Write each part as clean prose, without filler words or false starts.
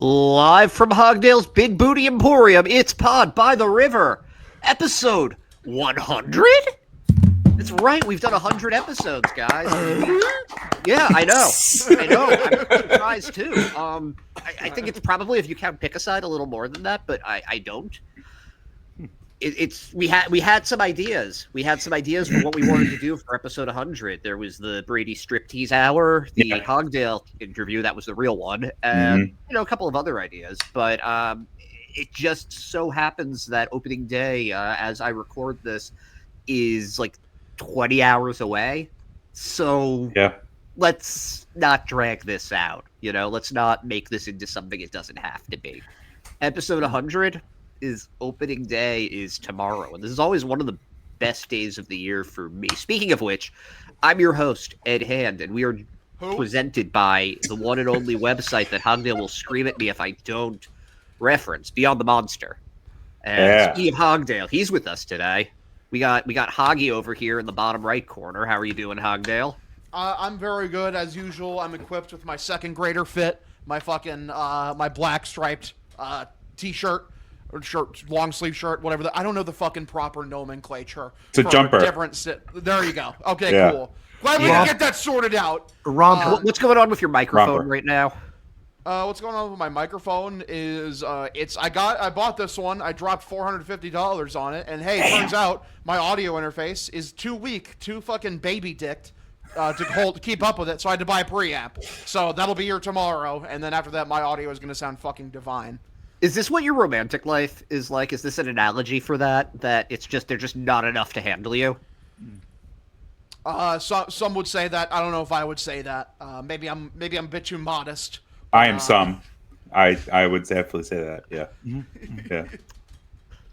Live from Hogdale's Big Booty Emporium, it's Pod by the River, episode 100? That's right, we've done 100 episodes, guys. Yeah, I know. I'm surprised, too. I think it's probably, if you count Pick-A-Side, a little more than that, but I don't. We had some ideas. We had some ideas for what we wanted to do for episode 100. There was the Brady striptease hour, the Hogdale interview, that was the real one, and a couple of other ideas. But it just so happens that opening day, as I record this, is like 20 hours away. So let's not drag this out. Let's not make this into something it doesn't have to be. Episode 100. Opening day is tomorrow, and this is always one of the best days of the year for me. Speaking of which, I'm your host, Ed Hand, and we are presented by the one and only website that Hogdale will scream at me if I don't reference, Beyond the Monster. And Speaking of Hogdale, he's with us today. We got Hoggy over here in the bottom right corner. How are you doing, Hogdale? I'm very good as usual. I'm equipped with my second grader fit, my fucking my black striped t-shirt. Or shirt, long sleeve shirt, whatever. I don't know the fucking proper nomenclature. It's a jumper. There you go. Okay, cool. Glad we can get that sorted out. What's going on with your microphone right now? What's going on with my microphone is I bought this one. I dropped $450 on it, and hey, turns out my audio interface is too weak, too fucking baby dicked to keep up with it. So I had to buy a preamp. So that'll be here tomorrow, and then after that, my audio is gonna sound fucking divine. Is this what your romantic life is like? Is this an analogy for that? That it's just they're just not enough to handle you? Some would say that. I don't know if I would say that. Maybe I'm a bit too modest. I am some. I would definitely say that. Yeah. Yeah.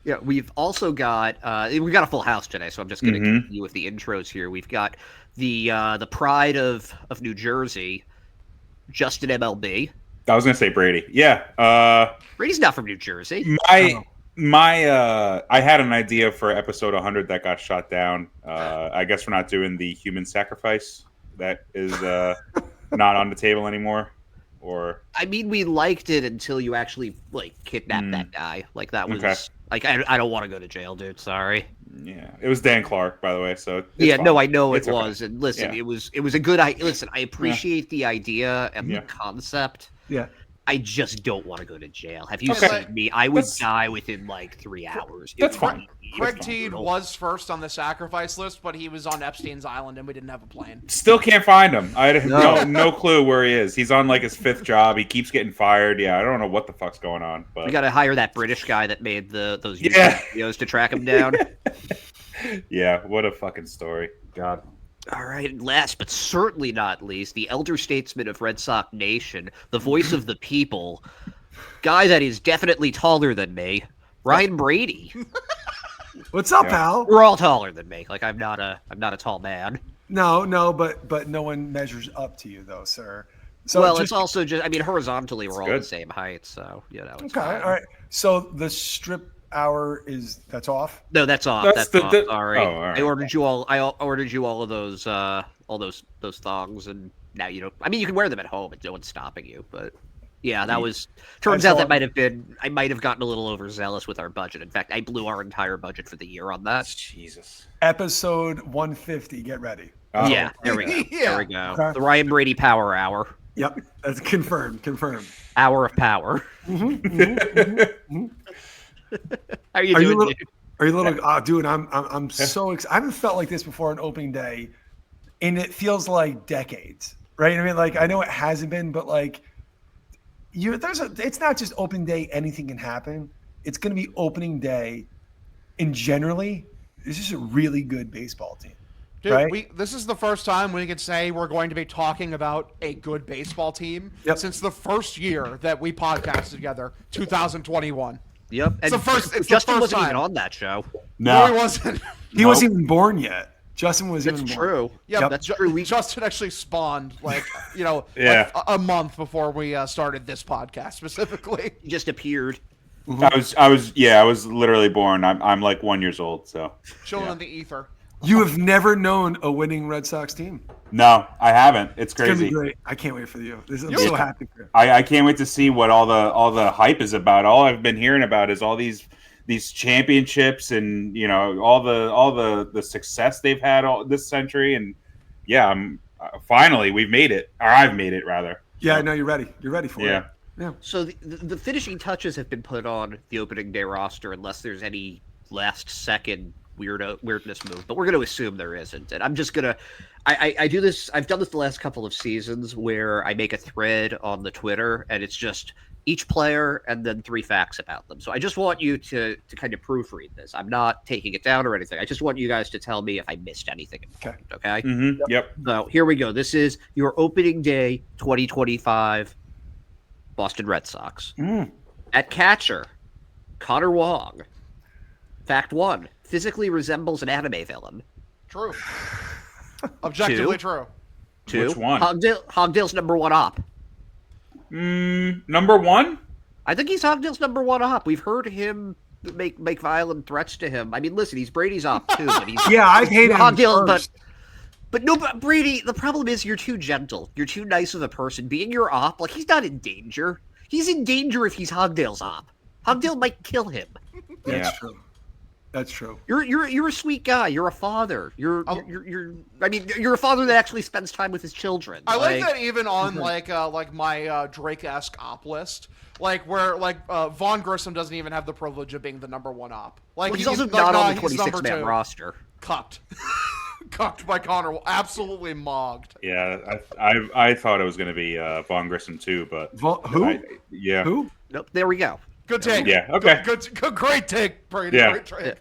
Yeah. We've also got we got a full house today, so I'm just going to continue with the intros here. We've got the pride of New Jersey, Justin MLB. I was gonna say Brady. Yeah. Brady's not from New Jersey. I had an idea for episode 100 that got shot down. I guess we're not doing the human sacrifice. That is not on the table anymore. Or I mean, we liked it until you actually kidnapped that guy. Like that was I don't want to go to jail, dude. Sorry. Yeah, it was Dan Clark, by the way. So fine. No, I know it was. And listen, it was a good idea. Listen, I appreciate the idea and the concept. Yeah. I just don't want to go to jail. Have you seen me? I would die within 3 hours. That's fine. Craig Teed was first on the sacrifice list, but he was on Epstein's Island and we didn't have a plane. Still can't find him. I have no clue where he is. He's on his 5th job. He keeps getting fired. Yeah, I don't know what the fuck's going on. But we got to hire that British guy that made those YouTube videos to track him down. Yeah, what a fucking story. God. All right, and last but certainly not least, the elder statesman of Red Sox Nation, the voice of the people, guy that is definitely taller than me, Ryan Brady. What's up, pal? We're all taller than me. I'm not a tall man. No, but no one measures up to you, though, sir. So it's also just, horizontally we're all the same height, so it's fine. All right. So the strip hour that's off? No, that's off. That's off. Sorry. Oh, all right. I ordered you all of those thongs, and now you know. I mean, you can wear them at home, and no one's stopping you. But yeah, that was. Turns out that I might have gotten a little overzealous with our budget. In fact, I blew our entire budget for the year on that. Jesus. Episode 150. Get ready. Oh. Yeah, there we go. There we go. Okay. The Ryan Brady Power Hour. Yep, that's confirmed. Hour of power. How are you doing? Are you a little? Dude, I'm so excited. I haven't felt like this before on opening day, and it feels like decades, right? I mean, I know it hasn't been, but it's not just opening day. Anything can happen. It's going to be opening day, and generally, this is a really good baseball team. Dude, right? This is the first time we can say we're going to be talking about a good baseball team since the first year that we podcasted together, 2021. Yep. It's the first Justin wasn't time. even on that show. No, he wasn't. He wasn't even born yet. Justin was even born. True. Yeah, that's true. Justin actually spawned a month before we started this podcast specifically. He just appeared. I was literally born. I'm 1 year old, so chilling in the ether. You have never known a winning Red Sox team. No, I haven't. It's It's gonna crazy. be great. I can't wait for you. I'm so happy for you. I can't wait to see what all the hype is about. All I've been hearing about is all these championships and all the success they've had this century. And yeah, I'm finally we've made it, or I've made it rather. Yeah, I know you're ready. You're ready for it. Yeah. So the finishing touches have been put on the opening day roster, unless there's any last second weirdness move. But we're going to assume there isn't. And I'm just gonna. I do this. I've done this the last couple of seasons where I make a thread on the Twitter, and it's just each player and then 3 facts about them. So I just want you to kind of proofread this. I'm not taking it down or anything. I just want you guys to tell me if I missed anything important. Okay. Mm-hmm. Yep. So here we go. This is your opening day 2025 Boston Red Sox. At catcher, Connor Wong. Fact 1: physically resembles an anime villain. True. Objectively true. 2: Which one? Hogdale's number 1 op. Number 1? I think he's Hogdale's number 1 op. We've heard him make violent threats to him. I mean, listen, he's Brady's op too, but he's I've hated him Hogdale, first. but Brady. The problem is you're too gentle. You're too nice of a person. Being your op, like, he's not in danger. He's in danger if he's Hogdale's op. Hogdale might kill him. That's true. That's true. You're a sweet guy. You're a father. You're a father that actually spends time with his children. I like that even on like my Drake-esque op list, where Vaughn Grissom doesn't even have the privilege of being the number 1 op. Like, he's also not on the 26-man roster. Cucked. Cucked by Connor. Absolutely mogged. Yeah, I thought it was going to be Vaughn Grissom too, but who? Who? Nope. There we go. Good take. Yeah. Okay. Good. Great take, Brady. Yeah. Great take.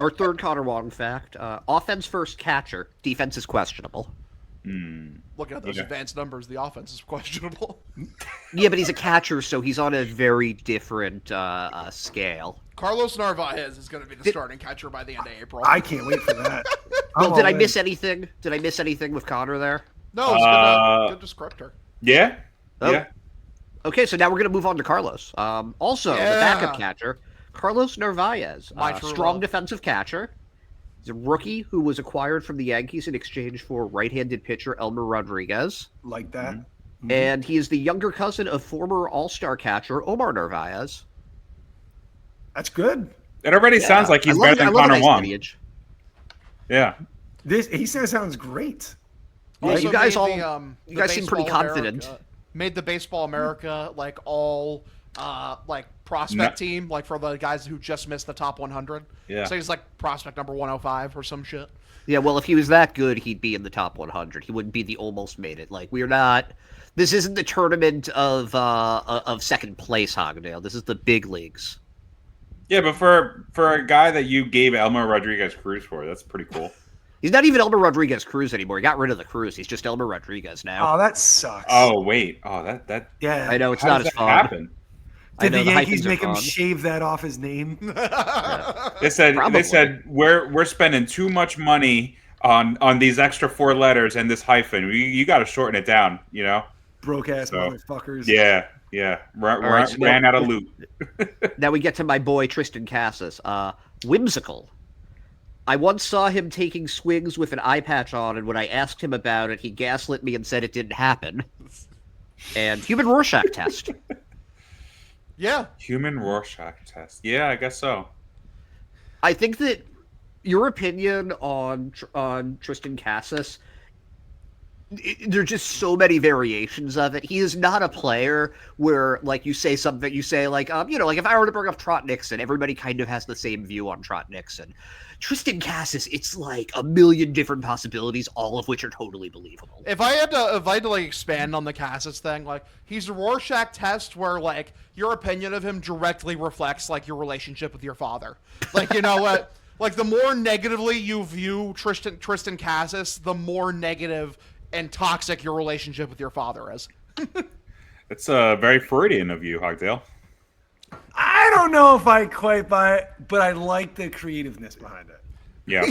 Our third Connor Wong fact: offense first catcher, defense is questionable. Looking at those advanced numbers, the offense is questionable. Yeah, but he's a catcher, so he's on a very different scale. Carlos Narvaez is going to be the starting catcher by the end of April. I can't wait for that. Well, did I miss anything? Did I miss anything with Connor there? No, it's good descriptor. Yeah. Oh. Yeah. Okay, so now we're going to move on to Carlos. Also, the backup catcher, Carlos Narvaez, strong defensive catcher. He's a rookie who was acquired from the Yankees in exchange for right-handed pitcher Elmer Rodriguez. Like that. Mm-hmm. And he is the younger cousin of former All-Star catcher Omar Narvaez. That's good. It already sounds like he's better than Connor Wong. Lineage. Yeah. He sounds great. Yeah, you guys the seem pretty confident. Made the Baseball America all prospect team, for the guys who just missed the top 100. Yeah. So he's prospect number 105 or some shit. Yeah, well, if he was that good, he'd be in the top 100. He wouldn't be the almost made it. We're not. This isn't the tournament of second place, Hogdale. This is the big leagues. Yeah, but for a guy that you gave Elmer Rodriguez Cruz for, that's pretty cool. He's not even Elmer Rodriguez Cruz anymore. He got rid of the Cruz. He's just Elmer Rodriguez now. Oh, that sucks. Oh, wait. Oh, that. Yeah. I know, it's not as fun. Happen? Did the Yankees make him shave that off his name? Yeah. They said we're spending too much money on these extra 4 letters and this hyphen. You got to shorten it down, Broke ass motherfuckers. Yeah. Ran out of loot. Now we get to my boy Tristan Casas. Whimsical. I once saw him taking swings with an eye patch on, and when I asked him about it, he gaslit me and said it didn't happen. And human Rorschach test. Yeah. Human Rorschach test. Yeah, I guess so. I think that your opinion on Tristan Casas, there are just so many variations of it. He is not a player where, you say something, if I were to bring up Trot Nixon, everybody kind of has the same view on Trot Nixon. Tristan Casas, it's a million different possibilities, all of which are totally believable. If I had to expand on the Casas thing, he's a Rorschach test where your opinion of him directly reflects your relationship with your father. You know what? The more negatively you view Tristan Casas, the more negative and toxic your relationship with your father is. It's very Freudian of you, Hogdale. I don't know if I quite buy it, but I like the creativeness behind it. Yeah.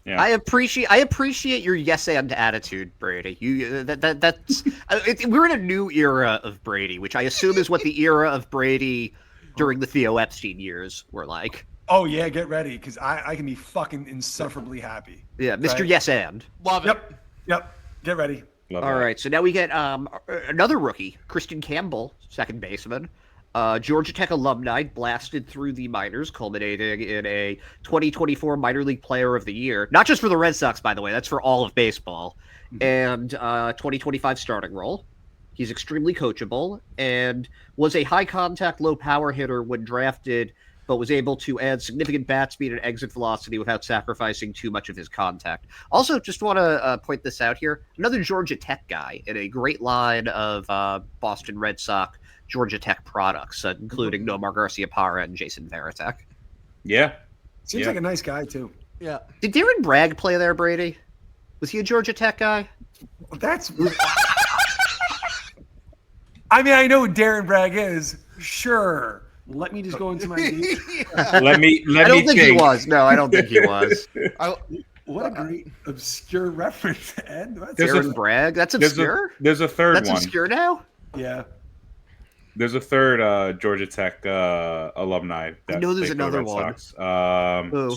Yeah. I appreciate your yes and attitude, Brady. We're in a new era of Brady, which I assume is what the era of Brady during the Theo Epstein years were like. Oh yeah, get ready because I can be fucking insufferably happy. Yeah, Mr. Right? Yes and. Love it. Yep. Get ready. Love All that. right, so now we get another rookie, Christian Campbell, second baseman. Georgia Tech alumni blasted through the minors, culminating in a 2024 Minor League Player of the Year. Not just for the Red Sox, by the way, that's for all of baseball. And 2025 starting role. He's extremely coachable and was a high contact, low power hitter when drafted, but was able to add significant bat speed and exit velocity without sacrificing too much of his contact. Also, just want to point this out here. Another Georgia Tech guy in a great line of Boston Red Sox Georgia Tech products, including Nomar Garcia-Parra and Jason Varitek. Yeah. Seems like a nice guy too. Yeah. Did Darren Bragg play there, Brady? Was he a Georgia Tech guy? That's. I mean, I know who Darren Bragg is. Sure. Let me just go into my. Let me. I don't think he was. No, I don't think he was. What a great obscure reference, Ed. Darren Bragg? That's obscure? There's a third That's one. obscure now? Yeah. There's a third Georgia Tech alumni. I know there's played for the another Red one. Sox. Who?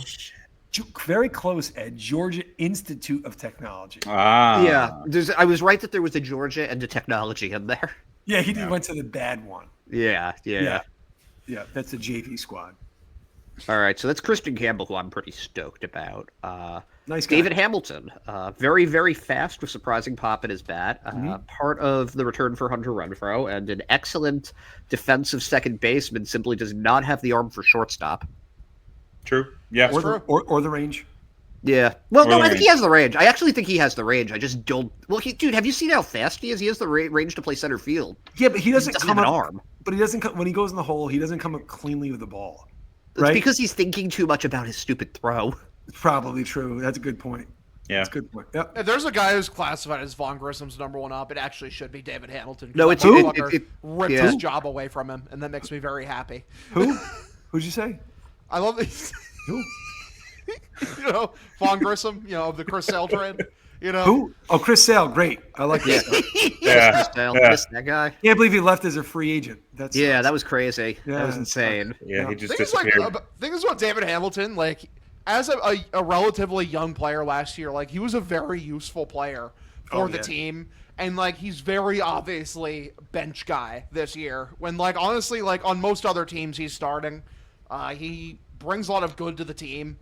Very close, Ed. Georgia Institute of Technology. Yeah. I was right that there was a Georgia and a technology in there. Yeah, he went to the bad one. Yeah. Yeah, that's the JV squad. All right, so that's Christian Campbell, who I'm pretty stoked about. Nice guy. David Hamilton, very, very fast with surprising pop at his bat. Part of the return for Hunter Renfroe, and an excellent defensive second baseman, simply does not have the arm for shortstop. True. Yeah. Or the range. Yeah. Well, no, the I think he has the range. I actually think he has the range. I just don't. Well, dude, have you seen how fast he is? He has the range to play center field. Yeah, but he doesn't come have up. an arm. But he doesn't come when he goes in the hole. He doesn't come up cleanly with the ball. It's Right? because he's thinking too much about his stupid throw. It's probably true. That's a good point. Yeah. That's a good point. Yep. If there's a guy who's classified as Von Grissom's number one up, it actually should be David Hamilton. No, it's ripped his job away from him, and that makes me very happy. Who? Who'd you say? I love these. Who? Von Grissom, of the Chris Sale trade. Who? Oh, Chris Sale. Great. I like that. Yeah. That guy. Can't believe he left as a free agent. That was crazy. Yeah, that was insane. Yeah, he just Thing is, disappeared. thing is about David Hamilton, as a relatively young player last year, he was a very useful player for the team. And, he's very obviously bench guy this year. When, honestly, on most other teams he's starting, he brings a lot of good to the team.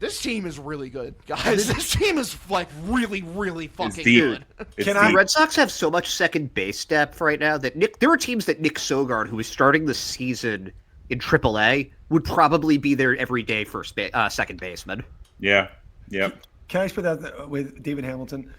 This team is really good, guys. This team is, really, really fucking good. The Red Sox have so much second base depth right now that there are teams that Nick Sogard, who is starting the season in AAA, would probably be their everyday second baseman. Yeah. Yep. Can I just put that with David Hamilton?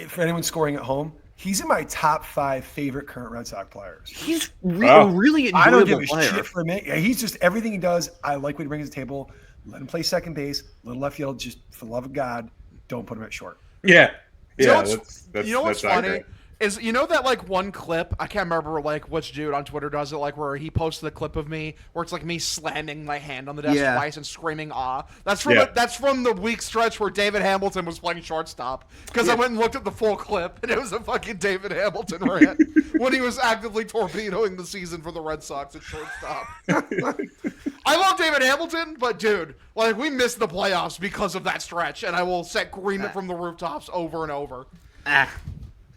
For anyone scoring at home, he's in my top 5 favorite current Red Sox players. He's really enjoyable I don't give a player. shit for me. He's just everything he does. I like what he brings to the table. Let him play second base, little left field. Just for the love of God, don't put him at short. Yeah. Yeah. What's funny is that one clip, I can't remember which dude on Twitter does it, where he posted a clip of me where it's me slamming my hand on the desk twice and screaming "ah." That's from the week stretch where David Hamilton was playing shortstop, because I went and looked at the full clip and it was a fucking David Hamilton rant when he was actively torpedoing the season for the Red Sox at shortstop. I love David Hamilton, but dude, we missed the playoffs because of that stretch, and I will scream it from the rooftops over and over.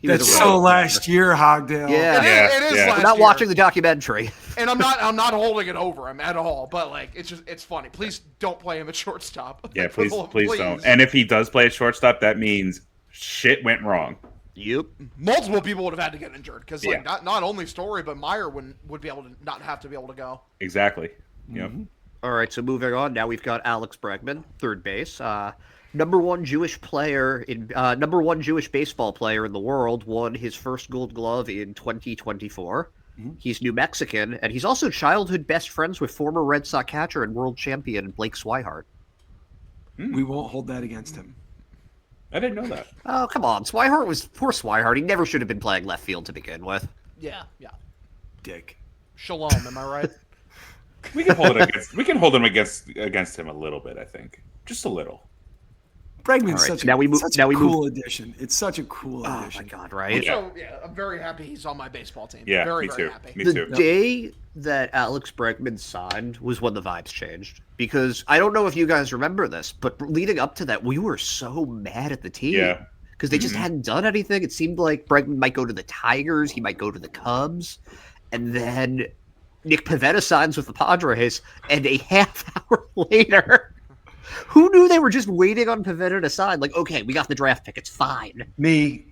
That's so last year, Hogdale. Yeah, it is. I'm not watching the documentary, and I'm not holding it over him at all. But it's funny. Please don't play him at shortstop. Yeah, please don't. And if he does play at shortstop, that means shit went wrong. Yep. Multiple people would have had to get injured because not only Story but Meyer would be able to not have to be able to go. Exactly. Yep. All right, so moving on. Now we've got Alex Bregman, third base. Number one Jewish baseball player in the world, won his first Gold Glove in 2024. He's New Mexican, and he's also childhood best friends with former Red Sox catcher and world champion Blake Swihart. We won't hold that against him. I didn't know that. Oh, come on. Poor Swihart. He never should have been playing left field to begin with. Yeah. Dick. Shalom, am I right? We can hold him against him a little bit, I think. Just a little. Bregman's All right, such so a cool addition. It's such a cool Oh addition. my god, right? So yeah, I'm very happy he's on my baseball team. Yeah, very, me very too. happy. Me The too. day that Alex Bregman signed was when the vibes changed. Because I don't know if you guys remember this, but leading up to that, we were so mad at the team. Yeah. Because they just hadn't done anything. It seemed like Bregman might go to the Tigers, he might go to the Cubs, and then Nick Pivetta signs with the Padres, and a half hour later, who knew they were just waiting on Pivetta to sign? Like, okay, we got the draft pick, it's fine. Me,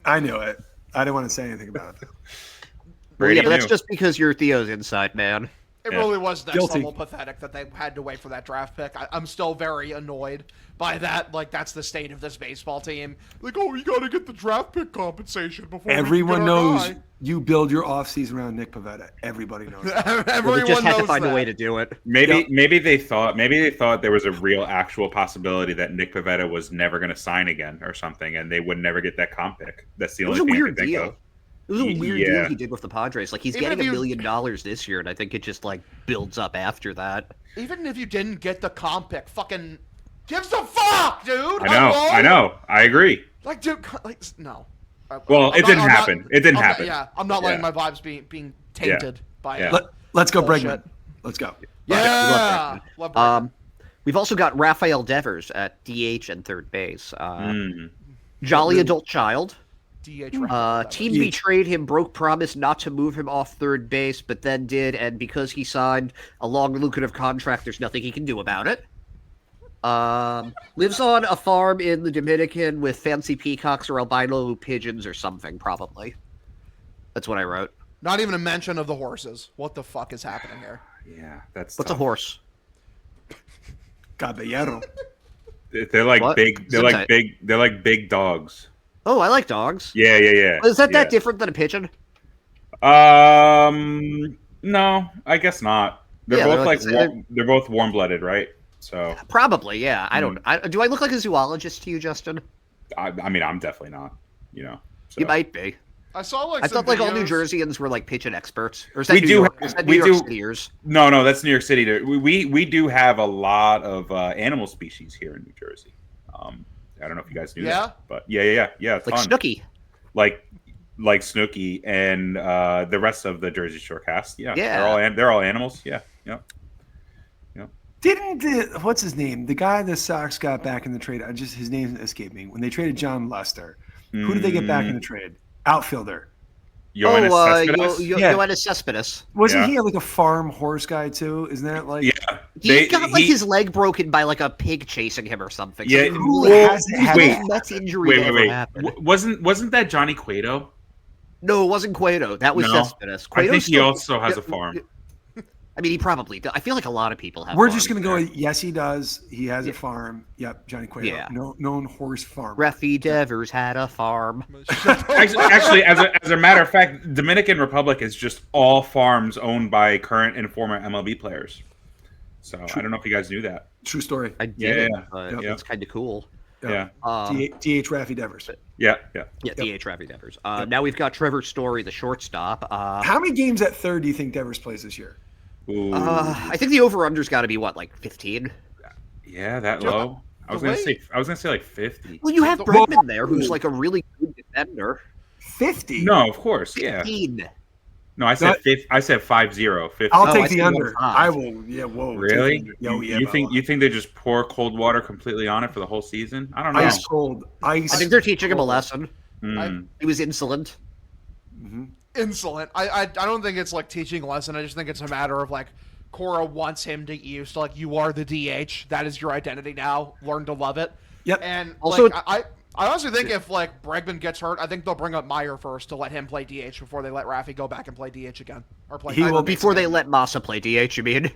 I knew it. I didn't want to say anything about it. Well, yeah, Brady but that's knew. just because you're Theo's inside man. It Yeah. really was next Guilty. level pathetic that they had to wait for that draft pick. I'm still very annoyed by that. Like, that's the state of this baseball team. Like, oh, you got to get the draft pick compensation before Everyone we can get our knows guy. you build your offseason around Nick Pivetta. Everybody knows that. Well, Everyone they just had to knows find that. a way to do it. Maybe they thought there was a real actual possibility that Nick Pivetta was never going to sign again or something, and they would never get that comp pick. That's the It was only a thing I weird can think deal. of. It was a weird Yeah. deal he did with the Padres. Like, he's Even getting if $1 you- million this year, and I think it just, like, builds up after that. Even if you didn't get the comp pick, fucking gives a fuck, dude. I know. I agree. Like, dude, like, no. Well, I'm it didn't I'm happen. It didn't I'm not- happen. yeah, I'm not letting Yeah. my vibes being tainted by Yeah. it. Let's go, Bullshit. Bregman. Let's go. Yeah. Love Bregman. We've also got Rafael Devers at DH and third base. Mm. Jolly adult child. DH record. Team Yeah. betrayed him, broke promise not to move him off third base, but then did, and because he signed a long, lucrative contract, there's nothing he can do about it. Lives on a farm in the Dominican with fancy peacocks or albino pigeons or something, probably. That's what I wrote. Not even a mention of the horses. What the fuck is happening here? Yeah, that's What's a tough. horse? Caballero. They're like What? big. They're like big. They're like big dogs. Oh, I like dogs. Yeah. Is that yeah. different than a pigeon? No, I guess not. They're Yeah, both they're like- they're both warm-blooded, right? So Probably, yeah. I don't. Do I look like a zoologist to you, Justin? I mean, I'm definitely not. You know, so. You might be. I saw like I some thought like all New videos- Jerseyans were like pigeon experts. Or is that We New do York? have- Is that we New York do- Cityers? No, that's New York City. We do have a lot of animal species here in New Jersey. I don't know if you guys knew Yeah? that, but yeah, Like ton. Snooki. like Snooki and the rest of the Jersey Shore cast. Yeah, Yeah. they're all animals. Yeah. Didn't what's his name? The guy the Sox got back in the trade. His name escaped me. When they traded John Lester, who did they get back in the trade? Outfielder. Yoenis Cespedes? Yeah. Yoenis Cespedes. Wasn't Yeah. he like a farm horse guy too? Isn't that like? Yeah, He got like his leg broken by like a pig chasing him or something. Yeah, Something Who really- hasn't had wait. that? Nuts injury that ever happened. Wasn't that Johnny Cueto? No, it wasn't Cueto. That was No. Cespedes. I think he still- also has a farm. I mean, he probably does. I feel like a lot of people have. We're just farms gonna go. there. With, yes, he does. He has a farm. Yep, Johnny Cueto. Yeah. Known horse farm. Reffy Devers had a farm. Actually, as a matter of fact, Dominican Republic is just all farms owned by current and former MLB players. So I don't know if you guys knew that. True story. I did, Yeah. but Yep. it's kind of cool. Yeah. DH Raffy Devers. Yeah. Yeah, DH Raffy Devers. Now we've got Trevor Story, the shortstop. How many games at third do you think Devers plays this year? Ooh. I think the over/under's got to be what, like 15? Yeah, that Dude, low. I was the gonna way- say like 50. Well, you have Well- Bregman there, who's like a really good defender. 50. No, of course, yeah. 15. No, I said 50. I said 50. 50. I'll Oh, I take the see under. 1.5. I will. Yeah. Whoa. Really? take the under. Yeah, You think they just pour cold water completely on it for the whole season? I don't know. ice cold? Ice. I think they're teaching him a lesson. Mm. He was insolent. Insolent. I don't think it's like teaching a lesson. I just think it's a matter of like Cora wants him to get used to like you are the DH. That is your identity now. Learn to love it. Yep. And Also- like, I honestly think if like Bregman gets hurt, I think they'll bring up Meyer first to let him play DH before they let Raffy go back and play DH again or play. He will third base Before they again. let Massa play DH, you mean?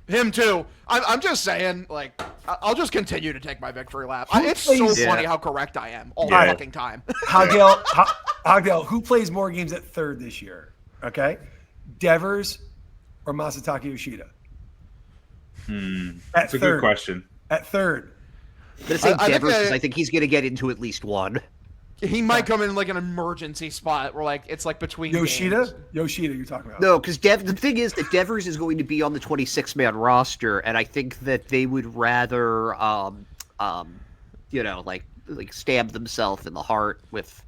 Him too. I'm just saying, like, I'll just continue to take my victory lap. Who It's so plays- funny Yeah. how correct I am all Yeah. the fucking time. Hogdale, who plays more games at third this year? Okay, Devers or Masataka Yoshida? At That's a third. good question. At third. I'm gonna say I think Devers because they- I think he's gonna get into at least one. He might come in like an emergency spot where like it's like between Yoshida? games. Yoshida, you're talking about. No, because the thing is that Devers is going to be on the 26-man roster, and I think that they would rather like stabbed themselves in the heart with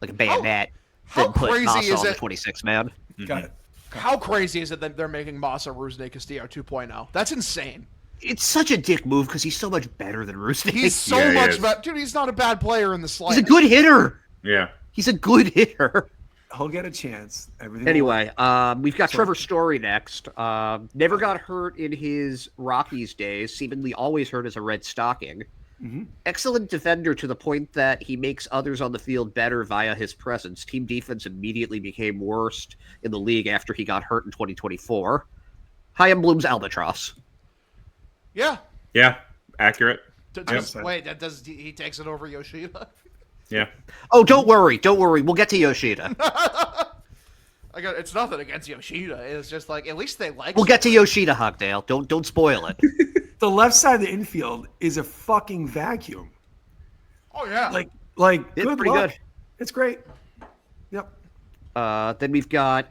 like a bayonet, how then put crazy Massa is on the it? 26 man. Got it. How crazy is it that they're making Massa Rusney Castillo 2.0? That's insane. It's such a dick move because he's so much better than Rusney. He's so Yeah, he much is. better. Dude, he's not a bad player in the He's slightest. a good hitter. Yeah. He's a good hitter. He'll get a chance. Everything. Anyway, we've got Trevor Story next. Never got hurt in his Rockies days, seemingly always hurt as a Red Stocking. Mm-hmm. Excellent defender to the point that he makes others on the field better via his presence. Team defense immediately became worst in the league after he got hurt in 2024. Chaim Bloom's Albatross. Yeah. Yeah. Accurate. Wait, he takes it over Yoshida? Yeah. Oh, don't worry. We'll get to Yoshida. It's nothing against Yoshida. It's just like, at least they like. We'll get to Yoshida, Hogdale. Don't spoil it. The left side of the infield is a fucking vacuum. Oh yeah. Like It's good pretty luck. good. It's great. Yep. Then we've got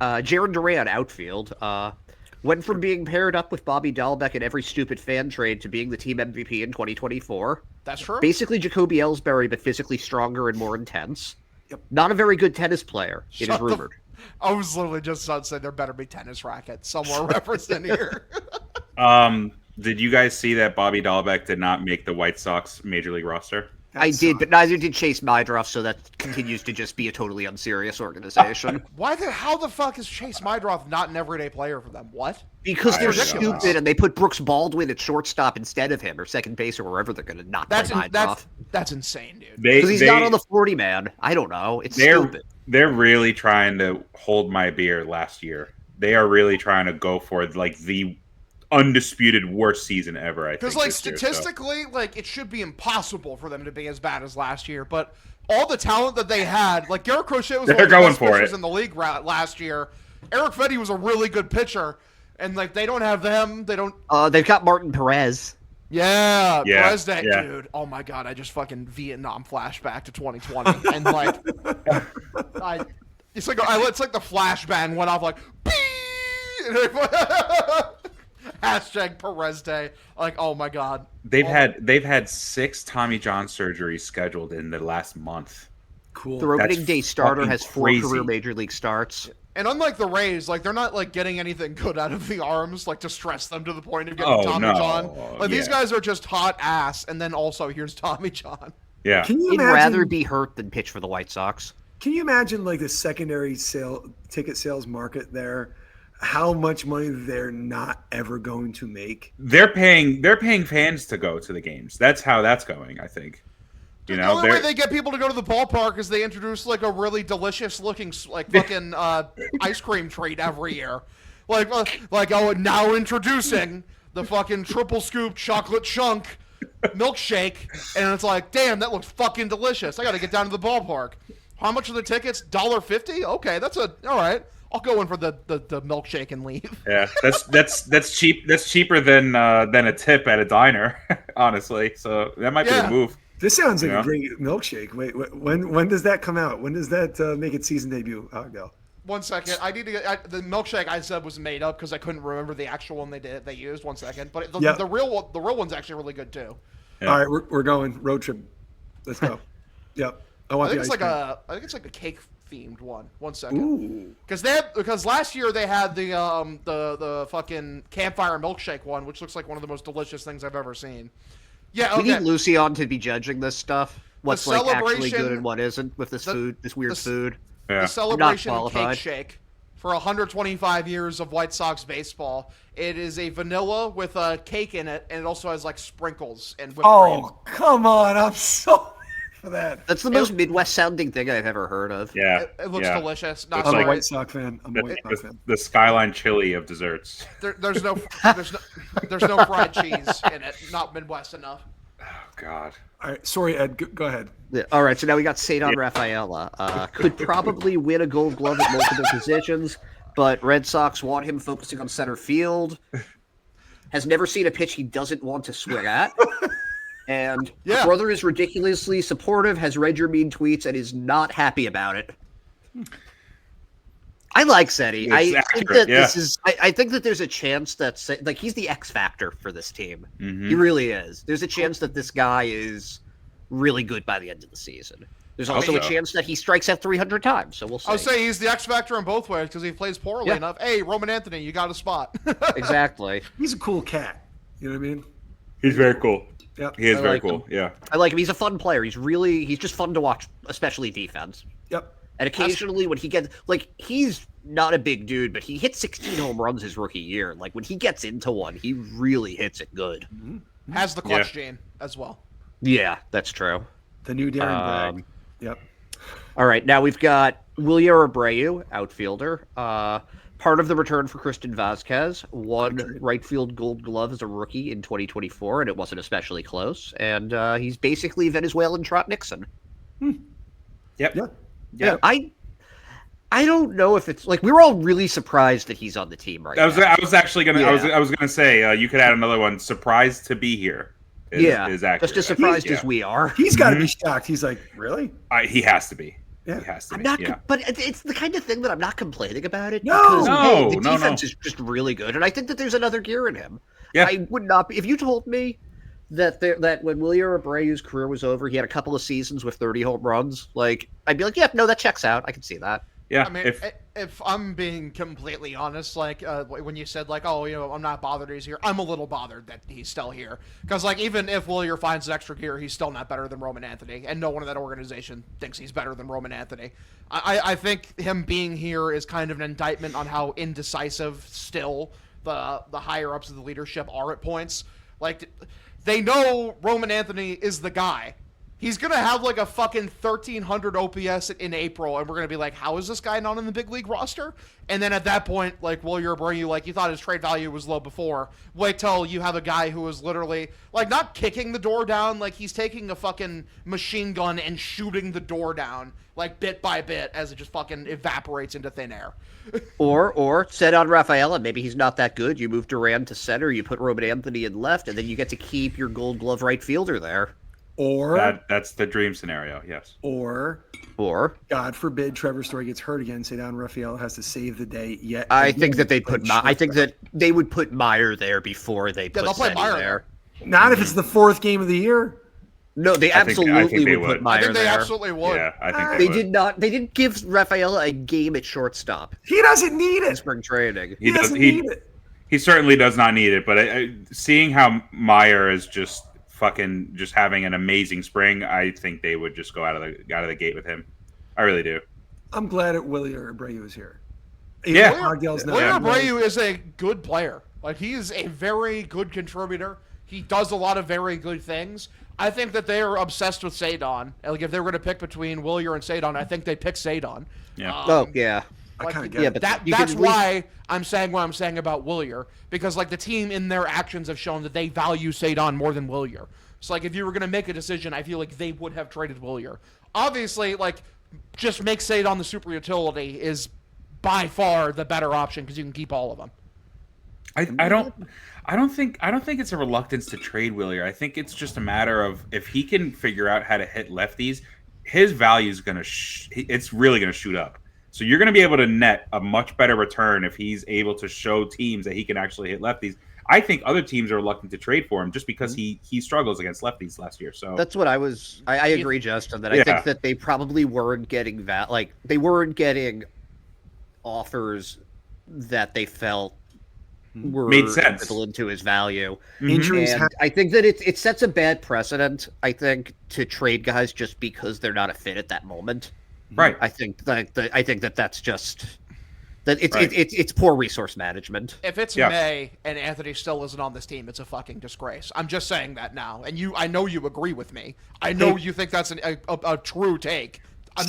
Jaron Duran outfield. Went from being paired up with Bobby Dahlbeck in every stupid fan trade to being the team MVP in 2024. That's true. Basically Jacoby Ellsbury, but physically stronger and more intense. Yep. Not a very good tennis player, it is Shut the- rumored. I was literally just about to say there better be tennis rackets somewhere referenced in here. Did you guys see that Bobby Dahlbeck did not make the White Sox Major League roster? I did, but neither did Chase Mydroff, so that continues to just be a totally unserious organization. How the fuck is Chase Mydroff not an everyday player for them? What? Because they're Ridiculous. stupid and they put Brooks Baldwin at shortstop instead of him, or second base, or wherever they're going to not play Mydroff. That's insane, dude. Because he's not on the 40 man. I don't know. It's stupid. They're really trying to hold my beer last year. They are really trying to go for like the undisputed worst season ever, I think. Because, like, this year, statistically, like, it should be impossible for them to be as bad as last year. But all the talent that they had, like, Garrett Crochet was one of the best pitchers in the league last year. Eric Fetty was a really good pitcher. And, like, they don't have them. They don't. They've got Martin Perez. Yeah, Yeah, Perez Day, yeah. dude. Oh, my God. I just fucking Vietnam flashback to 2020. And, like, it's like the flashbang went off, like, hashtag Perez Day. Like, oh my God. They've had 6 Tommy John surgeries scheduled in the last month. Cool. The opening That's day starter fucking has 4 crazy. career major league starts. And unlike the Rays, like, they're not like getting anything good out of the arms, like to stress them to the point of getting Tommy John. Like, these guys are just hot ass, and then also here's Tommy John. Yeah. Can you He'd rather imagine? be hurt than pitch for the White Sox. Can you imagine like the secondary ticket sales market there? How much money they're not ever going to make? They're paying fans to go to the games. That's how that's going, I think. You The know, only way they get people to go to the ballpark is they introduce like a really delicious looking like fucking ice cream treat every year, like now introducing the fucking triple scoop chocolate chunk milkshake, and it's like, damn, that looks fucking delicious. I got to get down to the ballpark. How much are the tickets? $1.50? Okay, all right. I'll go in for the milkshake and leave. Yeah, that's cheap. That's cheaper than a tip at a diner, honestly. So that might be the move. This sounds like a great milkshake. Wait, when does that come out? When does that make its season debut? Hogdale. 1 second. I need to get the milkshake I said was made up because I couldn't remember the actual one they used. 1 second, but the real one's actually really good too. Yeah. All right, we're going road trip. Let's go. Yep. I think it's like a cake themed one. 1 second. Because last year they had the fucking campfire milkshake one, which looks like one of the most delicious things I've ever seen. Yeah, We need Lucy on to be judging this stuff. What's like actually good celebration- and what isn't with this weird food. Yeah. The celebration Not cake qualified. shake for 125 years of White Sox baseball. It is a vanilla with a cake in it, and it also has like sprinkles and whipped cream. Oh, come on. I'm so for that. That's the most Midwest sounding thing I've ever heard of. Yeah, It looks delicious. Not It's I'm like- a White Sox fan. the skyline chili of desserts. there's no fried cheese in it. Not Midwest enough. Oh God. All right, sorry, Ed. Go ahead. Yeah, all right, so now we got Cedar Rafaela. Could probably win a Gold Glove at multiple positions, but Red Sox want him focusing on center field. Has never seen a pitch he doesn't want to swing at. And brother is ridiculously supportive, has read your mean tweets, and is not happy about it. I like Seti. I think that yeah. this is. I think that there's a chance that like he's the X factor for this team. Mhm. He really is. There's a chance that this guy is really good by the end of the season. There's also a chance that he strikes out 300 times. So we'll see. I would say he's the X factor in both ways because he plays poorly enough. Hey, Roman Anthony, you got a spot. Exactly. He's a cool cat. You know what I mean? He's very cool. Yep. He is I very like cool. him. Yeah. I like him. He's a fun player. He's just fun to watch, especially defense. Yep. And occasionally when he gets he's not a big dude, but he hit 16 home runs his rookie year. Like when he gets into one, he really hits it good. Has the clutch gene as well. Yeah, that's true. The new Darren Bragg. Yep. All right, now we've got Wilyer Abreu, outfielder. Part of the return for Christian Vazquez, won right field Gold Glove as a rookie in 2024, and it wasn't especially close. And he's basically Venezuelan Trot Nixon. Yep. Yeah. I don't know if it's like we were all really surprised that he's on the team right now. I was actually gonna. I was gonna say you could add another one. Surprised to be here. Is accurate. Just as surprised as we are. He's got to be shocked. He's like, really? He has to be. Yeah. He has to I'm be. not, but it's the kind of thing that I'm not complaining about it. No, because, the defense is just really good, and I think that there's another gear in him. Yeah. I would not be if you told me that when Wilyer Abreu's career was over, he had a couple of seasons with 30 home runs. Like I'd be like, yeah, no, that checks out. I can see that. Yeah. I mean, if I'm being completely honest, like when you said like, oh, I'm not bothered he's here, I'm a little bothered that he's still here because like even if Wilyer finds extra gear, he's still not better than Roman Anthony, and no one in that organization thinks he's better than Roman Anthony. I think him being here is kind of an indictment on how indecisive still the higher ups of the leadership are at points. Like they know Roman Anthony is the guy. He's going to have like a fucking 1,300 OPS in April, and we're going to be like, how is this guy not on the big league roster? And then at that point, like, Wilyer Abreu, like, you thought his trade value was low before. Wait till you have a guy who is literally, like, not kicking the door down, like, he's taking a fucking machine gun and shooting the door down, like, bit by bit as it just fucking evaporates into thin air. Or set on Rafaela. Maybe he's not that good. You move Duran to center, you put Roman Anthony in left, and then you get to keep your Gold Glove right fielder there. Or that's the dream scenario, yes. Or God forbid Trevor Story gets hurt again. Cedar Rafael has to save the day. Yet I think that they put. I think that they would put Meyer there before they put Seti there. Not if it's the fourth game of the year. No, they absolutely would put Meyer there. I think they absolutely would. Yeah, I think they did not. They didn't give Rafaela a game at shortstop. He doesn't need it. In spring training. He doesn't need it. He certainly does not need it. But seeing how Meyer is just having an amazing spring, I think they would just go out of the gate with him. I really do. I'm glad that Wilyer Abreu is here. Yeah, Wilyer Abreu is a good player. Like he is a very good contributor. He does a lot of very good things. I think that they are obsessed with Cedar. Like if they were going to pick between Wilyer and Cedar, I think they pick Cedar. Yeah. Yeah. Like, that's why I'm saying what I'm saying about Wilyer, because like the team in their actions have shown that they value Cedar more than Wilyer. So like if you were going to make a decision, I feel like they would have traded Wilyer. Obviously, like just make Cedar the super utility is by far the better option because you can keep all of them. I don't think it's a reluctance to trade Wilyer. I think it's just a matter of if he can figure out how to hit lefties, his value is going to it's really going to shoot up. So you're going to be able to net a much better return if he's able to show teams that he can actually hit lefties. I think other teams are reluctant to trade for him just because he struggles against lefties last year. So that's what I was. I agree, Justin. That I think that they probably weren't getting they weren't getting offers that they felt were made sense equivalent to his value. Injuries. And I think that it sets a bad precedent. I think to trade guys just because they're not a fit at that moment. Right. I think that's just that it's poor resource management. If it's May and Anthony still isn't on this team, it's a fucking disgrace. I'm just saying that now, and I know you agree with me. I know you think that's a true take.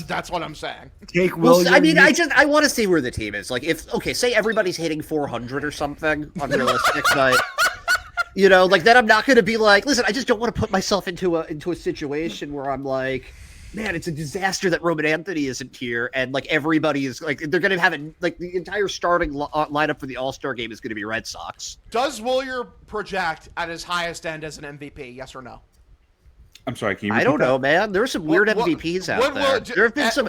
That's what I'm saying. Take William. I mean, I want to see where the team is. Like, say everybody's hitting 400 or something, unrealistic, but like that, I'm not going to be like, listen, I just don't want to put myself into a situation where I'm like, man, it's a disaster that Roman Anthony isn't here, and like everybody is like they're going to have the entire starting lineup for the All-Star game is going to be Red Sox. Does Wilyer project at his highest end as an MVP? Yes or no? I'm sorry. Can you? I don't repeat know, that? man. There are some weird MVPs out there. There have been some.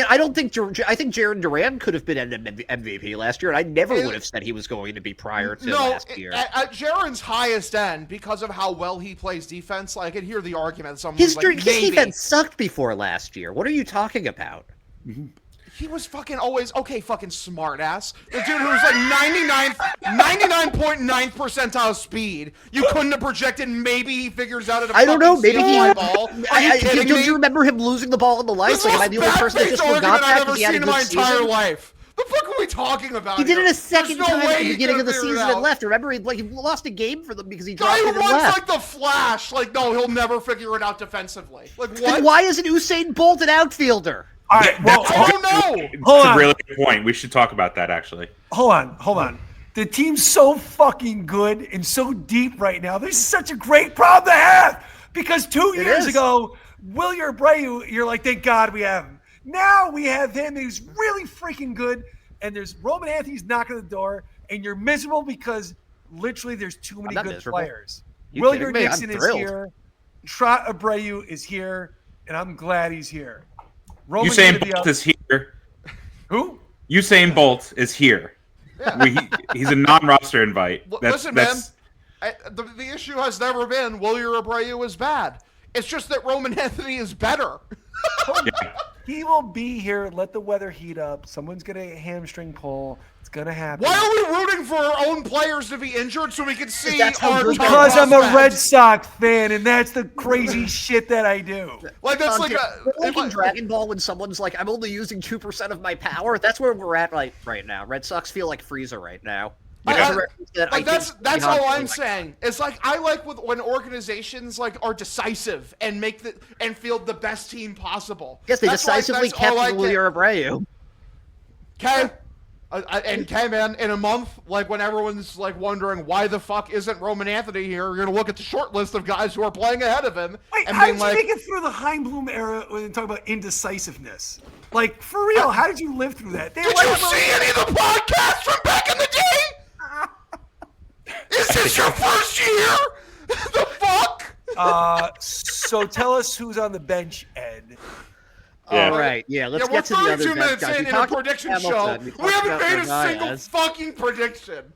I don't think. I think Jaron Duran could have been an MVP last year, and I never would have said he was going to be prior to last year. At Jaron's highest end, because of how well he plays defense, I could hear the argument. Someone's His defense sucked before last year. What are you talking about? He was fucking always fucking smart ass. The dude who was like 99.9 percentile speed. You couldn't have projected maybe he figures out it. I don't know. Maybe he. Ball. Don't you remember him losing the ball in the lights? Like, am I the only person that just forgot that because he had a good season? Entire life. The fuck are we talking about? He did it a second no time at way the beginning of the season and left. Remember, he lost a game for them because he dropped Guy it who and runs left. like the Flash. Like, no, he'll never figure it out defensively. Like, what? Then why isn't Usain Bolt an outfielder? All right, well, I don't know. It's a really good point. We should talk about that, actually. Hold on. The team's so fucking good and so deep right now. This is such a great problem to have because 2 years ago, Wilyer Abreu, you're like, thank God we have him. Now we have him who's really freaking good, and there's Roman Anthony's knocking on the door, and you're miserable because literally there's too many good players. Wilyer Dixon is here. Trot Abreu is here, and I'm glad he's here. Usain Bolt is here. Who? Usain Bolt is here. Yeah. He's a non-roster invite. Listen, man. The issue has never been Wilyer Abreu is bad. It's just that Roman Anthony is better. Yeah. He will be here. Let the weather heat up. Someone's going to hamstring pull. It's going to happen. Why are we rooting for our own players to be injured so we can see our Because I'm a Red Sox fan, and that's the crazy shit that I do. Like, that's like in Dragon Ball when someone's like, I'm only using 2% of my power. That's where we're at right now. Red Sox feel like Frieza right now. That's all I'm saying. It's like I like when organizations like are decisive and and field the best team possible. Yes, they decisively kept Wilyer Abreu. Okay. And man, in a month, like when everyone's like wondering why the fuck isn't Roman Anthony here, you're gonna look at the short list of guys who are playing ahead of him. Wait, and how being did you make it through the Heimblum era when you talk about indecisiveness? Like, for real, how did you live through that? Did you see any of the podcasts from back in the day? Is this your first year? The fuck? So tell us who's on the bench, Ed. All right, let's get to the other 2 minutes in a prediction show. We haven't made a single fucking prediction.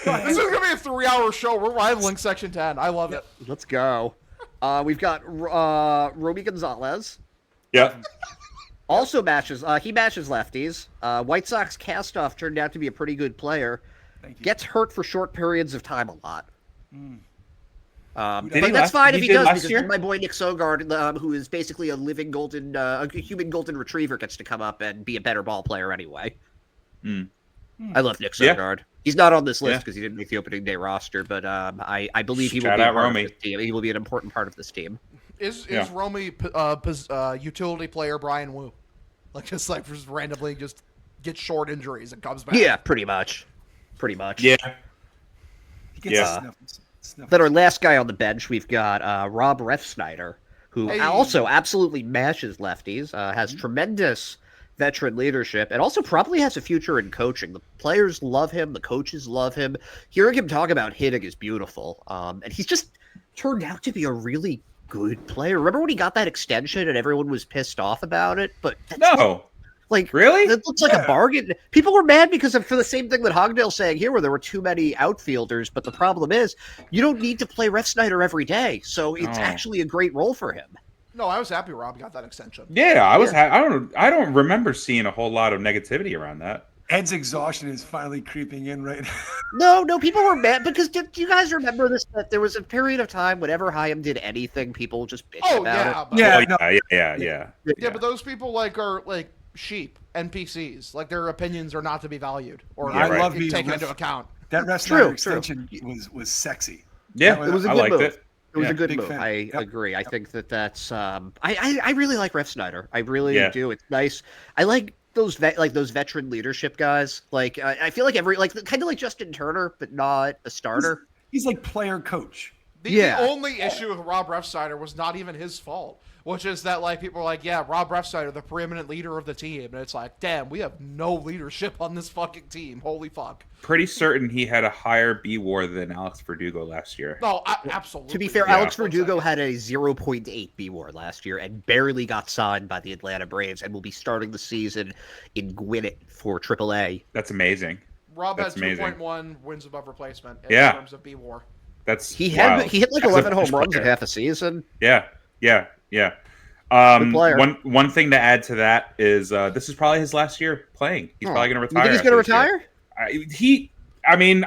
This is gonna be a 3-hour show. We're rivaling Section 10. I love it. Let's go. We've got Romy Gonzalez. Yeah. Also matches. He matches lefties. White Sox castoff turned out to be a pretty good player. Gets hurt for short periods of time a lot. But that's fine if he does, because my boy Nick Sogard, who is basically a living a human golden retriever, gets to come up and be a better ball player anyway. I love Nick Sogard. He's not on this list because he didn't make the opening day roster, but I believe he will be part of this team. He will be an important part of this team. Is Romy utility player Brian Wu? Just randomly just gets short injuries and comes back? Yeah, pretty much. Yeah. Then our last guy on the bench, we've got Rob Refsnyder, who also absolutely mashes lefties, has tremendous veteran leadership, and also probably has a future in coaching. The players love him. The coaches love him. Hearing him talk about hitting is beautiful. And he's just turned out to be a really good player. Remember when he got that extension and everyone was pissed off about it? But really? It looks like a bargain. People were mad for the same thing that Hogdale's saying here, where there were too many outfielders. But the problem is, you don't need to play Refsnyder every day, so it's actually a great role for him. No, I was happy Rob got that extension. Yeah, I was. I don't remember seeing a whole lot of negativity around that. Ed's exhaustion is finally creeping in right now. No, people were mad because do you guys remember this? That there was a period of time whenever Chaim did anything, people just bitched about it. Yeah. But those people are sheep, NPCs. Their opinions are not to be valued or love taken into account. That Refsnyder extension was sexy. Yeah, it was a good move. It was a good move. Fan. I agree. I think that's I really like Refsnyder. I really do. It's nice. I like those veteran leadership guys. I feel like kind of like Justin Turner, but not a starter. He's like player coach. The only issue with Rob Refsnyder was not even his fault. which is that like people are like, yeah, Rob Refsnyder, the preeminent leader of the team, and it's like, damn, we have no leadership on this fucking team. Holy fuck. Pretty certain he had a higher B WAR than Alex Verdugo last year. No, absolutely. To be fair, Alex Verdugo had a 0.8 B WAR last year and barely got signed by the Atlanta Braves and will be starting the season in Gwinnett for AAA. That's amazing. Rob had 2.1 wins above replacement in terms of B WAR. He hit like 11 home runs in half a season. Yeah. One thing to add to that is this is probably his last year playing. He's probably going to retire. You think he's going to retire?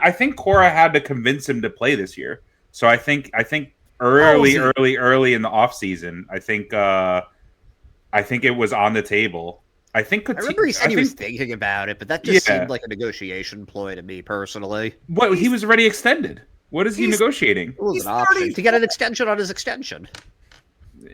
I think Cora had to convince him to play this year. So I think early in the off season, I think it was on the table. I remember he said he was thinking about it, but that just seemed like a negotiation ploy to me personally. What, he was already extended. What is he negotiating? It was an option to get an extension on his extension.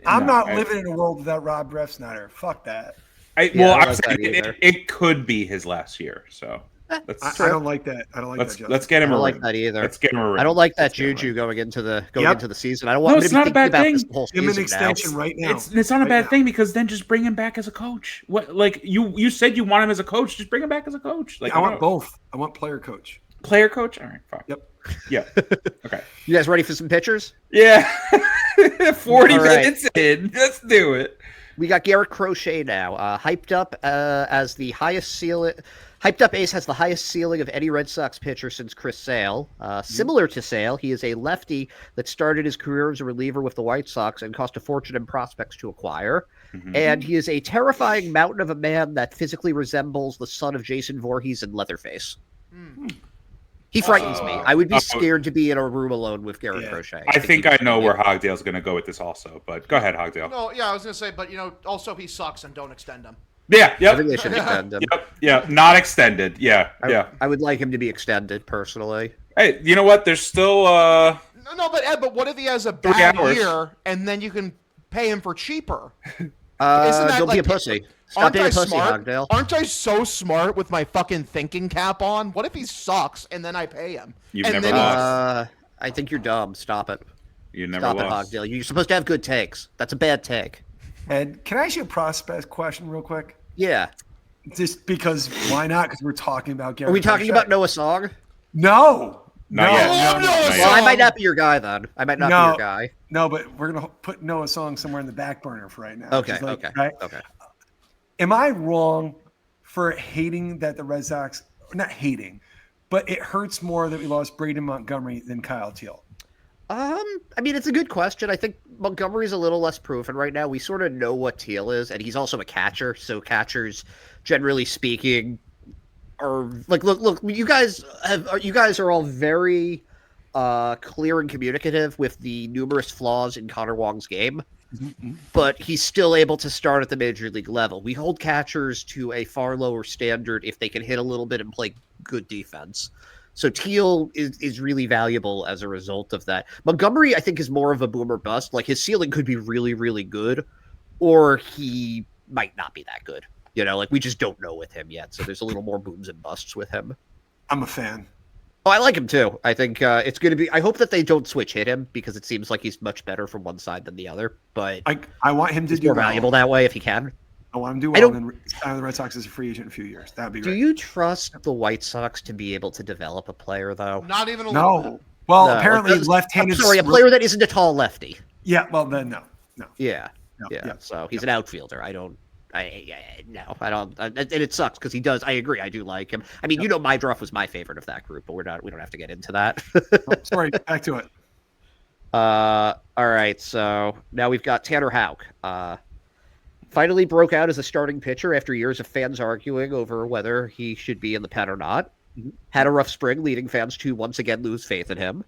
I'm not living in a world without Rob Refsnyder. Fuck that. It could be his last year. So I don't like that. I don't like that. Let's get him. I don't like that either. Let's get him a ring. I don't like that juju going into the season. I don't want him to be thinking about this whole season. Give him an extension right now. It's not a bad thing because then just bring him back as a coach. What, like you said you want him as a coach? Just bring him back as a coach. Like I want both. I want player coach. Player coach. All right, fine. Yep. Yeah. Okay. You guys ready for some pitchers? Yeah. 40 minutes in. Let's do it. We got Garrett Crochet now, hyped up as the highest ceiling. Hyped up ace has the highest ceiling of any Red Sox pitcher since Chris Sale. Similar to Sale, he is a lefty that started his career as a reliever with the White Sox and cost a fortune in prospects to acquire. And he is a terrifying mountain of a man that physically resembles the son of Jason Voorhees and Leatherface. He frightens me. I would be scared to be in a room alone with Garrett Crochet. I think I know where Hogdale's going to go with this also, but go ahead, Hogdale. No, yeah, I was going to say, but, also he sucks and don't extend him. Yeah, yep. I think they should extend him. Yep, not extended. Yeah. I would like him to be extended, personally. Hey, you know what? There's still... No, but Ed, but what if he has a bad year, and then you can pay him for cheaper? Don't be a pussy. Stop being a pussy, Hogdale. Aren't I so smart with my fucking thinking cap on? What if he sucks and then I pay him? You've never lost. I think you're dumb. Stop it. You never lost. Stop it, Hogdale. You're supposed to have good takes. That's a bad take. Ed, can I ask you a prospect question real quick? Yeah. Just because, why not? Because we're talking about Garrett. Are we talking about Noah Song? No. Not yet. Well, I might not be your guy then. I might not be your guy. No, but we're going to put Noah Song somewhere in the back burner for right now. Okay, right? Okay. Am I wrong for hating that the Red Sox, not hating, but it hurts more that we lost Braden Montgomery than Kyle Teal? I mean, it's a good question. I think Montgomery's a little less proven right now. We sort of know what Teal is, and he's also a catcher. So catchers, generally speaking, are like, look. You guys are all very clear and communicative with the numerous flaws in Connor Wong's game. But he's still able to start at the major league level. We hold catchers to a far lower standard if they can hit a little bit and play good defense. So Teal is really valuable as a result of that. Montgomery, I think, is more of a boomer bust. Like, his ceiling could be really, really good, or he might not be that good. Like, we just don't know with him yet. So there's a little more booms and busts with him. I'm a fan. Oh, I like him too. I think it's going to be. I hope that they don't switch hit him because it seems like he's much better from one side than the other. But I want him to do more valuable that way if he can. I want him to do well. And sign the Red Sox as a free agent in a few years. That'd be great. Do you trust the White Sox to be able to develop a player though? Not even a little bit. Well, apparently left-handed. A player that isn't a tall lefty. Yeah. Well, then no. Yeah. So he's an outfielder. I don't. And it sucks because he does. I agree. I do like him. I mean, Mydroff was my favorite of that group, but we don't have to get into that. Sorry, back to it. All right. So now we've got Tanner Houck. Finally broke out as a starting pitcher after years of fans arguing over whether he should be in the pen or not. Had a rough spring, leading fans to once again lose faith in him.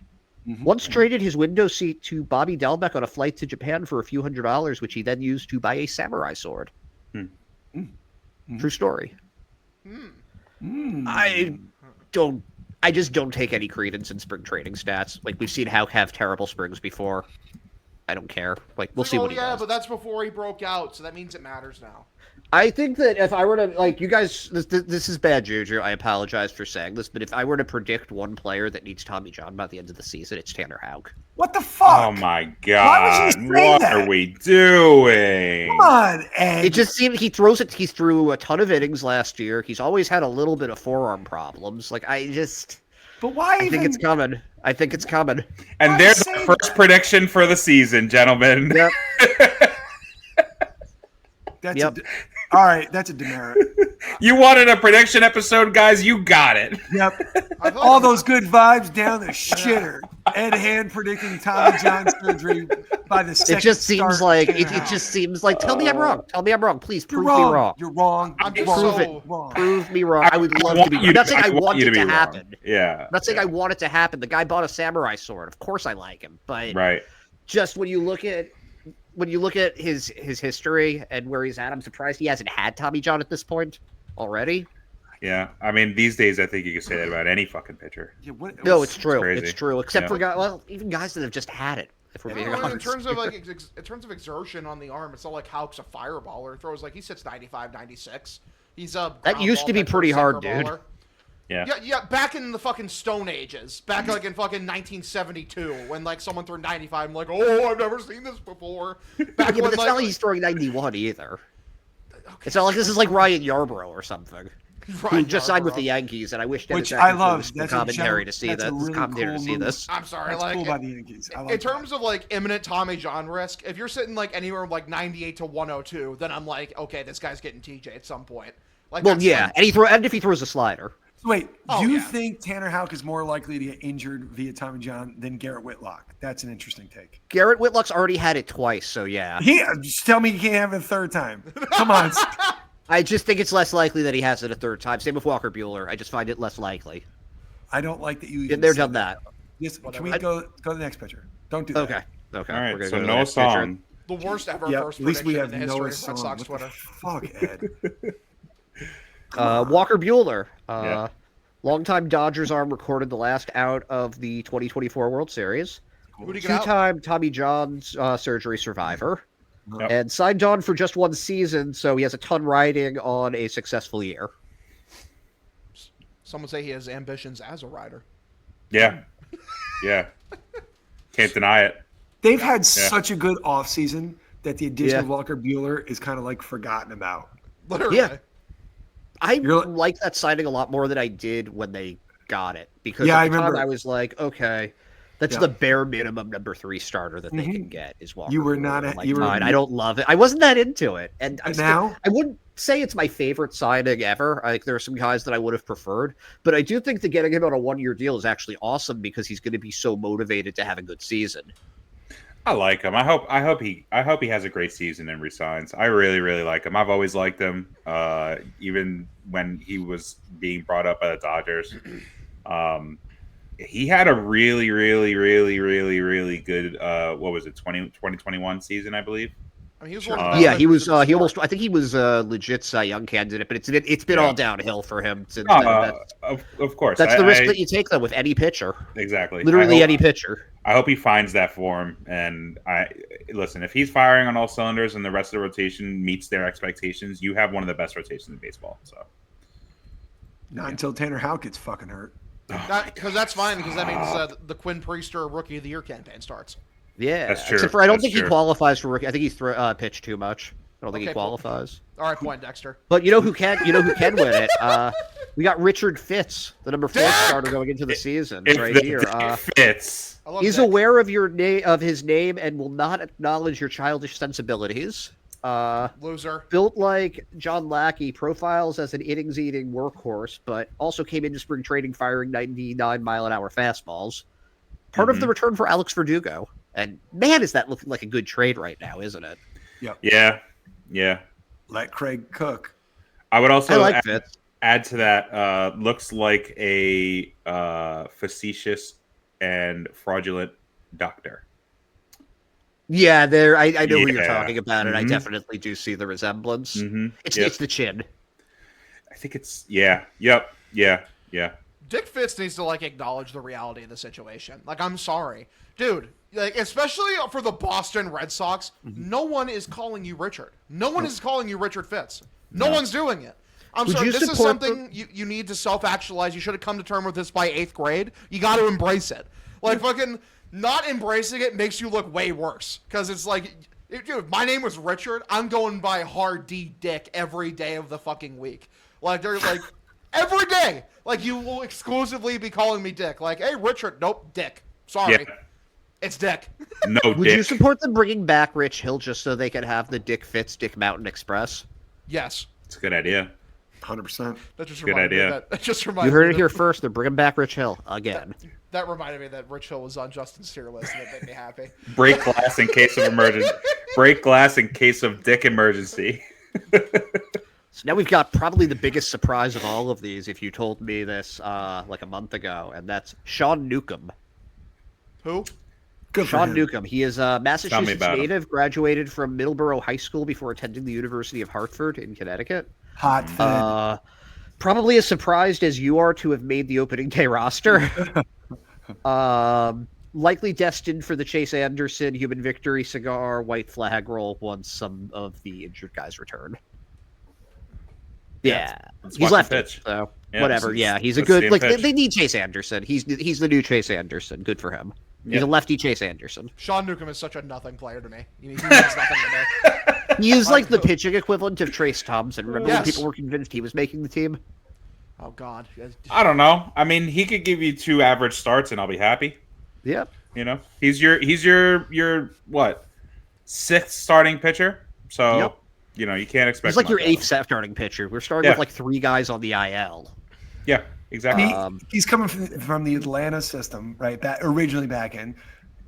Once traded his window seat to Bobby Delbeck on a flight to Japan for a few $100s, which he then used to buy a samurai sword. True story. I just don't take any credence in spring training stats. Like, we've seen Houck have terrible springs before. I don't care. Like, we'll see what he does. But that's before he broke out, so that means it matters now. I think that if I were to, like, you guys, this is bad juju. I apologize for saying this, but if I were to predict one player that needs Tommy John by the end of the season, it's Tanner Houck. What the fuck? Oh my god! Why would you say What that? are we doing? Come on, Ed. It just seemed he threw a ton of innings last year. He's always had a little bit of forearm problems. Like But why I think it's coming. I think it's coming. And Why there's say the first prediction for the season, gentlemen. Yep. All right, that's a demerit. You wanted a prediction episode, guys? You got it. Yep. I feel like All I'm- those good vibes down the shitter. Ed Hand predicting Tommy John surgery by the second It just seems start like in it, the it house. just seems like tell me I'm wrong. Tell me I'm wrong. Please You're prove wrong. me wrong. You're wrong. I'm You're just wrong. so- wrong. Prove me wrong. I would love to want be. you I'm not to- saying I want want you it to to be wrong. happen. Yeah. I'm not saying I want it to happen. The guy bought a samurai sword. Of course I like him, but Right. just when you look at his history and where he's at, I'm surprised he hasn't had Tommy John at this point already. Yeah. I mean, these days, I think you can say that about any fucking pitcher. Yeah, No, it's true. crazy. It's true. Except Yeah. for guys, well, even guys that have just had it. If we're I being don't know, honest. in terms of like in terms of exertion on the arm, it's not like Houck's a fireballer. He throws like he sits 95, 96. He's a That ground used ball to be pitcher, pretty hard, sinker dude. baller. Yeah. Yeah, back in the fucking Stone Ages. Back like in fucking 1972 when like someone threw 95. I'm like, oh, I've never seen this before. Back Yeah, when but it's like, not like he's throwing 91 either. okay, It's not like this is like Ryan Yarbrough or something. Who Ryan just signed with Yarbrough. the Yankees, and I wish Dennis Which I Eckersley love. was the That's a commentary gen- to see that's a that. really Commentator to cool see move. this. I'm sorry, That's like cool by the Yankees. I like in terms of like imminent Tommy John risk, if you're sitting like anywhere from like 98 to 102, then I'm like, okay, this guy's getting TJ at some point. Like, Well, that's yeah, like- and if he throws a slider, Wait, Oh, do you yeah. think Tanner Houck is more likely to get injured via Tommy John than Garrett Whitlock? That's an interesting take. Garrett Whitlock's already had it twice, so yeah. Just tell me you can't have it a third time. Come on. I just think it's less likely that he has it a third time. Same with Walker Buehler. I just find it less likely. I don't like that you. Been even there, said done that. Yes, can Whatever. we go to the next pitcher? Don't do that. Okay. Okay. All We're right. gonna So go to the Noah next picture. Song. the worst ever Yeah, first at least we prediction have in the Noah history of Song. Red Sox What the Twitter. fuck, Ed? Walker Buehler. Yeah. Longtime Dodgers arm recorded the last out of the 2024 World Series. Who'd he get out? Two-time Tommy John's surgery survivor. Yep. And signed on for just one season, so he has a ton riding on a successful year. Some would say he has ambitions as a rider. Yeah. Yeah. Can't deny it. They've had such a good offseason that the addition Yeah. of Walker Buehler is kind of like forgotten about. Literally. Yeah. I You're- like that signing a lot more than I did when they got it. Because Yeah, at I the time remember. I was like, okay, that's Yeah. the bare minimum number 3 starter that they Mhm. can get is Walker. You were Buehler. not a- I'm like, you were- fine, I don't love it. I wasn't that into it. And But now? I wouldn't say it's my favorite signing ever. I think there are some guys that I would have preferred. But I do think that getting him on a 1-year deal is actually awesome because he's going to be so motivated to have a good season. I like him. I hope he has a great season and resigns. I really, really like him. I've always liked him. Even when he was being brought up by the Dodgers. He had a really, really, really, really, really good 2021 season, I believe. I mean, he was one of the best Yeah, he pitchers was. in the He almost. sport. I think he was a legit Cy Young candidate, but it's been Yeah. all downhill for him since. then. Of course. That's the risk that you take, though, with any pitcher. Exactly. Literally I any hope, pitcher. I hope he finds that form. And listen, if he's firing on all cylinders and the rest of the rotation meets their expectations, you have one of the best rotations in baseball. So Not until Tanner Houck gets fucking hurt. Because that's fine, because that means the Quinn Priester Rookie of the Year campaign starts. Yeah, That's true. except for I don't That's think he true. qualifies for rookie. I think he's pitched too much. I don't think he Okay, cool. qualifies. All right, point, Dexter. But you know who can? You know who can win it? We got Richard Fitz, the number 4 starter going into the season, if right the here. dick fits. I love He's Dick. aware of his name and will not acknowledge your childish sensibilities. Loser. Built like John Lackey, profiles as an innings-eating workhorse, but also came into spring training firing 99-mile-an-hour fastballs. Part of the return for Alex Verdugo. And man, is that looking like a good trade right now, isn't it? Yeah. Let Craig cook. I would I also like Fitz. add to that. Looks like a facetious and fraudulent doctor. Yeah, there. I know who you're Yeah. talking about, and I Mhm. definitely do see the resemblance. Mm-hmm. It's the chin. I think it's Yep. Yeah. Dick Fitz needs to like acknowledge the reality of the situation. Like, I'm sorry, dude. Like, especially for the Boston Red Sox, no one is calling you Richard. No one is calling you Richard Fitz. No one's doing it. I'm Would sorry. you This is support something you need to self-actualize. You should have come to terms with this by 8th grade. You got to embrace it. Like, fucking not embracing it makes you look way worse. Because it's like, if my name was Richard, I'm going by Hard D Dick every day of the fucking week. Like, they're like, every day. Like, you will exclusively be calling me Dick. Like, hey, Richard. Nope, Dick. Sorry. Yeah. It's Dick. No, Would Dick. you support them bringing back Rich Hill just so they could have the Dick Fitz Dick Mountain Express? Yes. It's a good idea. 100%. That just Good reminded me idea. of that. That just You reminded heard me it here that- first. They're bringing back Rich Hill again. That reminded me that Rich Hill was on Justin's tier list, and it made me happy. Break glass in case of emergency. Break glass in case of dick emergency. So now we've got probably the biggest surprise of all of these, if you told me this like a month ago, and that's Sean Newcomb. Who? Good for Sean him. Newcomb. He is a Massachusetts about him. native, graduated from Middleborough High School before attending the University of Hartford in Connecticut. Hot thing. Probably as surprised as you are to have made the opening day roster. Likely destined for the Chase Anderson Human Victory Cigar White Flag role once some of the injured guys return. Yeah, let's he's watch him left. pitch. So Yeah, whatever. let's- Yeah, he's a let's see good. him Like pitch. they need Chase Anderson. He's the new Chase Anderson. Good for him. He's Yeah. a lefty Chase Anderson. Sean Newcomb is such a nothing player to me. He means nothing to me. He is like the pitching equivalent of Trace Thompson. Remember when Yes. people were convinced he was making the team? Oh, God. I don't know. I mean, he could give you 2 average starts and I'll be happy. Yep. You know, he's your what, 6th starting pitcher. So Yep. you know you can't expect. He's like your much out of 8th starting pitcher. We're starting Yeah. with like 3 guys on the IL. him. Yeah, exactly. He's coming from the Atlanta system, right? Originally back in.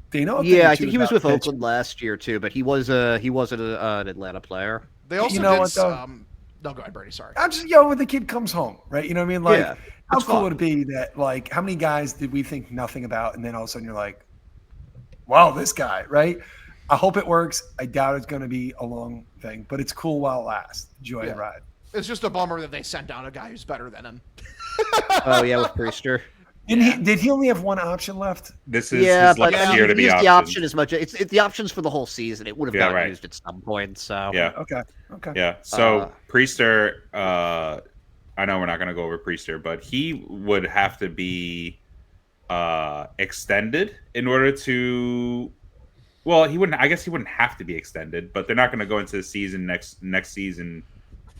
They know. Yeah, I think he was with Oakland last year too, but he was an Atlanta player. They also You know did. what, though? No, go ahead, Brady. Sorry. I'm just when the kid comes home, right? You know what I mean? Like, Yeah, how it's cool fun. would it be that like how many guys did we think nothing about, and then all of a sudden you're like, wow, this guy, right? I hope it works. I doubt it's going to be a long thing, but it's cool while it lasts. Enjoy the ride. It's just a bummer that they sent down a guy who's better than him. Oh yeah, with Priester. Did he only have one option left? This is Yeah, his but last I year mean, to he be used optioned. the option as much. It's the options for the whole season. It would have Yeah, gotten right. used at some point. So Yeah, Okay. yeah. So Priester, I know we're not going to go over Priester, but he would have to be extended in order to. Well, he wouldn't. I guess he wouldn't have to be extended, but they're not going to go into the season next season.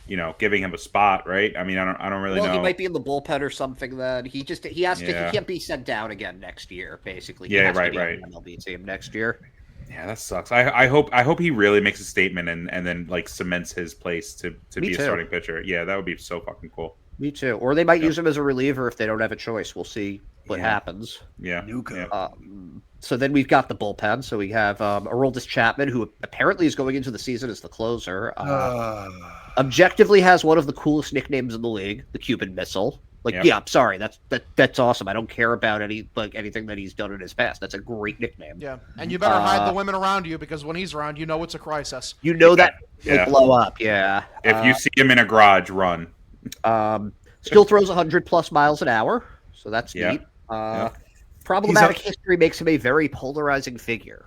You know, giving him a spot, right? I mean, I don't really well, know. he might be in the bullpen or something. Then he has to. Yeah. He can't be sent down again next year. Basically, he Yeah, has to right, be on right. the MLB team next year. Yeah, that sucks. I hope he really makes a statement and then like cements his place to Me be a too. starting pitcher. Yeah, that would be so fucking cool. Me too. Or they might Yep. use him as a reliever if they don't have a choice. We'll see what Yeah. happens. Yeah. Nuka. yeah. So then we've got the bullpen. So we have Aroldis Chapman, who apparently is going into the season as the closer. Objectively has one of the coolest nicknames in the league, the Cuban Missile. Like, Yep. yeah, I'm sorry, that's awesome. I don't care about anything that he's done in his past. That's a great nickname. Yeah, and you better hide the women around you because when he's around, you know it's a crisis. You know that Yeah. will blow up. Yeah. If you see him in a garage, run. Still throws 100+ miles an hour, so that's Yeah. neat. Yeah. Problematic history makes him a very polarizing figure.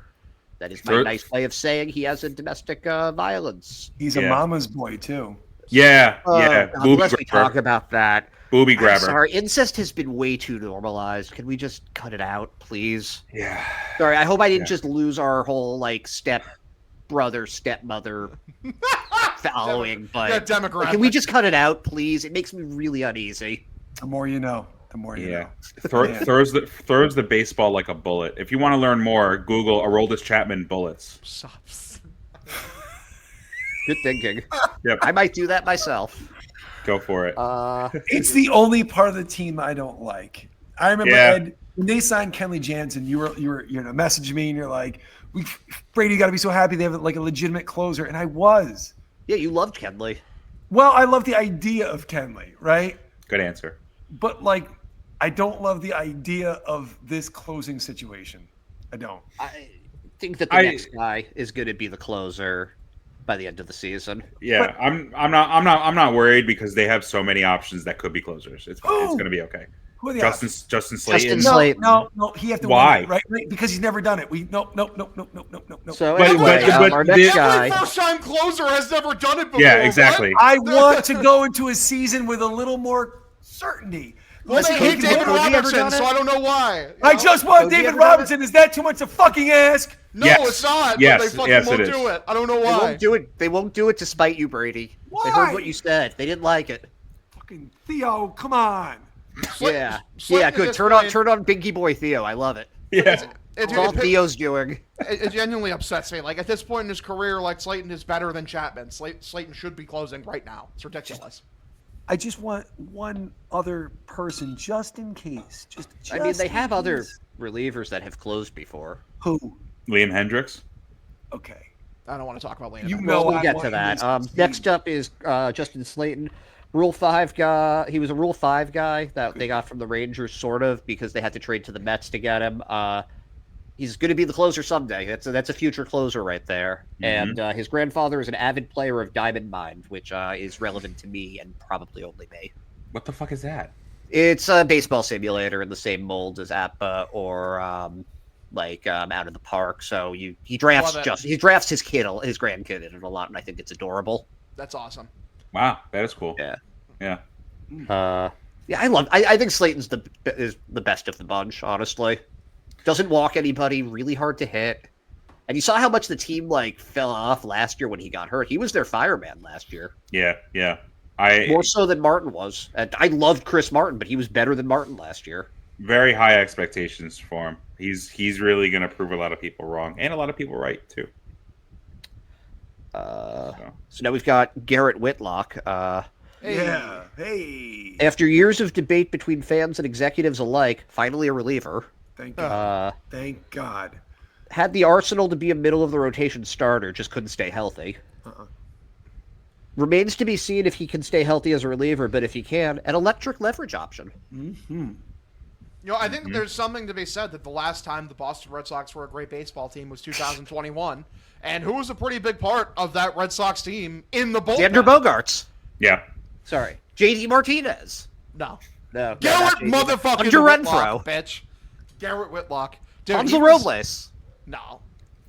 That is my Throw- nice way of saying he has a domestic violence. He's a Yeah. mama's boy too. Yeah, yeah. God, Booby unless we talk grabber. about that. Booby I'm grabber. sorry, incest has been way too normalized. Can we just cut it out, please? Yeah. Sorry, I hope I didn't Yeah. just lose our whole like stepmother following, but Yeah, demographic. can we just cut it out, please? It makes me really uneasy. The more you know, the more you Yeah. know. Throws the baseball like a bullet. If you want to learn more, Google Aroldis Chapman bullets. Good thinking. Yep. I might do that myself. Go for it. It's the only part of the team I don't like. I remember Yeah. Ed, when they signed Kenley Jansen, you messaged me and you're like, Brady got to be so happy they have like a legitimate closer, and I was. Yeah, you loved Kenley. Well, I love the idea of Kenley, right? Good answer. But like, I don't love the idea of this closing situation. I don't. I think that the next guy is going to be the closer by the end of the season. Yeah, I'm not worried because they have so many options that could be closers. It's going to be okay. Who are the Justin Slayton. Justin Slayton. No, he have to Why? win it, right? Because he's never done it. No. So But- anyway, but our the- next guy. Every first-time closer has never done it before. Yeah, exactly. I want to go into a season with a little more certainty. Well, they hate David Robertson, so I don't know why. I just want David Robinson. Is that too much to fucking ask? No, it's not. Yes, but they fucking won't it do it. I don't know why. They won't do it. They won't do it to spite you, Brady. Why? They heard what you said. They didn't like it. Fucking Theo, come on. Yeah, good. Turn on Binky Boy Theo. I love it. Yeah. It's all Theo's doing. It genuinely upsets me. Like, at this point in his career, like, Slayton is better than Chapman. Slayton should be closing right now. It's ridiculous. I just want one other person, just in case. I mean, they have other relievers that have closed before. Who? Liam Hendricks. Okay. I don't want to talk about Liam. We'll get to that. Next up is Justin Slayton. Rule 5 guy. He was a Rule 5 guy that they got from the Rangers, sort of, because they had to trade to the Mets to get him. He's going to be the closer someday. That's a future closer right there. Mm-hmm. And his grandfather is an avid player of Diamond Mine, which is relevant to me and probably only me. What the fuck is that? It's a baseball simulator in the same mold as APBA or Out of the Park. So he drafts his grandkid in it a lot, and I think it's adorable. That's awesome. Wow, that is cool. Yeah. Yeah. I think Slayton's is the best of the bunch, honestly. Doesn't walk anybody, really hard to hit. And you saw how much the team fell off last year when he got hurt. He was their fireman last year. Yeah. More so than Martin was. And I loved Chris Martin, but he was better than Martin last year. Very high expectations for him. He's really going to prove a lot of people wrong and a lot of people right too. So now we've got Garrett Whitlock. Hey. After years of debate between fans and executives alike, finally a reliever. Thank God. Thank God. Had the arsenal to be a middle-of-the-rotation starter, just couldn't stay healthy. Remains to be seen if he can stay healthy as a reliever, but if he can, an electric leverage option. Mm-hmm. I think there's something to be said that the last time the Boston Red Sox were a great baseball team was 2021, and who was a pretty big part of that Red Sox team in the bullpen? Xander Bogaerts. Yeah. Sorry. JD Martinez. No. No. Garrett motherfucking Hunter Whitlock, Renfroe. bitch. Garrett Whitlock. Hansel Robles. No.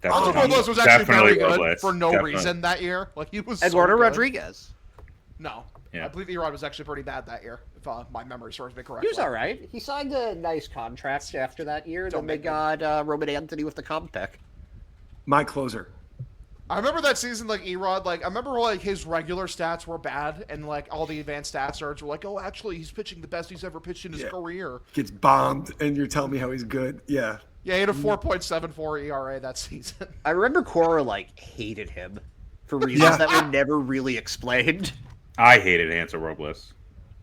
Definitely. Hansel Robles was actually very good Robles. for no reason that year. He was Eduardo so good. Rodriguez. No. Yeah. I believe Erod was actually pretty bad that year, if my memory serves me correctly. He was all right. He signed a nice contract after that year. Then they got Roman Anthony with the comp pick. My closer. I remember that season, Erod, I remember, his regular stats were bad, and, all the advanced stat search were oh, actually, he's pitching the best he's ever pitched in his career. Gets bombed, and you're telling me how he's good. Yeah. Yeah, he had a 4.74 ERA that season. I remember Cora, hated him for reasons that were never really explained. I hated Hansel Robles.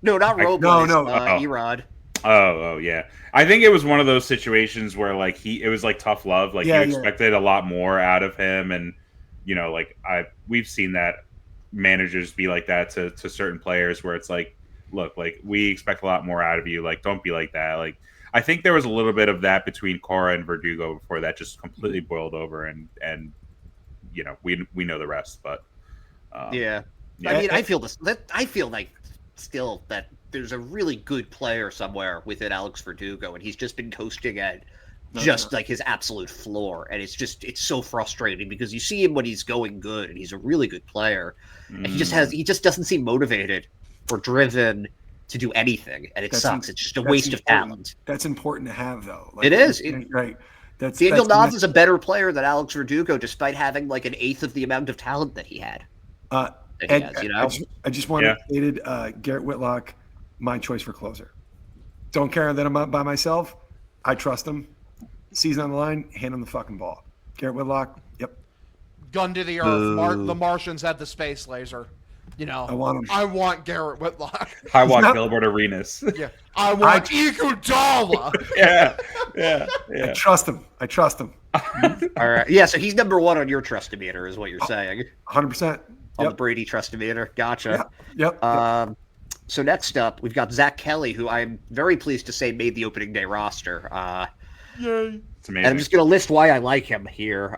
No, not Robles. No. Erod. Oh, yeah. I think it was one of those situations where, it was, tough love. You expected a lot more out of him, and we've seen that managers be like that to certain players where it's look, we expect a lot more out of you. Don't be like that. I think there was a little bit of that between Cora and Verdugo before that just completely boiled over, and we know the rest. But yeah. I mean, I feel this. I feel still that there's a really good player somewhere within Alex Verdugo, and he's just been coasting at his absolute floor, and it's so frustrating because you see him when he's going good, and he's a really good player, and he just doesn't seem motivated or driven to do anything, and it sucks. It's just a waste of talent. That's important to have, though. It is. Right. Daniel Naz is a better player than Alex Verdugo, despite having an eighth of the amount of talent that he had. I just wanted Garrett Whitlock, my choice for closer. Don't care that I'm up by myself. I trust him. Season on the line, hand him the fucking ball. Garrett Whitlock, yep. Gun to the earth. The Martians had the space laser. I want him. I want Garrett Whitlock. I want Gilbert Arenas. Yeah. I want Iguodala. Yeah. I trust him. All right. Yeah, so he's number one on your trust-o-meter is what you're saying. 100%. On the Brady trust-o-meter. Gotcha. Yep. So next up, we've got Zach Kelly, who I'm very pleased to say made the opening day roster. Yay. It's amazing. And I'm just going to list why I like him here.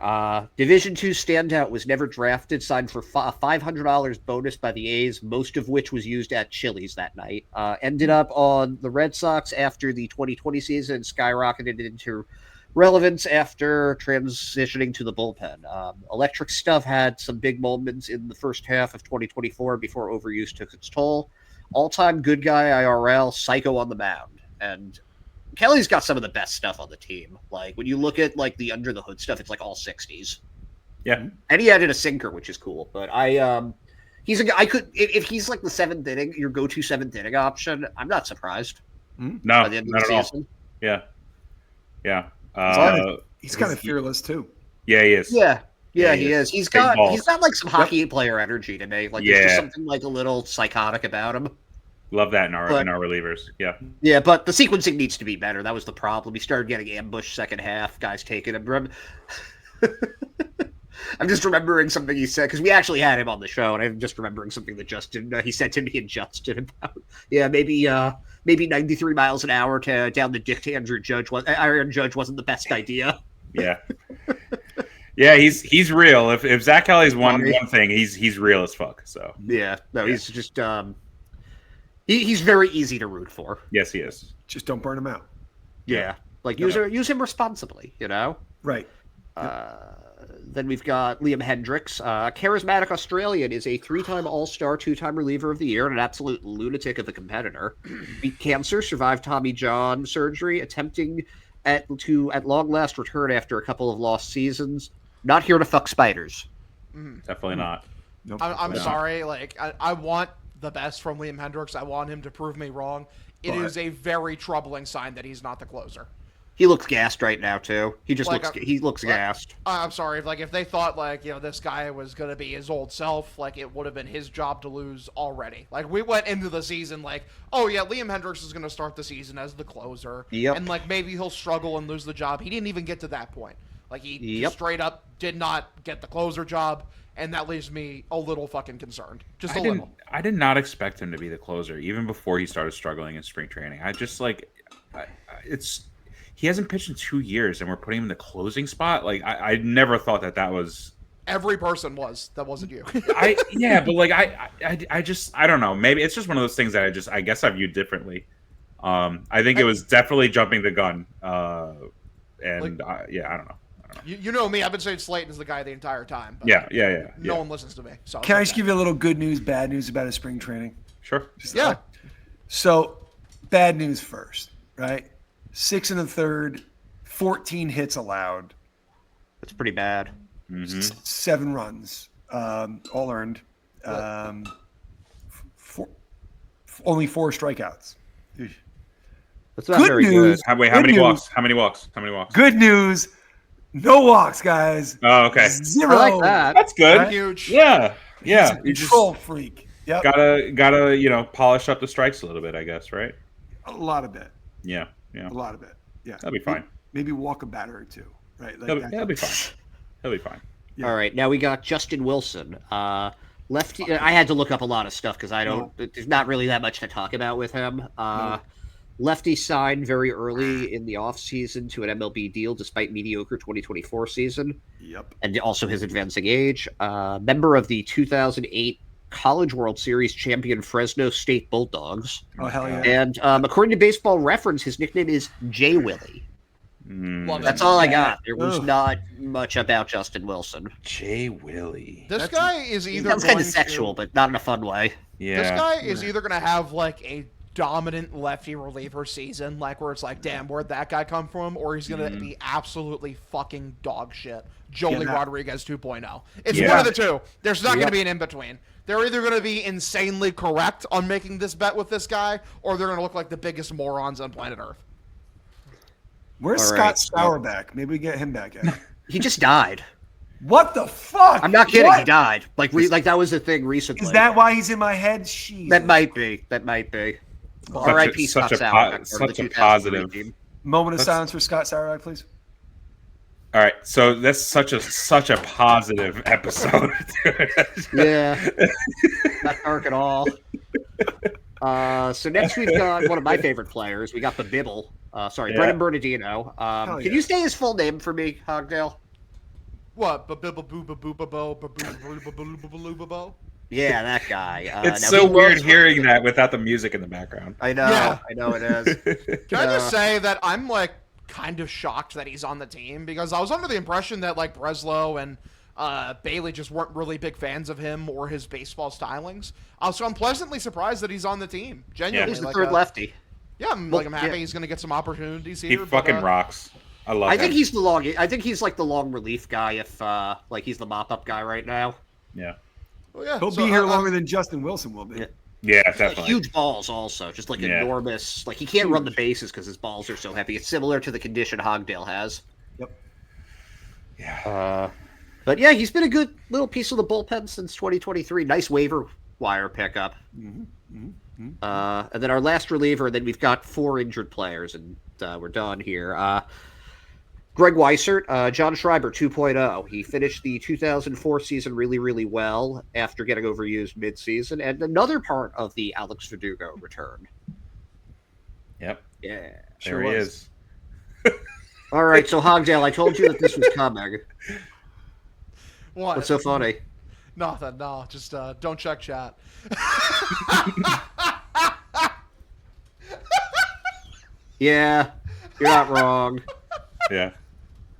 Division II standout, was never drafted, signed for $500 bonus by the A's, most of which was used at Chili's that night. Ended up on the Red Sox after the 2020 season, skyrocketed into relevance after transitioning to the bullpen. Electric stuff had some big moments in the first half of 2024 before overuse took its toll. all-time good guy IRL, psycho on the mound. And Kelly's got some of the best stuff on the team. Like, when you look at, like, the under-the-hood stuff, it's, like, all 60s. Yeah. And he added a sinker, which is cool. But he's a guy, if he's, like, the 7th inning, your go-to 7th inning option, I'm not surprised. No, By the end of not the at season. all. Yeah. He's kind of fearless too. Yeah, he is. Yeah, he is. He's got like some hockey Yep. player energy to me. Like there's just something like a little psychotic about him. Love that in our relievers. Yeah. Yeah, but the sequencing needs to be better. That was the problem. He started getting ambushed second half. Guys taking him. I'm just remembering something he said because we actually had him on the show, and I'm just remembering something that Justin he said to me and Justin about maybe 93 miles an hour down the dick to Andrew Judge. Aaron Judge wasn't the best idea. Yeah. Yeah, he's real. If Zach Kelly's one thing, he's real as fuck. So he's just he's very easy to root for. Yes, he is. Just don't burn him out. Yeah, like use him responsibly. You know. Right. Then we've got Liam Hendricks, a charismatic Australian, is a 3-time All-Star, 2-time Reliever of the Year, and an absolute lunatic of a competitor. Beat cancer, survived Tommy John surgery, attempting at long last return after a couple of lost seasons. Not here to fuck spiders. Definitely not. Nope. I'm sorry. Like I want the best from Liam Hendricks. I want him to prove me wrong. It is a very troubling sign that he's not the closer. He looks gassed right now too. He just looks gassed. I'm sorry. Like if they thought this guy was gonna be his old self, like it would have been his job to lose already. Like we went into the season like, oh yeah, Liam Hendricks is gonna start the season as the closer, and like maybe he'll struggle and lose the job. He didn't even get to that point. Like he straight up did not get the closer job, and that leaves me a little fucking concerned. Just a little. I did not expect him to be the closer even before he started struggling in spring training. I just he hasn't pitched in 2 years, and we're putting him in the closing spot. Like I never thought that was. Every person that wasn't you. But like I don't know. Maybe it's just one of those things that I guess I viewed differently. I think it was definitely jumping the gun. I don't know. You know me. I've been saying Slayton is the guy the entire time. But Yeah. No one listens to me. So can I just give you a little good news, bad news about his spring training? Sure. So, bad news first, right? 6 1/3, 14 hits allowed. That's pretty bad. 7 runs, all earned. Only 4 strikeouts. That's not very good. How many walks? How many walks? Good news. No walks, guys. Oh, okay. 0. I like that. That's good. Right? Huge. Yeah. He's a control freak. Yep. Gotta polish up the strikes a little bit, I guess, right? A lot of it. Yeah. A lot of it. Yeah. That'll be fine. Maybe walk a batter or two, right? Like That'll be fine. He'll be fine. Yeah. All right, now we got Justin Wilson. Lefty. I had to look up a lot of stuff because there's not really that much to talk about with him. Lefty signed very early in the offseason to an MLB deal despite mediocre 2024 season. Yep. And also his advancing age. Member of the 2008 College World Series champion Fresno State Bulldogs. Oh, hell yeah. And according to Baseball Reference, his nickname is Jay Willie. That's all I got. There was not much about Justin Wilson. Jay Willie. This guy is either sounds kind of sexual, but not in a fun way. Yeah. This guy is either going to have like a dominant lefty reliever season, like where it's like, damn, where'd that guy come from? Or he's going to be absolutely fucking dog shit. Joely Rodriguez 2.0. It's one of the two. There's not going to be an in-between. They're either going to be insanely correct on making this bet with this guy, or they're going to look like the biggest morons on planet Earth. Where's Scott Sauerback? Maybe we get him back in. He just died. What the fuck? I'm not kidding. What? He died. Like that was the thing recently. Is that why he's in my head? Jeez. That might be. R.I.P. Scott Sauerback. Such a positive. Moment of silence for Scott Sauerback, please. All right, so that's such a positive episode. Yeah, not dark at all. So next we've got one of my favorite players. We got the Bibble. Brennan Bernardino. Can you say his full name for me, Hogdale? What? Yeah, that guy. It's so weird hearing that without the music in the background. I know. Yeah. I know it is. Can I just say that I'm like kind of shocked that he's on the team because I was under the impression that like Breslow and Bailey just weren't really big fans of him or his baseball stylings. So I'm pleasantly surprised that he's on the team. Genuinely, He's the third lefty. Yeah, I'm happy he's going to get some opportunities here. He fucking rocks. I love him. I think he's like the long relief guy. If like he's the mop up guy right now. Yeah. Well, yeah. He'll be here longer than Justin Wilson will be. Yeah, definitely. Like, huge balls, also, just like enormous. Like he can't run the bases because his balls are so heavy. It's similar to the condition Hogdale has. Yep. Yeah. But yeah, he's been a good little piece of the bullpen since 2023. Nice waiver wire pickup. And then our last reliever, and then we've got 4 injured players, and we're done here. Greg Weissert, John Schreiber 2.0. He finished the 2004 season really, really well after getting overused midseason, and another part of the Alex Verdugo return. Yep. Yeah. There he is. All right, so Hogdale, I told you that this was coming. What? What's so funny? Nothing. No, just don't check chat. Yeah, you're not wrong. Yeah.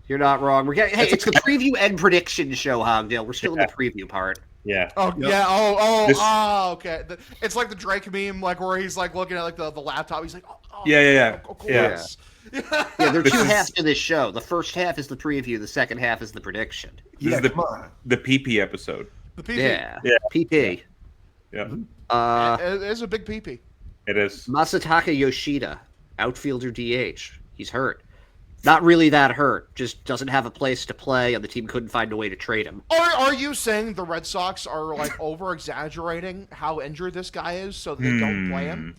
You're not wrong. It's the preview and prediction show, Hogdale. We're still in the preview part. Yeah. Oh yeah. Okay. It's like the Drake meme, like where he's like looking at like the laptop. He's like, Yeah. Of course. Yeah, there are 2 halves to this show. The first half is the preview. The second half is the prediction. This is the PP episode. The PP. Yeah. Yeah. PP. Yeah. It is a big PP. It is. Masataka Yoshida, outfielder DH. He's hurt. Not really that hurt. Just doesn't have a place to play, and the team couldn't find a way to trade him. Are you saying the Red Sox are like over exaggerating how injured this guy is so they don't play him?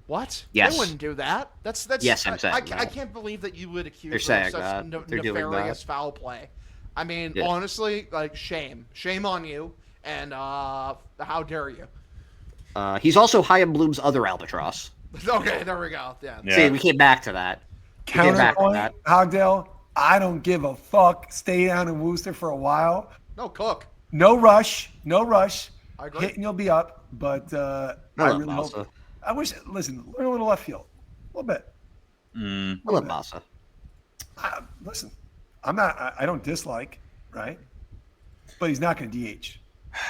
What? Yes. They wouldn't do that. That's Yes, I'm saying I can't believe that you would accuse They're them of saying such They're doing nefarious that. foul play. I mean, honestly, like shame on you, and how dare you? He's also Chaim Bloom's other albatross. Okay, there we go. Yeah. See, we came back to that. Counterpoint, Hogdale, I don't give a fuck. Stay down in Worcester for a while. No, Cook. No rush. I agree. Hitting, you'll be up, but I really hope. I wish. Listen, learn a little left field, a little bit. I love Massa. Listen, I'm not. I don't dislike, right? But he's not going to DH.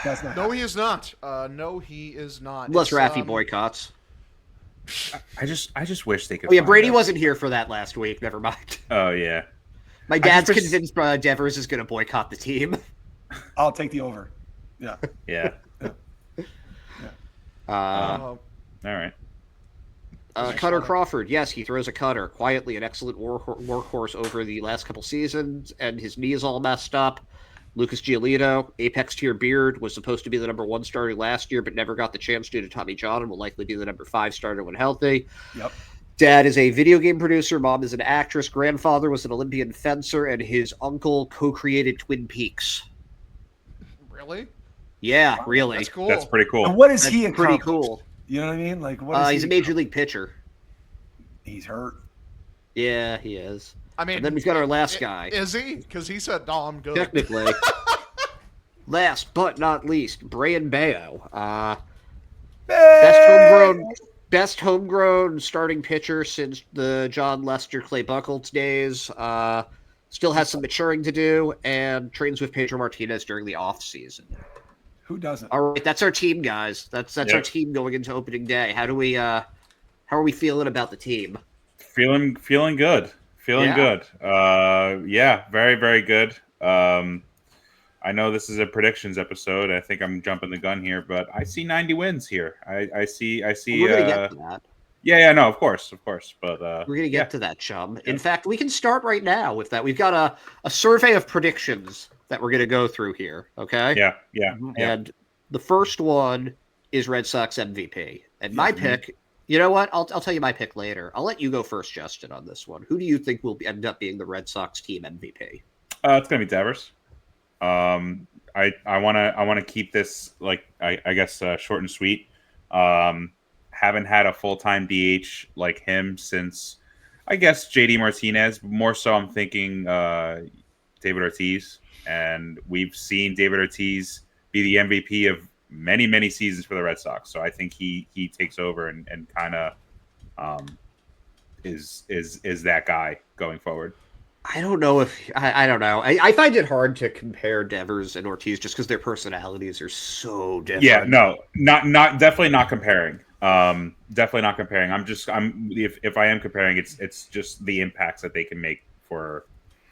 That's not. No, he is not. No, he is not. Unless Raffy boycotts. I just wish they could. Oh yeah, Brady wasn't here for that last week. Never mind. Oh yeah. My dad's convinced Devers is going to boycott the team. I'll take the over. Yeah. Yeah. All right. Cutter Crawford, yes, he throws a cutter. Quietly, an excellent workhorse over the last couple seasons, and his knee is all messed up. Lucas Giolito, apex tier beard, was supposed to be the number 1 starter last year, but never got the chance due to Tommy John, and will likely be the number 5 starter when healthy. Yep. Dad is a video game producer. Mom is an actress. Grandfather was an Olympian fencer, and his uncle co-created Twin Peaks. Really? Yeah, really. That's cool. That's pretty cool. And what is he That's pretty accomplished? cool. You know what I mean? Like, what is He's a major league pitcher. He's hurt. Yeah, he is. I mean, And then we've got our last guy. Is he? Because he said, "No, I'm good." Technically. Last but not least, Brian Bayo. Best homegrown starting pitcher since the John Lester, Clay Buchholz days. Still has some maturing to do, and trains with Pedro Martinez during the offseason. Who doesn't? All right, that's our team, guys. That's our team going into opening day. How are we feeling about the team? Feeling good. Good. Yeah, very, very good. I know this is a predictions episode. I think I'm jumping the gun here, but I see 90 wins here. I see. We're gonna get to that. Yeah, no, of course. But we're gonna get to that, chum. In fact, we can start right now with that. We've got a survey of predictions that we're gonna go through here. Okay. Yeah. And the first one is Red Sox MVP, and my pick. You know what? I'll tell you my pick later. I'll let you go first, Justin, on this one. Who do you think will end up being the Red Sox team MVP? It's gonna be Devers. I want to keep this like I guess short and sweet. Haven't had a full-time DH like him since I guess JD Martinez. More so, I'm thinking David Ortiz, and we've seen David Ortiz be the MVP of many seasons for the Red Sox. So I think he takes over and kind of is that guy going forward. I don't know if I don't know. I find it hard to compare Devers and Ortiz just because their personalities are so different. Yeah, no, not definitely not comparing. Definitely not comparing. I'm if I am comparing, it's just the impacts that they can make for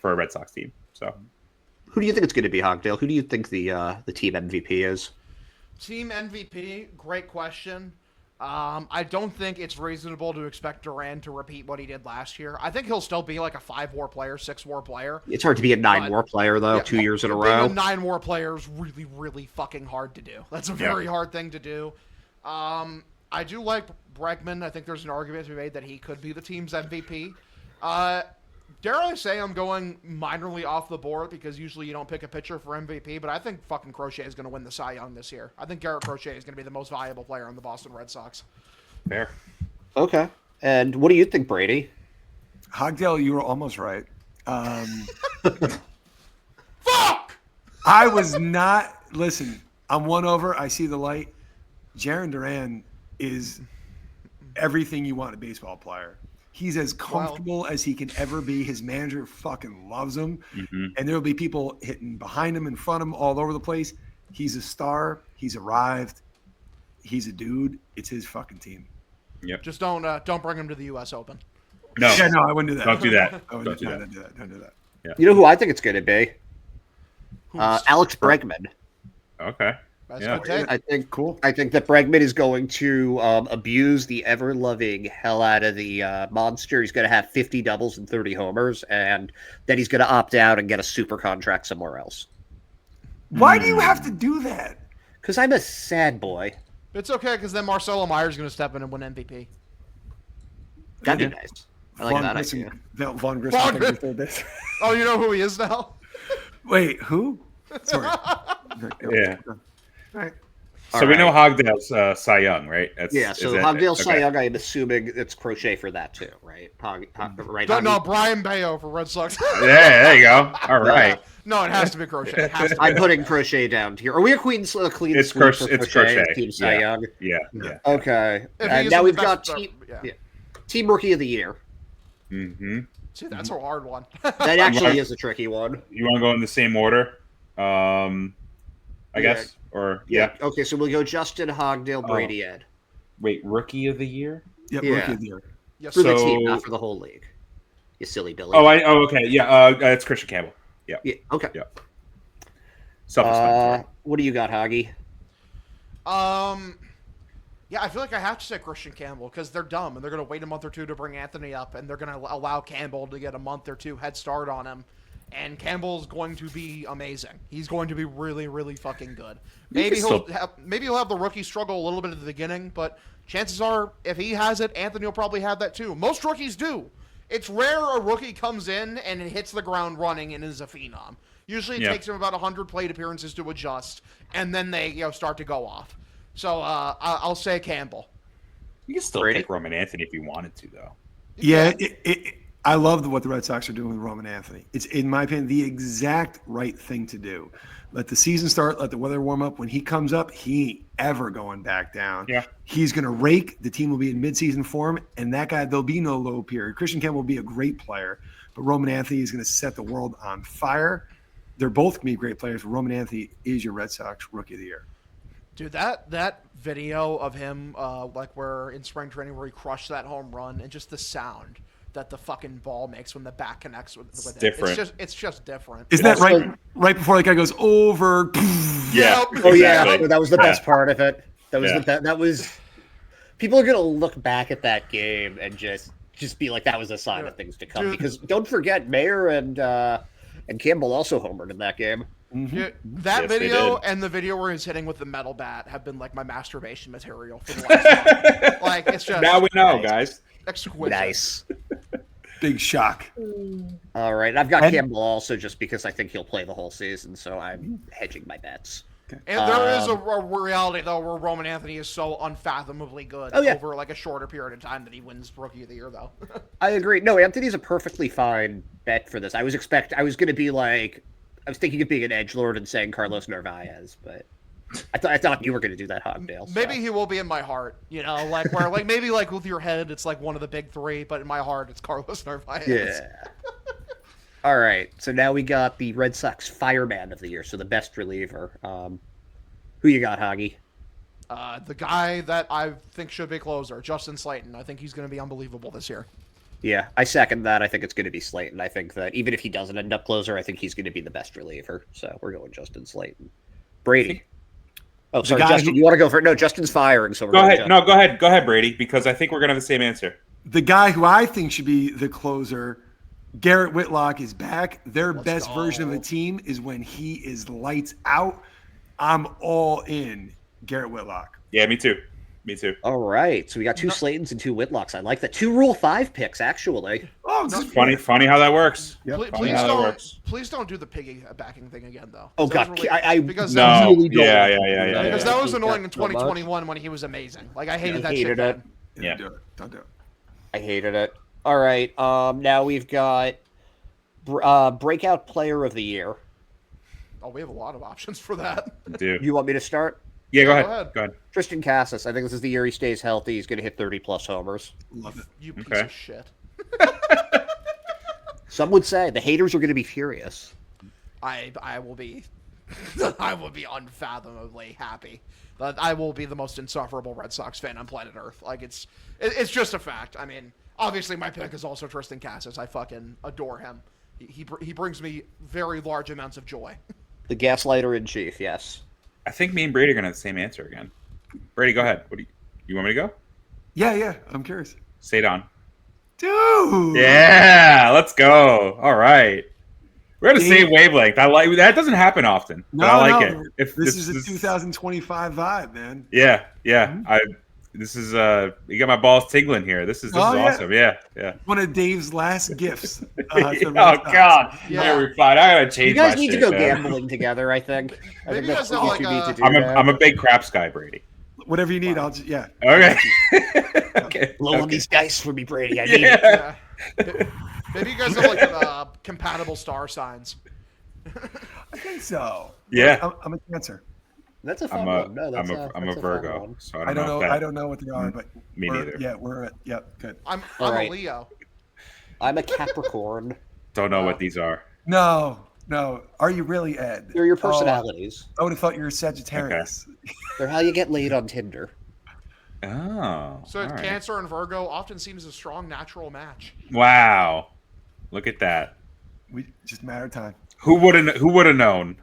a Red Sox team. So, who do you think it's going to be, Hogdale? Who do you think the team MVP is? Team MVP, great question. I don't think it's reasonable to expect Duran to repeat what he did last year. I think he'll still be like a 5-WAR player, 6-WAR player. It's hard to be a 9-WAR player, though, Yeah, 2 years in a being row. a 9-WAR player is really, really fucking hard to do. That's a very hard thing to do. I do like Bregman. I think there's an argument to be made that he could be the team's MVP. Dare I say I'm going minorly off the board because usually you don't pick a pitcher for MVP, but I think fucking Crochet is going to win the Cy Young this year. I think Garrett Crochet is going to be the most valuable player on the Boston Red Sox. fair. Okay. And what do you think, Brady? Hogdale, you were almost right. Fuck! I was not. Listen, I'm 1 over. I see the light. Jarren Duran is everything you want in a baseball player. He's as comfortable as he can ever be. His manager fucking loves him. Mm-hmm. And there will be people hitting behind him, in front of him, all over the place. He's a star. He's arrived. He's a dude. It's his fucking team. Yep. Just don't bring him to the U.S. Open. No. Yeah, no, I wouldn't do that. Don't do that. Don't do that. Don't do that. Yeah. You know who I think it's going to be? Alex Bregman. Okay. That's Yeah. a good take. I think Cool. I think that Bregman is going to abuse the ever-loving hell out of the monster. He's going to have 50 doubles and 30 homers, and then he's going to opt out and get a super contract somewhere else. Why do you have to do that? Because I'm a sad boy. It's okay because then Marcelo Meyer's going to step in and win MVP. That'd be nice. I like that idea. Vaughn Grissom. Vaughn third base. Oh, you know who he is now? Wait, who? Sorry. Yeah. All right. So we know Hogdale's Cy Young, right? Yeah, so Hogdale Cy Young, I'm assuming it's Crochet for that too, right? Right? No, Brian Bayo for Red Sox. Yeah, there you go. All right. No, it has to be Crochet. It has to be. I'm putting Crochet down here. Are we a clean It's sweep for Crochet. Team Cy Young? Yeah. Okay. If he And is now the we've best- got yeah. team Rookie of the Year. Mm-hmm. See, that's a hard one. That actually is a tricky one. You want to go in the same order? I guess. Or yeah. Okay, so we'll go Justin, Hogdale, Brady, Ed. Wait, Rookie of the Year? Yep, Yeah. Rookie of the Year. Yes, For sir. the team, not for the whole league. You silly Billy. Okay. Yeah. It's Christian Campbell. Yeah. Yeah. Okay. Yeah. Self-explanatory. What do you got, Hoggy? Yeah, I feel like I have to say Christian Campbell because they're dumb and they're going to wait a month or two to bring Anthony up and they're going to allow Campbell to get a month or two head start on him. And Campbell's going to be amazing. He's going to be really, really fucking good. Maybe he'll have the rookie struggle a little bit at the beginning, but chances are if he has it, Anthony will probably have that too. Most rookies do. It's rare a rookie comes in and it hits the ground running and is a phenom. Usually it takes him about 100 plate appearances to adjust, and then they start to go off. So I'll say Campbell. You can still pick Roman Anthony if you wanted to, though. Yeah, I love what the Red Sox are doing with Roman Anthony. It's, in my opinion, the exact right thing to do. Let the season start. Let the weather warm up. When he comes up, he ain't ever going back down. Yeah. He's going to rake. The team will be in midseason form, and that guy, there'll be no low period. Christian Campbell will be a great player, but Roman Anthony is going to set the world on fire. They're both going to be great players. Roman Anthony is your Red Sox Rookie of the Year. Dude, that video of him, like where in spring training where he crushed that home run and just the sound that the fucking ball makes when the bat connects with it. Different. It's just different. Isn't that right before that guy goes over? Yeah. Oh exactly. yeah, that was the best part of it. That was that was. People are gonna look back at that game and just be like, that was a sign of things to come. Dude. Because don't forget, Mayer and Campbell also homered in that game. Mm-hmm. Yeah, that Yes, they video did. and the video where he's hitting with the metal bat have been like my masturbation material for the last month. Like it's just Now we know, guys. exquisite. Nice. Big shock. All right, I've got Campbell also just because I think he'll play the whole season, so I'm hedging my bets. And there is a reality though where Roman Anthony is so unfathomably good over like a shorter period of time that he wins Rookie of the Year though. I agree. No, Anthony's a perfectly fine bet for this. I was gonna be like, I was thinking of being an edgelord and saying Carlos Narvaez, but I thought you were gonna do that, Hogdale. So. Maybe he will be in my heart, like where like maybe like with your head it's like one of the big three, but in my heart it's Carlos Narvaez. Yeah. All right, so now we got the Red Sox fireman of the year, so the best reliever. Who you got, Hoggy? The guy that I think should be closer, Justin Slayton. I think he's going to be unbelievable this year. Yeah, I second that. I think it's going to be Slayton. I think that even if he doesn't end up closer, I think he's going to be the best reliever. So we're going Justin Slayton. Brady. Oh, sorry, Justin. You want to go for it? No, Justin's firing. So we're Go going ahead. Justin. No, go ahead. Go ahead, Brady, because I think we're going to have the same answer. The guy who I think should be the closer, Garrett Whitlock, is back. Their best version of the team is when he is lights out. I'm all in Garrett Whitlock. Yeah, me too. Me too. All right, so we got two Slaytons and two Whitlocks. I like that. Two Rule 5 picks, actually. Oh, It's funny how that works. Yep. Please don't do the piggybacking thing again, though. Oh God, because No. really don't Yeah, like yeah, that. yeah, yeah, Because yeah. that was I hate annoying in that so much. 2021 when he was amazing. Like I hated that shit. hated it. Then. Yeah. Don't do it. I hated it. All right, now we've got breakout player of the year. Oh, we have a lot of options for that. Dude. You want me to start? Yeah, go Go ahead. ahead. Go ahead. Tristan Cassis. I think this is the year he stays healthy. He's going to hit 30-plus homers. Love it. You piece Okay. of shit. Some would say the haters are going to be furious. I will be I will be unfathomably happy. I will be the most insufferable Red Sox fan on planet Earth. Like it's just a fact. I mean, obviously my pick is also Tristan Cassis. I fucking adore him. He brings me very large amounts of joy. The gaslighter in chief, yes. I think me and Brady are going to have the same answer again. Brady, go ahead. What do you want me to go? Yeah. I'm curious. Say it on. Dude. Yeah, let's go. All right. We're on the same wavelength. I like that. Doesn't happen often, but I like it. If this is a 2025 vibe, man. Yeah. This is you got my balls tingling here. This is awesome. Yeah. One of Dave's last gifts. Oh God. Yeah. Yeah, we're fine. I gotta change. You guys my need to shit, go man. gambling together, I think. I Maybe think you that's guys have, what you like, need to do. I'm a big craps guy, Brady. Whatever you need, I'll just Okay. Okay. Blow on Okay. these dice for me, Brady. I need it. Yeah. Yeah. Maybe you guys have like compatible star signs. I think so. Yeah. I'm a Cancer. That's a fun I'm one. No, I'm that's a fun Virgo, one. so I don't know. if that- I don't know what they are, but Me neither. Yeah, good. I'm All right. a Leo. I'm a Capricorn. Don't know what these are. No. Are you really, Ed? They're your personalities. I would have thought you were Sagittarius. They're how you get laid on Tinder. Oh. So all right. Cancer and Virgo often seems a strong natural match. Wow. Look at that. We just matter of time. Who would have known?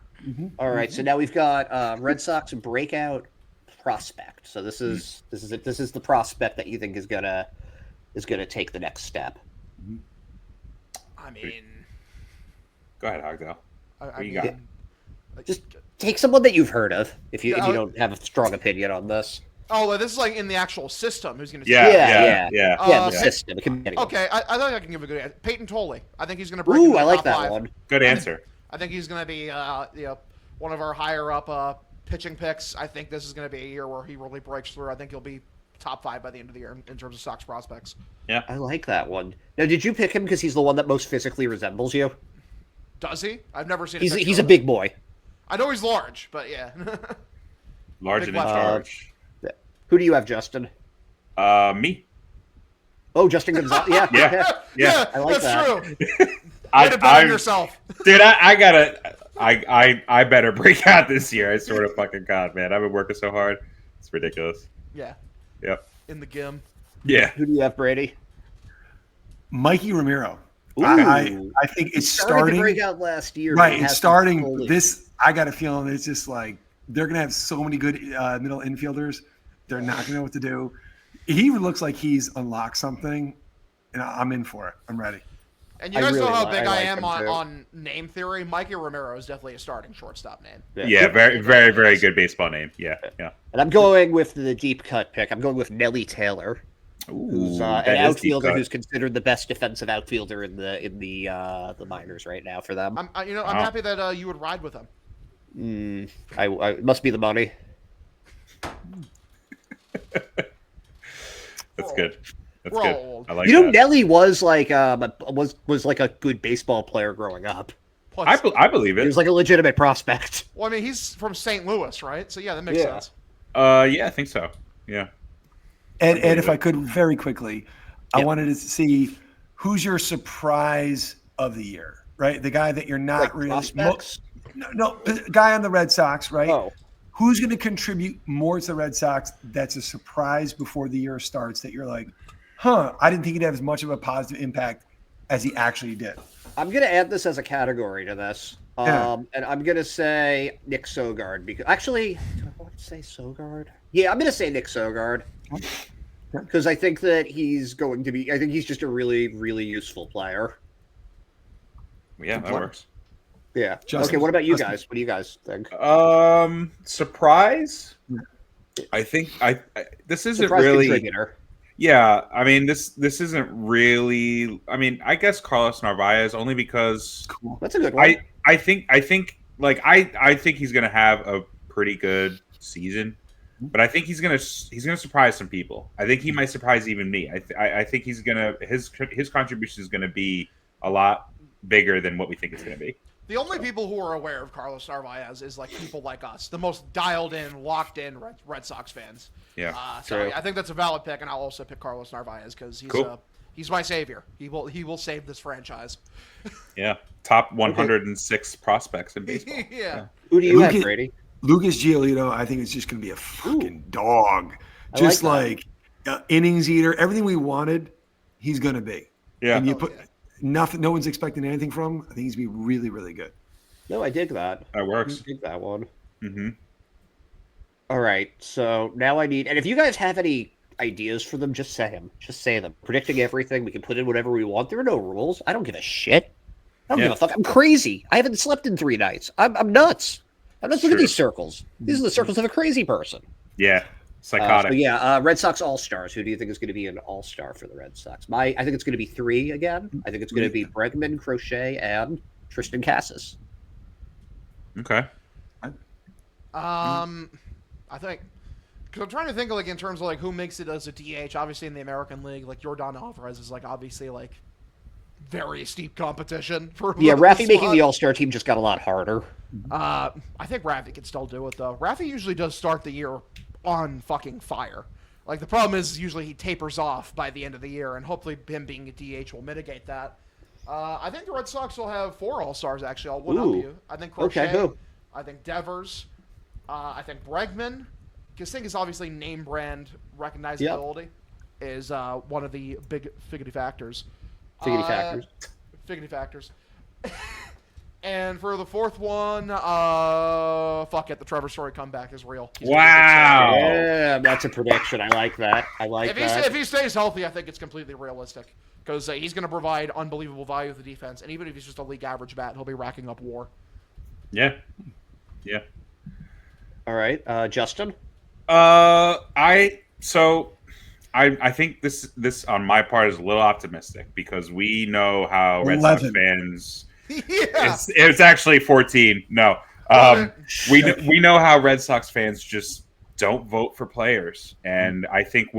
All right, so now we've got Red Sox breakout prospect. So this is the prospect that you think is gonna take the next step. I mean, Go ahead, Hogdale. I you got? mean, like, Just take someone that you've heard of if you Yeah, don't have a strong opinion on this. oh, this is like in the actual system. Who's going to? Yeah. Yeah, Uh, the system. It can be anyone. Okay, I think I can give a good answer. Peyton Tolley. I think he's going to break. Ooh, into the I like top that 5. one. Good answer. I think he's going to be one of our higher up pitching picks. I think this is going to be a year where he really breaks through. I think he'll be top 5 by the end of the year in terms of Sox prospects. Yeah. I like that one. Now, did you pick him because he's the one that most physically resembles you? Does he? I've never seen. He's picture a of big him. boy. I know he's large, but yeah. Large Big and in left charge. Who do you have, Justin? Me. Oh, Justin Gonzalez. Yeah, Yeah. I like that's that. true. Way to bet on yourself. Dude, I gotta. I better break out this year. I sort of fucking God, man. I've been working so hard. It's ridiculous. Yeah, Yep. in the gym. Yeah. Who do you have, Brady? Mikey Ramiro. Ooh. I think it's Started starting. to break out last year. but Right, it it's hasn't starting. fully- This, I got a feeling it's just like they're going to have so many good middle infielders. They're not going to know what to do. He looks like he's unlocked something, and I'm in for it. I'm ready. And you I guys really know how li- big I I like am him too. on name theory. Mikey Romero is definitely a starting shortstop name. Yeah. Very, very, very good baseball name. Yeah. Yeah. And I'm going with the deep cut pick. I'm going with Nelly Taylor, who's Ooh, an that is deep outfielder cut. who's considered the best defensive outfielder in the minors right now for them. I'm Wow. happy that you would ride with him. I it must be the money. That's good. That's We're good. all old. I like You know, that. Nelly was like was like a good baseball player growing up. Plus, I believe He it. was like a legitimate prospect. well, I mean, he's from St. Louis, right? So yeah, that makes Yeah. sense. Yeah, I think so. Yeah. And if I could very quickly, I wanted to see who's your surprise of the year. right? The guy that you're not Like really prospects? no, the guy on the Red Sox, right? Oh. Who's going to contribute more to the Red Sox? That's a surprise before the year starts. That you're like, I didn't think he'd have as much of a positive impact as he actually did. I'm going to add this as a category to this. And I'm going to say Nick Sogard. Because actually, do I want to say Sogard? Yeah, I'm going to say Nick Sogard. Because I think that he's going to be, I think he's just a really, really useful player. Yeah, that works. Yeah. Justin, okay, what about you guys? What do you guys think? Surprise? I think this isn't Surprise really contributor. Yeah, I mean this isn't really. I mean, I guess Carlos Narvaez only because That's a good one. I think like I think he's gonna have a pretty good season, but I think he's gonna surprise some people. I think he might surprise even me. I think he's gonna his contribution is gonna be a lot bigger than what we think it's gonna be. The only people who are aware of Carlos Narvaez is like people like us, the most dialed in, locked in Red Sox fans. Yeah. So I think that's a valid pick, and I'll also pick Carlos Narvaez because he's he's my savior. He will save this franchise. Yeah, top 106 prospects in baseball. Yeah. Who do you have, Brady? Lucas Giolito, I think it's just going to be a fucking dog. I Just like innings eater, everything we wanted, he's going to be. Yeah. And you put nothing, no one's expecting anything from him. I think he's going to be really, really good. No, I dig that. That works. I dig that one. Mm-hmm. All right, so now I need, and if you guys have any ideas for them, just say them. Just say them. Predicting everything, we can put in whatever we want. There are no rules. I don't give a shit. I don't give a fuck. I'm crazy. I haven't slept in 3 nights. I'm nuts. I'm nuts. Look at these circles. These are the circles of a crazy person. Yeah, psychotic. Red Sox All-Stars. Who do you think is going to be an All-Star for the Red Sox? I think it's going to be 3 again. I think it's going to be Bregman, Crochet, and Tristan Casas. Okay. I think because I'm trying to think like in terms of like who makes it as a DH. Obviously in the American League, like Yordan Alvarez is like obviously like very steep competition for. Yeah, Raffy making the All-Star team just got a lot harder. I think Raffy can still do it though. Raffy usually does start the year on fucking fire. Like the problem is usually he tapers off by the end of the year, and hopefully him being a DH will mitigate that. I think the Red Sox will have 4 All-Stars actually. I'll one up you. I think Crochet. Okay, who? I think Devers. I think Bregman, because thing is obviously name brand recognizability is one of the big figgity factors. Figgity factors. And for the 4th one, fuck it, the Trevor Story comeback is real. Wow. Yeah, that's a prediction. I like that. If he stays healthy, I think it's completely realistic. Because he's going to provide unbelievable value to the defense. And even if he's just a league average bat, he'll be racking up WAR. Yeah. Yeah. All right, Justin. I think this on my part is a little optimistic because we know how Red Sox fans. Yeah. It's actually 14. No. We know how Red Sox fans just don't vote for players, and I think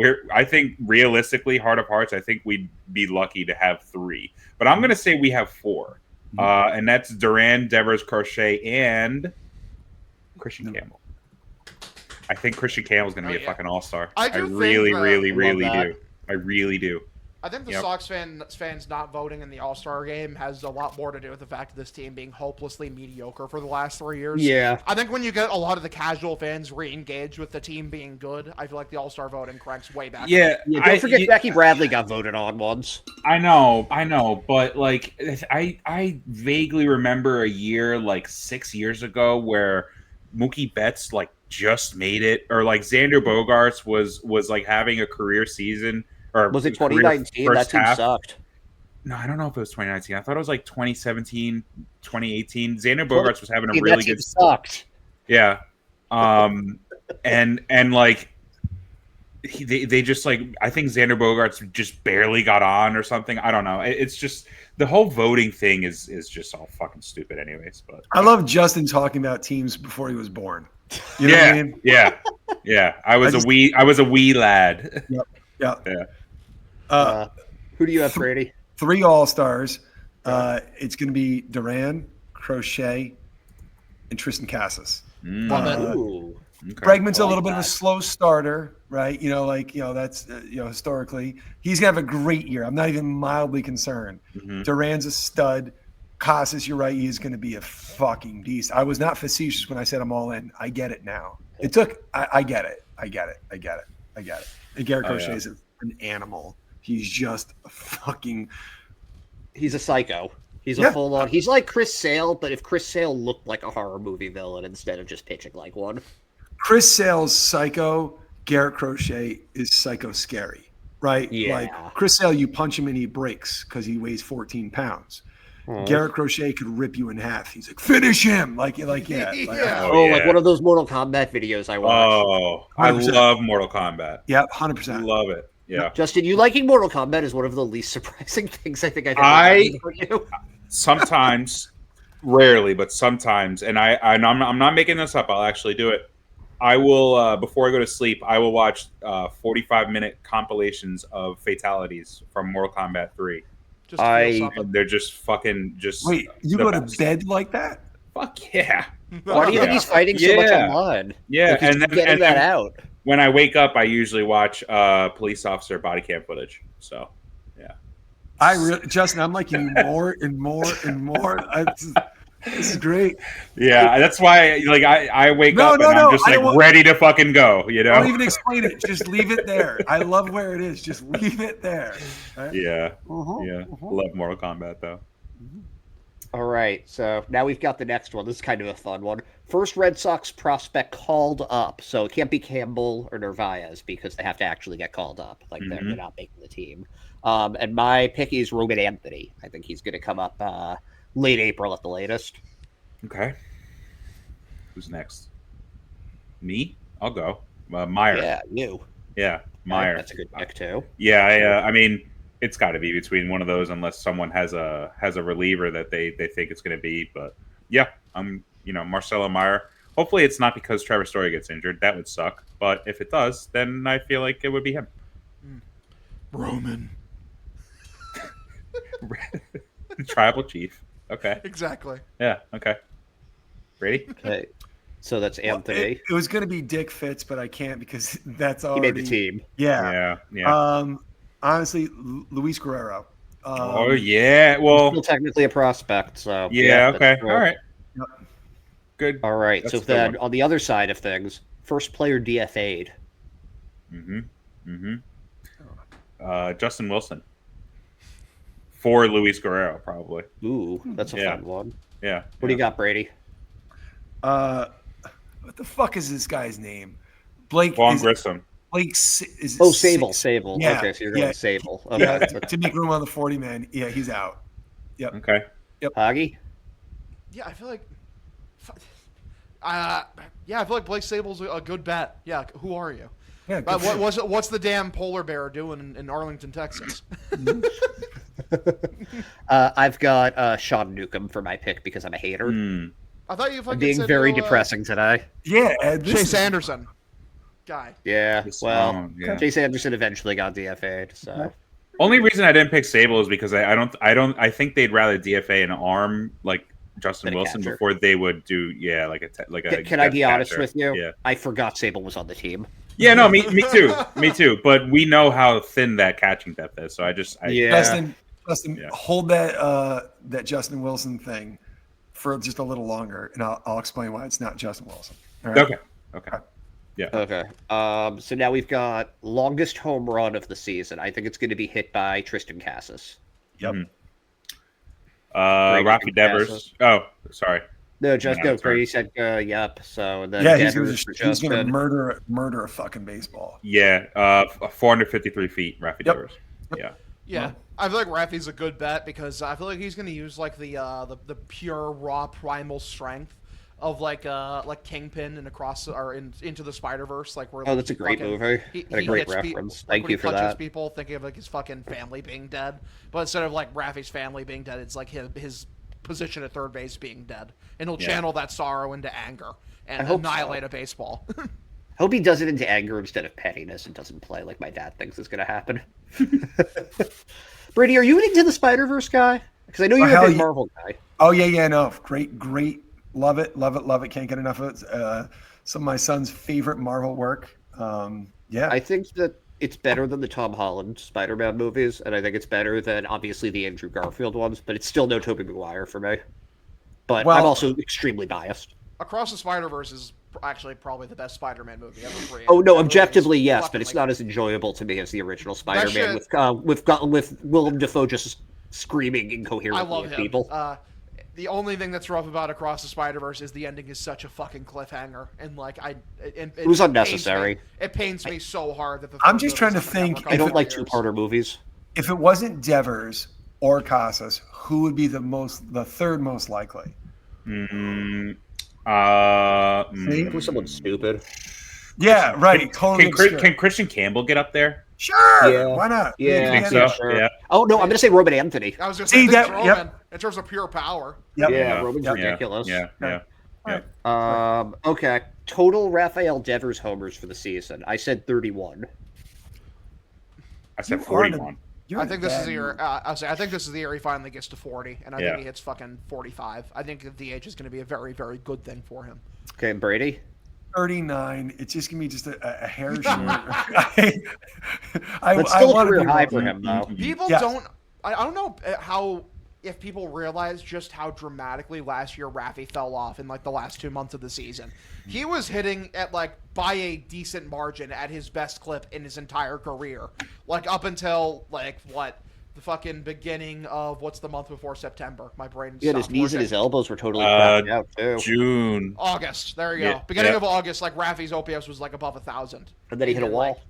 realistically, heart of hearts, I think we'd be lucky to have 3. But I'm going to say we have 4, and that's Duran, Devers, Crochet, and Christian Campbell. I think Christian Campbell's going to be a fucking all-star. I really do. I really do. I think the Sox fans not voting in the All-Star game has a lot more to do with the fact of this team being hopelessly mediocre for the last 3 years. Yeah. I think when you get a lot of the casual fans re-engaged with the team being good, I feel like the All-Star voting cranks way back. Yeah, don't forget Becky Bradley got voted on once. I know, but like I vaguely remember a year like 6 years ago where Mookie Betts like just made it, or like Xander Bogaerts was like having a career season. Or was it 2019? That team sucked. No, I don't know if it was 2019. I thought it was like 2017, 2018. Xander Bogaerts was having a really good. Sucked. Yeah, and like they just like I think Xander Bogaerts just barely got on or something. I don't know. It's just the whole voting thing is just all fucking stupid, anyways. But I love Justin talking about teams before he was born. You know what I mean? Yeah. I was a wee lad. Yep. Yeah. Who do you have, Brady? 3 All-Stars. It's going to be Duran, Crochet, and Tristan Casas. Okay. Bregman's a little bit of a slow starter, right? That's historically he's going to have a great year. I'm not even mildly concerned. Duran's a stud. Casas, you're right. He is going to be a fucking beast. I was not facetious when I said I'm all in. I get it now. It took. I get it. I get it. And Garrett Crochet is an animal. He's just a fucking. He's a psycho. He's a full on. He's like Chris Sale, but if Chris Sale looked like a horror movie villain instead of just pitching like one. Chris Sale's psycho. Garrett Crochet is psycho scary, right? Yeah. Like Chris Sale, you punch him and he breaks because he weighs 14 pounds. Garrett Crochet could rip you in half. He's like, finish him. Like Yeah. Like one of those Mortal Kombat videos I watched. Oh, I love Mortal Kombat. Yeah, 100%. Love it. Yeah. Justin, you liking Mortal Kombat is one of the least surprising things I think I've ever done for you. Sometimes, rarely, but sometimes, and I'm not making this up. I'll actually do it. I will before I go to sleep. I will watch 45-minute compilations of fatalities from Mortal Kombat 3. They're just fucking just. Wait, you go to bed like that? Fuck yeah! Why do you think he's fighting so much online? Yeah, like and then getting that out. When I wake up, I usually watch police officer body cam footage. So, yeah. Justin, I'm liking you more and more and more. This is great. Yeah, that's why. Like, I wake up and I'm just like ready to fucking go. You know, don't even explain it. Just leave it there. I love where it is. Just leave it there. Right? Yeah, Love Mortal Kombat though. All right, so now we've got the next one. This is kind of a fun one. First Red Sox prospect called up. So it can't be Campbell or Narvaez because they have to actually get called up. Like they're not making the team. And my pick is Roman Anthony. I think he's going to come up late April at the latest. Okay. Who's next? Me? I'll go. Meyer. Yeah, you. Yeah, Meyer. That's a good pick too. Yeah, I mean, it's got to be between one of those unless someone has a reliever that they think it's going to be. But yeah, I'm Marcelo Meyer. Hopefully, it's not because Trevor Story gets injured. That would suck. But if it does, then I feel like it would be him. Roman. Tribal chief. Okay. Exactly. Yeah. Okay. Brady. Okay. So that's Anthony. It was going to be Dick Fitz, but I can't because that's already. He made the team. Yeah. Honestly, Luis Guerrero. Oh yeah. Well, he's still technically a prospect. So okay. All right. Yep. Good. All right. That's so then, on the other side of things, first player DFA'd. Justin Wilson. For Luis Guerrero, probably. Ooh, that's a fun one. Yeah. What do you got, Brady? What the fuck is this guy's name? Blake. Vaughn Grissom. Blake Sable. Yeah, okay, so you're going Sable. Okay. Yeah, to make room on the 40 man. Yeah, he's out. Yep. Okay. Yep. Hoggy? Yeah, I feel like. I feel like Blake Sable's a good bet. Yeah, who are you? Yeah. What's the damn polar bear doing in Arlington, Texas? I've got Sean Newcomb for my pick because I'm a hater. I thought you fucking I'm being said very depressing today. Yeah, Chase Anderson. Guy. Yeah, Chase Anderson eventually got DFA'd. So only reason I didn't pick Sable is because I think they'd rather DFA an arm like Justin Wilson before they would do like a. Can I be honest with you? Yeah. I forgot Sable was on the team. Yeah, no, me too. But we know how thin that catching depth is, so Justin, hold that Justin Wilson thing for just a little longer, and I'll explain why it's not Justin Wilson. All right? Okay. Yeah. Okay. So now we've got longest home run of the season. I think it's going to be hit by Tristan Casas. Yep. Rafi Devers. Oh, sorry. No, Brady said yep. So then he's gonna murder a fucking baseball. Yeah. 453 feet, Rafi Devers. Yeah. Yeah. I feel like Rafi's a good bet because I feel like he's gonna use like the pure raw primal strength of like Kingpin and into the Spider-Verse, like where that's a great movie. A great reference. Thank you for that. He punches people thinking of like his fucking family being dead, but instead of like Rafi's family being dead, it's like his position at third base being dead, and he'll channel that sorrow into anger and annihilate a baseball. I hope he does it into anger instead of pettiness and doesn't play like my dad thinks is going to happen. Brady, are you into the Spider-Verse guy? Because I know you're a big Marvel guy. Oh yeah, no, great. Love it. Can't get enough of it. Some of my son's favorite Marvel work. Yeah. I think that it's better than the Tom Holland Spider-Man movies, and I think it's better than obviously the Andrew Garfield ones, but it's still no Tobey Maguire for me. But I'm also extremely biased. Across the Spider-Verse is actually probably the best Spider-Man movie ever created. Oh no, objectively yes, but it's not as enjoyable to me as the original Spider-Man with Willem Dafoe just screaming incoherently I love at him. people. The only thing that's rough about Across the Spider-Verse is the ending is such a fucking cliffhanger, and like it was unnecessary. It pains me so hard that I'm just trying to think. I don't like two-parter movies. If it wasn't Devers or Casas, who would be the third most likely? It was someone stupid. Yeah, right. Can Christian Campbell get up there? Sure. Yeah. Why not? I think so. Sure. Yeah. Oh no, I'm gonna say Roman Anthony. I was gonna say Roman, in terms of pure power. Yep. Yeah, Roman's ridiculous. Yeah. Okay. Total Rafael Devers homers for the season. I said 31. I said 41. I think this is the year. I think this is the year he finally gets to 40, and I think he hits fucking 45. I think the DH is going to be a very, very good thing for him. Okay, Brady. 39. It's just gonna be just a hair short. That's still a career high for him, though. People don't. I don't know how if people realize just how dramatically last year Rafi fell off in like the last 2 months of the season. He was hitting at like by a decent margin at his best clip in his entire career, like up until like what. The fucking beginning of what's the month before September? My brain. Yeah, his knees and his elbows were totally cracked out too. June, August. There you go. Beginning of August, like Rafi's OPS was like above 1,000. And then he hit a wall.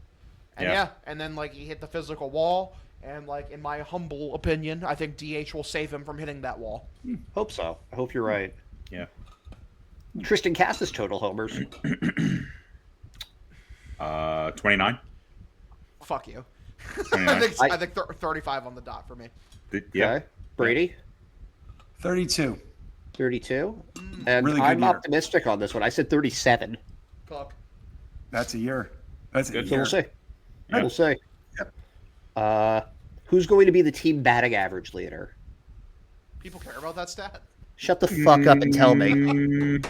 And then like he hit the physical wall. And like in my humble opinion, I think DH will save him from hitting that wall. Hope so. I hope you're right. Yeah. Tristan Casas total homers. 29. Fuck you. 29. I think 35 on the dot for me. Yeah. Okay. Brady? 32. 32? And Really good I'm year. optimistic on this one. I said 37. Fuck. That's a year. That's a Good. So year. we'll see. Yeah. We'll see. Yep. Who's going to be the team batting average leader? People care about that stat? Shut the fuck up and tell me.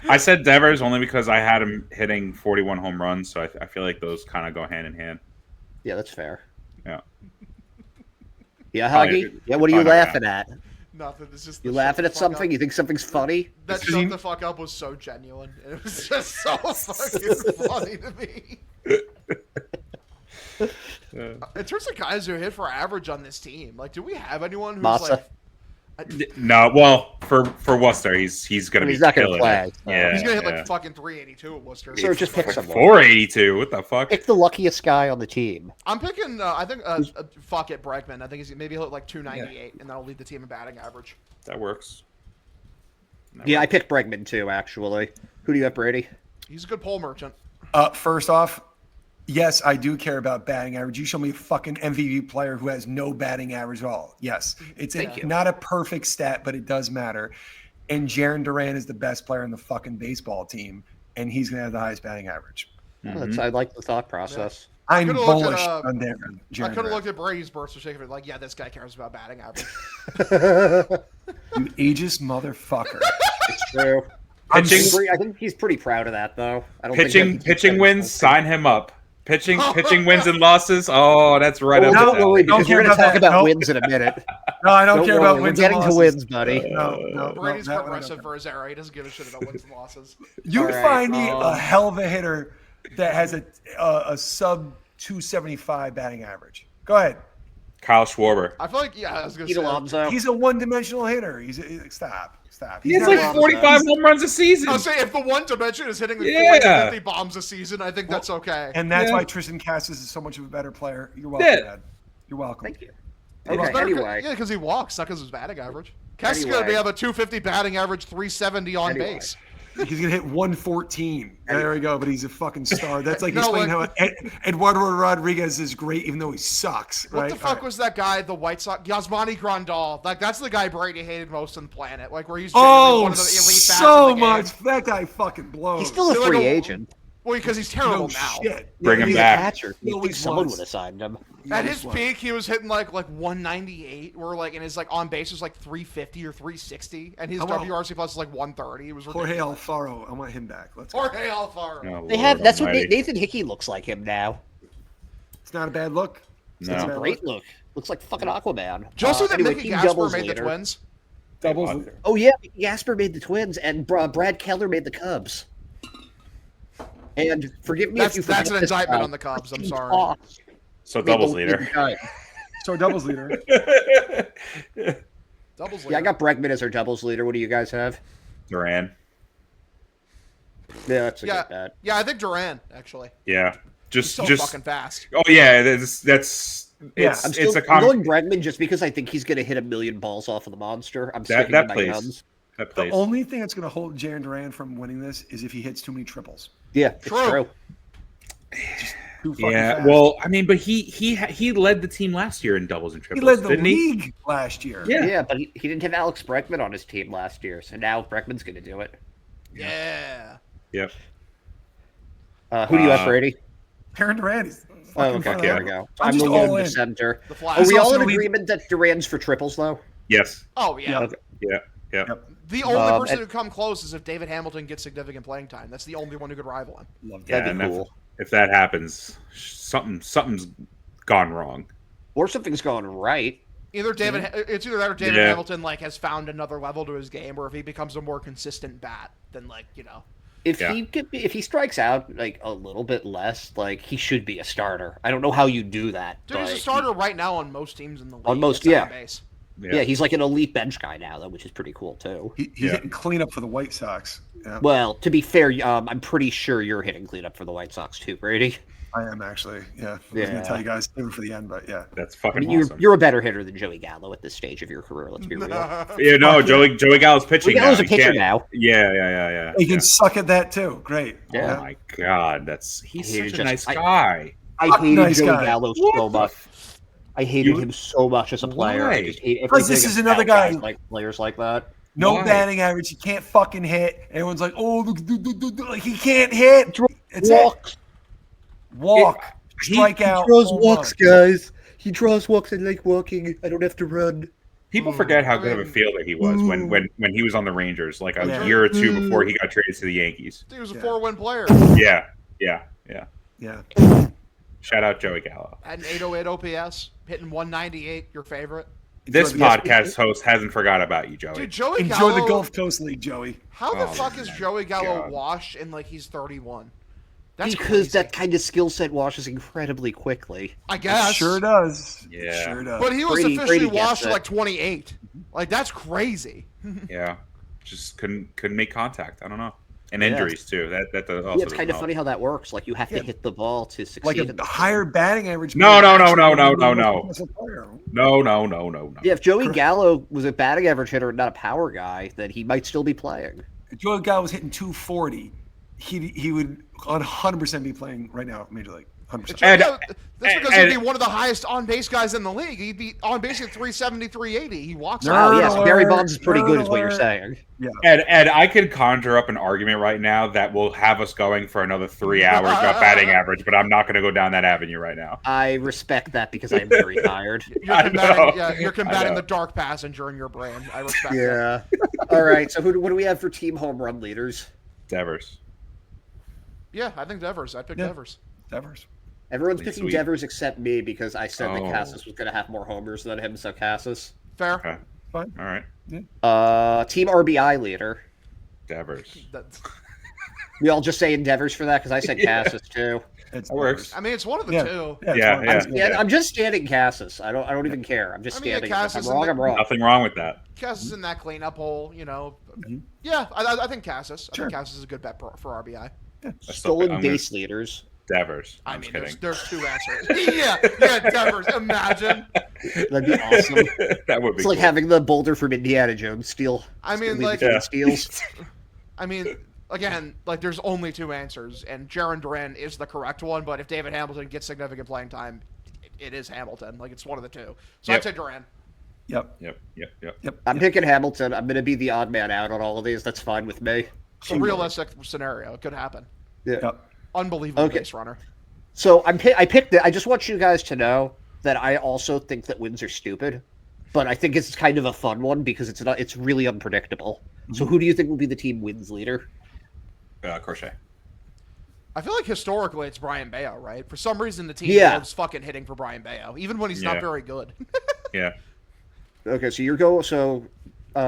I said Devers only because I had him hitting 41 home runs, so I feel like those kind of go hand in hand. Yeah, that's fair. Yeah. Yeah, Huggy? Yeah, what are you laughing at? Nothing. It's just You laughing at something? You think something's funny? That shut the fuck up was so genuine. It was just so fucking funny to me. In terms of guys who hit for average on this team, like, do we have anyone who's Massa. like? No, well, for Worcester, he's gonna be. He's not gonna killing play. it. Yeah, He's gonna hit like fucking 382 at Worcester. So just pick someone. 482. What the fuck? Pick the luckiest guy on the team. I'm picking. I think. Fuck it, Bregman. I think maybe he'll hit like 298, and that'll lead the team in batting average. That works. I picked Bregman too, actually. Who do you have, Brady? He's a good pole merchant. First off, yes, I do care about batting average. You show me a fucking MVP player who has no batting average at all. Yes, it's not a perfect stat, but it does matter. And Jarren Duran is the best player in the fucking baseball team, and he's going to have the highest batting average. Mm-hmm. I like the thought process. Yeah. I'm bullish on Jarren I could have Duran. looked at Brady's birth certificate like, yeah, this guy cares about batting average. You ageist motherfucker. It's true. I think he's pretty proud of that, though. I don't pitching wins, sign him up. Pitching wins and losses. Oh, that's right up. Don't worry, because we're going to talk about Nope. wins in a minute. No, I don't care about We're wins. getting and to losses. wins, buddy. No, Brady's that one I don't progressive care. for his era. He doesn't give a shit about wins and losses. You All right, find me a hell of a hitter that has a sub 275 batting average. Go ahead. Kyle Schwarber. I feel like, yeah, I was going to Pete say. Alonso. He's a one-dimensional hitter. Stop. He has not like a- 45 home runs a season. I was saying, if the one dimension is hitting like Yeah. 40 to 50 bombs a season, I think that's okay. And that's Yeah. why Tristan Casas is so much of a better player. You're welcome, Yeah. Dad. You're welcome. Thank you. He's Okay, better anyway. Yeah, because he walks, not because of his batting average. Cass is going Anyway. to have a 250 batting average, 370 on Anyway. base. He's gonna hit 114. There we go. But he's a fucking star. That's like No, explaining like- how Eduardo Rodriguez is great, even though he sucks. What right? the fuck was that guy, the White Sox? Yasmani Grandal. Like, that's the guy Brady hated most on the planet. Like, where he's genuinely Oh, one of the elite bats so in the game. much. That guy fucking blows. He's still a Still like free a- agent. Well, because he's terrible No now. shit. Bring him He's a back. catcher. He You think always someone was. would have signed him? At his peak, he was hitting like 198, and his on base was like 350 or 360, and his How about WRC plus is like 130. It was Jorge ridiculous. Alfaro, I want him back. Let's go. Jorge Alfaro. Oh, They Lord have. That's what almighty. Nathan Hickey looks like him now. It's not a bad look. It's No. not a bad Great look. Looks like fucking Aquaman. Just so that Anyway, Mickey team Gasper doubles made the leader. Twins. Doubles. Oh yeah, Gasper made the Twins, and Brad Keller made the Cubs. And forgive me if you That's forget an this, indictment on the Cubs. I'm Team sorry. Hawks So made the doubles lead leader. guy. So doubles leader. Doubles Yeah, I got Bregman as our doubles leader. What do you guys have? Duran. Yeah, that's a Yeah, good bet. yeah, I think Duran actually. Yeah. He's so Just fucking fast. Oh yeah, that's Yeah, it's I'm it's still a I'm going Bregman just because I think he's going to hit 1,000,000 balls off of the monster. I'm sticking that to my plays. guns. That The plays. only thing that's going to hold Jaron Duran from winning this is if he hits too many triples. Yeah, it's True. true. Too fucking Yeah, fast. well, I mean, but he led the team last year in doubles and he triples. led the didn't he? league last year. Yeah. Yeah, but he didn't have Alex Bregman on his team last year, so now Bregman's going to do it. Yeah. Yep. Who do you have, Brady? Jaron Duran is Oh, fucking okay, phenomenal. there we go. I'm I'm just going all to in. center. The Are Flash. we all also in lead- agreement that Duran's for triples, though? Yes. Oh yeah. Okay. Yeah. Yeah. Yep. The only person and- who come close is if David Hamilton gets significant playing time. That's the only one who could rival him. Love that. Yeah. That'd be And cool. if that happens, something's gone wrong. Or something's going right. It's either that or David Yeah. Hamilton has found another level to his game, or if he becomes a more consistent bat, then If Yeah. if he strikes out a little bit less, he should be a starter. I don't know how you do that. dude, he's a but starter right now on most teams in the league. On most, that's yeah. on base. Yeah, he's like an elite bench guy now, though, which is pretty cool too. He's Yeah. hitting cleanup for the White Sox. Yeah, Well, to be fair, I'm pretty sure you're hitting cleanup for the White Sox too, Brady. I am actually. Yeah, I was Yeah. going to tell you guys even for the end, but yeah. That's I fucking mean, awesome. you're a better hitter than Joey Gallo at this stage of your career. Let's be real. Yeah, no, Joey Gallo's pitching Joey Gallo's now. a pitcher He can't- now. Yeah. He can suck at that too. Great. Yeah. Oh my god, he's He such a just- nice I- guy. I Fuck hated nice Joey guy. Gallo so much. I hated him so much as a player. Why? I just hate Because this everything is another about guy- guys like players like that. No Why? batting average. He can't fucking hit. Everyone's like, oh, look, like he can't hit. It's Walks. Walk. Strike out. home run. guys. He draws walks. I like walking. I don't have to run. People forget how good of a mean- fielder he was when he was on the Rangers, like a Yeah. year or two before he got traded to the Yankees. He was a Yeah. 4-win player. Yeah. Yeah. Shout out Joey Gallo. Had an 808 OPS, hitting 198. Your favorite, This Enjoy the- podcast host hasn't forgot about you, Joey. dude. Joey Enjoy Gallo. the Gulf Coast League, Joey. How the Oh fuck is my Joey Gallo God. washed and he's 31? That's Because crazy. that kind of skill set washes incredibly quickly. I guess. Sure does. Yeah. Sure does. But he was Brady officially gets washed it. at 28. That's crazy. Yeah, just couldn't make contact. I don't know, and Yeah. injuries too. That also Yeah, it's doesn't kind of help. funny how that works. You have to Yeah. hit the ball to succeed. like in a the higher game. batting average. No. player. No. Yeah, if Joey Gallo was a batting average hitter and not a power guy, then he might still be playing. If Joey Gallo was hitting 240, he would 100% be playing right now at Major League. 100%. And- That's because and- he'd be one of the highest on-base guys in the league. He'd be on base at 370, 380. He walks Nerd out. Oh, yes, Barry alert, Bonds is pretty good, nerd is what you're alert. saying. Ed, I could conjure up an argument right now that will have us going for another 3 hours about batting average, but I'm not going to go down that avenue right now. I respect that because I am very tired. I know. You're I combating know. the dark passenger in your brain. I respect that. All right. So what do we have for team home run leaders? Devers. Yeah, I think Devers. I picked Yeah. Devers. Devers. Everyone's Sweet. picking Devers except me because I said that Oh. Cassis was going to have more homers than him. So Cassis. Fair. Okay. Fine. All right. Team RBI leader. Devers. That's, We all just saying Devers for that because I said Yeah. Cassis too. It's That works. I mean, it's one of the Yeah. two. it's Yeah, fine. yeah. Yeah, I'm just standing Cassis. I don't even care. I'm just I mean, yeah, standing. If Cassis I'm wrong, and I'm wrong. Nothing wrong with that. Cass is in that cleanup hole, Mhm. Yeah, I think Cassis. I Sure. think Cassis is a good bet for RBI. Stolen I'm base leaders. Devers. I I'm mean, just there's kidding. two answers. yeah, Devers. Imagine. That'd be awesome. That would be It's like cool. having the Boulder from Indiana Jones steal. I mean, steal like- the Yeah. steals. I mean, again, there's only two answers, and Jaron Duran is the correct one. But if David Hamilton gets significant playing time, it is Hamilton. It's one of the two. So Yep. I'd say Duran. Yep. Yep. I'm picking Hamilton. I'm going to be the odd man out on all of these. That's fine with me. It's a realistic scenario. It could happen. Yeah. Yep. Unbelievable Okay. base runner. So I picked it. I just want you guys to know that I also think that wins are stupid, but I think it's kind of a fun one because it's really unpredictable. So who do you think will be the team wins leader? Crochet. I feel like historically it's Brian Bayo, right? For some reason the team Yeah. loves fucking hitting for Brian Bayo, even when he's not Yeah. very good. Yeah. Okay, so you're going. So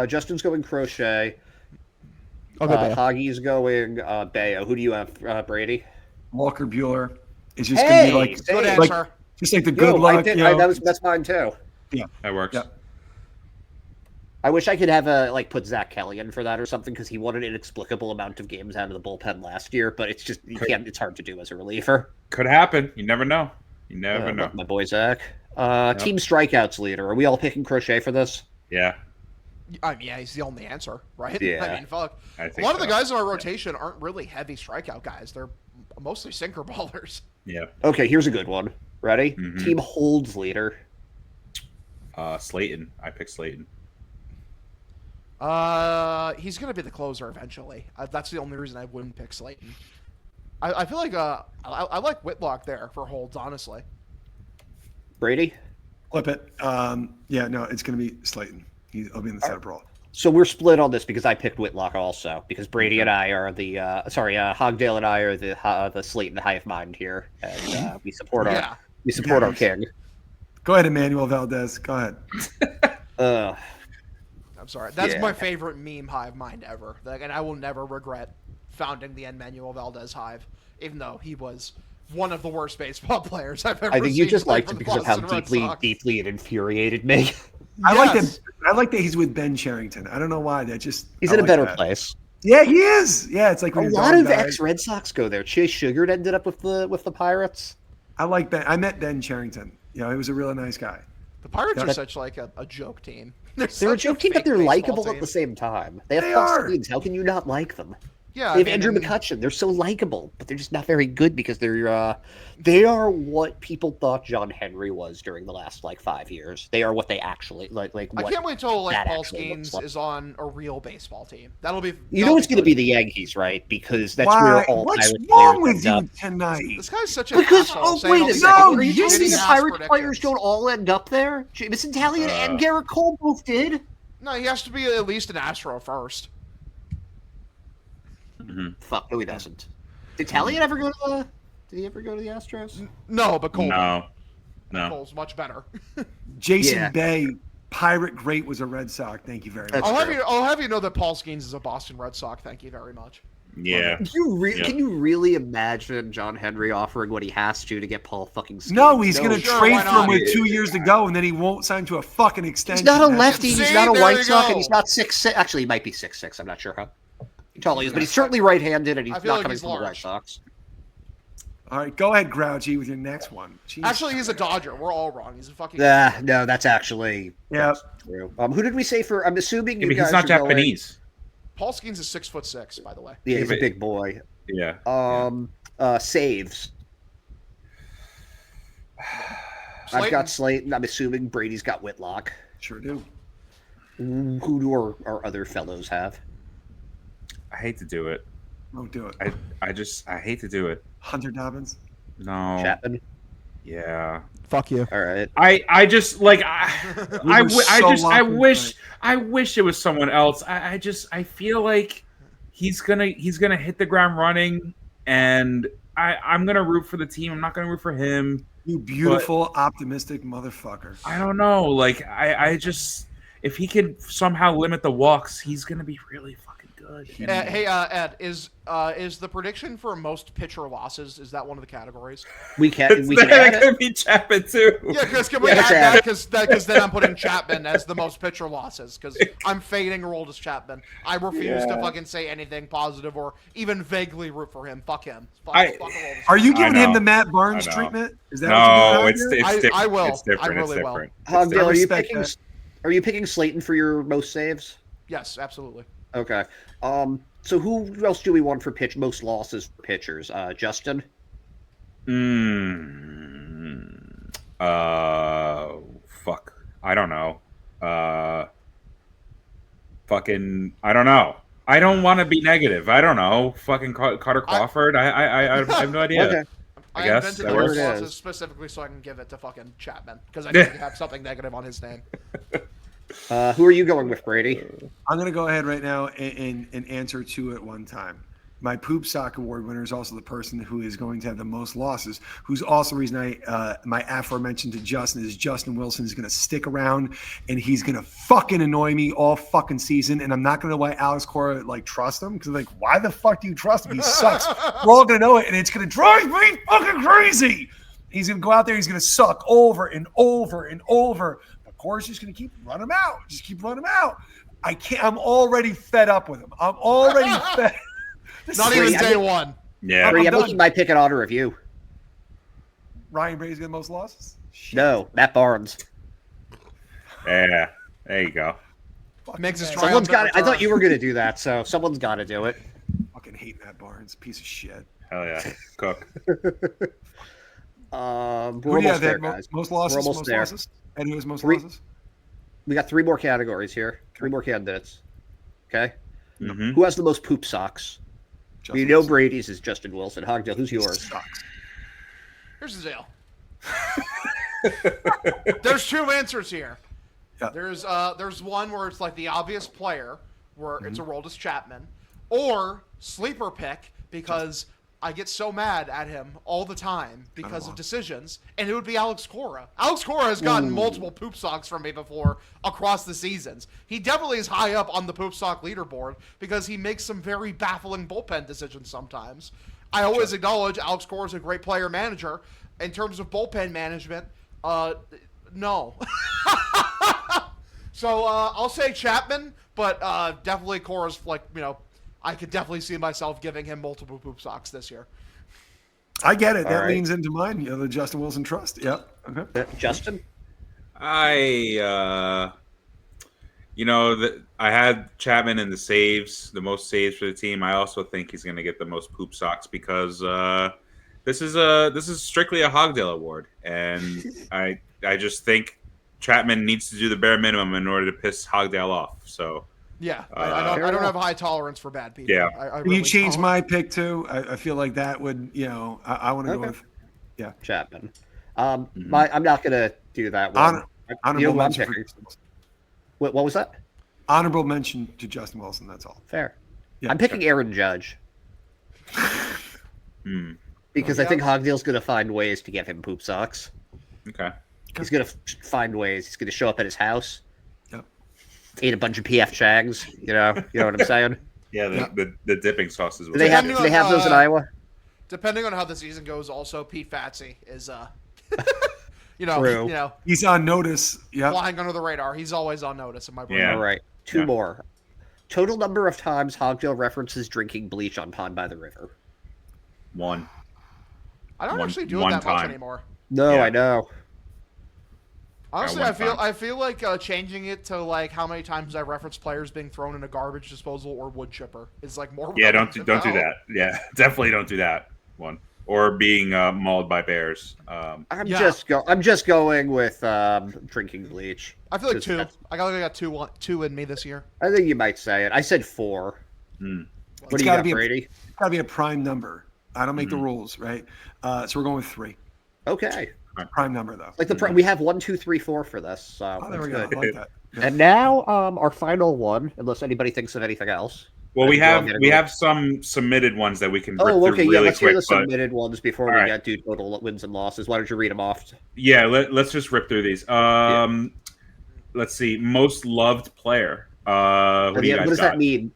Justin's going Crochet. Hoggy's going Bayo. Who do you have, Brady? Walker Bueller is just going to be like Good same. answer. just like the good luck. That's mine too. Yeah, That works. Yeah. I wish I could have put Zach Kelly in for that or something because he won an inexplicable amount of games out of the bullpen last year. But it's just it's hard to do as a reliever. Could happen. You never know. You never know. My boy Zach. Team strikeouts leader. Are we all picking Crochet for this? Yeah. I mean, yeah, he's the only answer, right? Yeah. I mean, fuck. I A think lot of the so. guys in our rotation aren't really heavy strikeout guys. They're mostly sinker ballers. Yeah. Okay, here's a good one. Ready? Mhm. Team holds leader. Slayton. I picked Slayton. He's gonna be the closer eventually. That's the only reason I wouldn't pick Slayton. I feel like I like Whitlock there for holds, honestly. Brady? Flip it. Yeah, no, it's going to be Slayton. He'll be in the setup role. So we're split on this because I picked Whitlock also because Brady and I are Hogdale and I are the Slayton hive mind here, and we support our king. Go ahead, Emmanuel Valdez. Go ahead. I'm sorry. That's my favorite meme hive mind ever. And I will never regret founding the Emmanuel Valdez hive, even though he was one of the worst baseball players I've ever seen. I think you just play liked for him the because of how Boston Red Sox. deeply it infuriated me. I like Yes. that. I like that he's with Ben Cherington. I don't know why. He's I in a like better that. place. Yeah, he is. Yeah, it's like when A your lot dog of dies. ex-Red Sox go there. Chase Sugar ended up with the Pirates. I like Ben. I met Ben Cherington. You know, he was a really nice guy. The Pirates Yeah. are such like a joke team. They're a such joke team, but fake they're baseball likable team. at the same time. They have They false are. leads. How can you not like them? Yeah, They have I mean, Andrew McCutcheon. They're so likable, but they're just not very good because they are what people thought John Henry was during the last 5 years. They are what they actually like. I What can't wait till that Paul actually looks Skeens like. is on a real baseball team. That'll be. You know it's going to be good. the Yankees, right? Because that's Why? where all What's Pirate wrong players with end you up. tonight? This guy's such an Because asshole. saying all wait a these second, No, are you you telling me the ass Pirates predictions. players don't all end up there? Jameson Taillon and Garrett Cole both did. No, he has to be at least an Astro first. Fuck, no, he doesn't. Did Taillon ever go to the? Did he ever go to the Astros? No, but Cole. No. Cole's much better. Jason Yeah. Bay, Pirate great, was a Red Sox. Thank you very much. That's I'll have you know that Paul Skeens is a Boston Red Sox. Thank you very much. Yeah. Can you really imagine John Henry offering what he has to get Paul fucking Skeens? No, he's going to Sure, trade why for him not? with 2 years to go, and then he won't sign to a fucking extension. He's not a That's lefty. just- He's See, not a there White you Sox, go. and he's not 6'6". Actually, he might be 6'6". I'm not sure how tall he is, but he's certainly right-handed, and I he's feel not like coming he's from the White large. Sox. All right, go ahead, Grouchy, with your next one. Jeez. Actually, he's a Dodger. We're all wrong. He's a fucking. No, that's actually Yep. true. Who did we say for? I'm assuming Yeah, you but guys he's not are going- Japanese. Paul Skeens is 6'6", by the way. Yeah, he's a but- big boy. Yeah. Saves. I've got Slayton. I'm assuming Brady's got Whitlock. Sure do. Who do our other fellows have? I hate to do it. Don't do it. I hate to do it. Hunter Dobbins. No. Chapman. Yeah. Fuck you. All right. I just like We were so locked in I wish it was someone else. I feel like he's gonna hit the ground running, and I'm gonna root for the team. I'm not gonna root for him. You beautiful, optimistic motherfucker. I don't know. Like I just if he could somehow limit the walks, he's gonna be really fucking good. Hey, Ed, is the prediction for most pitcher losses, is that one of the categories? We can add That it. could be Chapman too. Yeah, Chris, can we Yeah, add that's that? Because then I'm putting Chapman as the most pitcher losses, because I'm fading Aroldis Chapman. I refuse to fucking say anything positive or even vaguely root for him. Fuck him. Fuck Aroldis. Are you I giving him know. the Matt Barnes I know. treatment? Is that No, what it's you're doing? different. I will. It's different. I really it's will. different. Hogdale, respect that. are you picking Slayton for your most saves? Yes, absolutely. Okay. So who else do we want for most losses for pitchers? Justin? Fuck. I don't know. Fucking I don't know. I don't want to be negative. I don't know. Fucking Carter Crawford. I have no idea. Okay. I I guess invented that those works. clauses specifically so I can give it to fucking Chapman because I need to have something negative on his name. Who are you going with, Brady? I'm going to go ahead right now and answer two at one time. My Poop Sock Award winner is also the person who is going to have the most losses, who's also the reason my aforementioned to Justin is Justin Wilson is going to stick around and he's going to fucking annoy me all fucking season. And I'm not going to know why Alex Cora trust him because why the fuck do you trust him? He sucks. We're all going to know it and it's going to drive me fucking crazy. He's going to go out there. He's going to suck over and over and over. Of course, just going to keep running him out. Just keep running him out. I can't. I'm already fed up with him. I'm already fed. Not even day one. Yeah. Brady, I'm making my pick in honor of you. Ryan Brady's got the most losses? Shit. No, Matt Barnes. Yeah. There you go. Makes his Someone's got it. I thought you return. were going to do that, so someone's got to do it. Fucking hate Matt Barnes. Piece of shit. Hell yeah. Cook. We're Who do you almost have there, there? guys. Most losses? We're almost Most there. losses? And who has most Three. losses? We got 3 more categories here. 3 more candidates. Okay. Mm-hmm. Who has the most poop socks? Justin We know Wilson. Brady's is Justin Wilson. Hogdale, who's yours? Sucks. Here's the deal. There's 2 answers here. Yeah. There's one where it's like the obvious player, where it's Aroldis Chapman, or sleeper pick because I get so mad at him all the time because of decisions, and it would be Alex Cora. Alex Cora has gotten multiple poop socks from me before across the seasons. He definitely is high up on the poop sock leaderboard because he makes some very baffling bullpen decisions sometimes. I always acknowledge Alex Cora is a great player manager. In terms of bullpen management, no. So I'll say Chapman, but definitely Cora's I could definitely see myself giving him multiple poop socks this year. I get it. All That right. leans into mine. The Justin Wilson trust. Yep. Okay. Justin? I had Chapman in the most saves for the team. I also think he's going to get the most poop socks because this is strictly a Hogdale award, and I just think Chapman needs to do the bare minimum in order to piss Hogdale off. So Yeah, I don't have high tolerance for bad people. Yeah. I Can really you change don't. my pick too? I feel like that would, I want to go with Chapman. I'm not going to do that one. honorable You know who I'm mention. picking. What was that? Honorable mention to Justin Wilson. That's all. Fair. Yeah, I'm picking Aaron Judge. Because I think Hogdale's going to find ways to give him poop socks. okay. He's going to find ways. He's going to show up at his house, Yep. eat a bunch of PF Chags. You know what I'm saying? Yeah, the dipping sauces. Do they have those in Iowa? Depending on how the season goes, also Pete Fatsy is True. He's on notice. Yeah. flying under the radar. He's always on notice in my brain. Yeah. All right. 2 Yeah. more. Total number of times Hogdale references drinking bleach on Pond by the River. 1. I don't One- actually do it one that much time. anymore. No, Yeah. I know. Honestly, one I time. feel like changing it to like how many times I reference players being thrown in a garbage disposal or wood chipper is like more. Yeah, don't relevant do now. that. Yeah, definitely don't do that one. Or being mauled by bears. I'm Yeah. just going with drinking bleach. I feel like 'Cause 2. that's- I got two in me this year. I think you might say it. I said 4. Hmm. What It's do you gotta got, be Brady? It's got to be a prime number. I don't make the rules, right? So we're going with 3. Okay. Prime number though. Like we have 1, 2, 3, 4 for this. So Oh, there we that's go. I good. like that. Yeah. And now our final one, unless anybody thinks of anything else. Well, we I think we're all have some submitted ones that we can rip Oh, through okay. Yeah, really let's hear quick. the But submitted ones before All we right. get to total wins and losses. Why don't you read them off? yeah, let's just rip through these. Let's see. Most loved player. What do you guys What does got? that mean?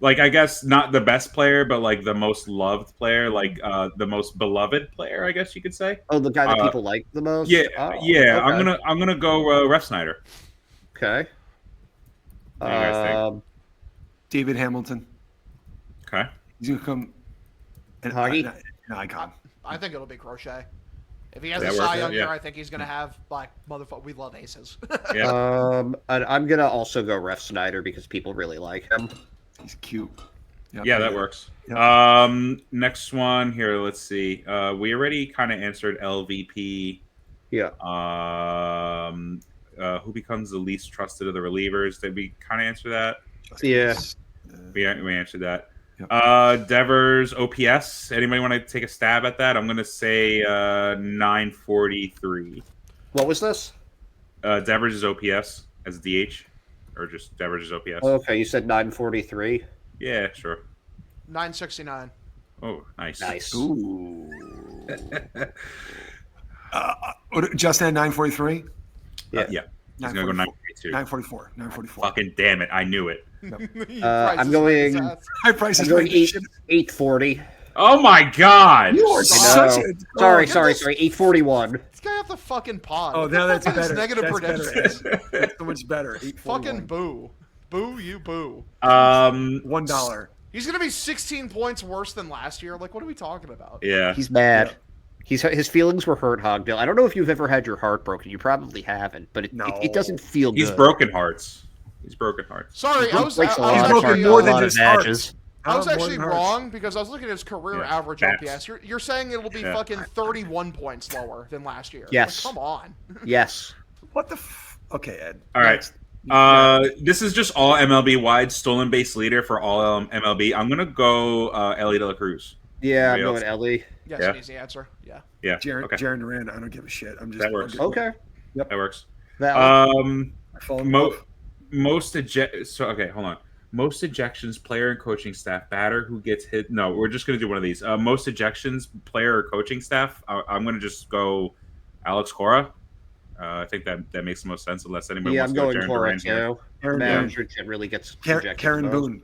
Like, I guess not the best player, but like the most loved player, like the most beloved player, I guess you could say. Oh, the guy that people like the most? Yeah, Oh, yeah. okay. I'm gonna go Ref Snyder. Okay. What do you guys think? David Hamilton. Okay. He's gonna come. Hoggy? An icon. I think it'll be Crochet. If he has That a works, Cy Young yeah. year, I think he's gonna have like motherfucker. We love aces. Yeah. And I'm gonna also go Ref Snyder because people really like him. He's cute. Yep. Yeah, that works. Yep. Next one here. Let's see. We already kind of answered LVP. Yeah. Who becomes the least trusted of the relievers? Did we kind of answer that? Yeah. We answered that. Yep. Devers OPS. Anybody want to take a stab at that? I'm going to say 943. What was this? Devers is OPS as DH, or just Devers is OPS. Okay, you said 943. Yeah, sure. 969. Oh, nice. Nice. Ooh. Justin at 943. Yeah. Yeah. He's going to go 942. 944. 944. Fucking damn it. I knew it. I'm going. High prices. I'm going 840. Oh my god! You are such a. Sorry. 841. This guy off the fucking pod. Oh, now that's better. Negative That's predictions. better. That's so much better. Fucking boo. Boo, you boo. $1. He's going to be 16 points worse than last year. Like, what are we talking about? Yeah. He's mad. His feelings were hurt, Hogdale. I don't know if you've ever had your heart broken. You probably haven't, but it doesn't feel good. He's broken hearts. Sorry, I was broken more than just hearts. I was actually wrong because I was looking at his career average OPS. You're saying it will be fucking 31 points lower than last year. Yes. Like, come on. Yes. What the Okay, Ed. All right. This is just all MLB wide stolen base leader for all MLB. I'm gonna go Ellie De La Cruz. Yeah, I'm going Ellie. Yes, easy answer. Yeah. Yeah. Jaron Duran. I don't give a shit. I'm just. That works. Okay. Yep. That works. Most ejections, player and coaching staff, batter who gets hit. No, we're just gonna do one of these. Most ejections, player or coaching staff. I'm gonna just go Alex Cora. I think that makes the most sense unless anybody wants to go Jaron Duran here. Manager really gets Karen Boone.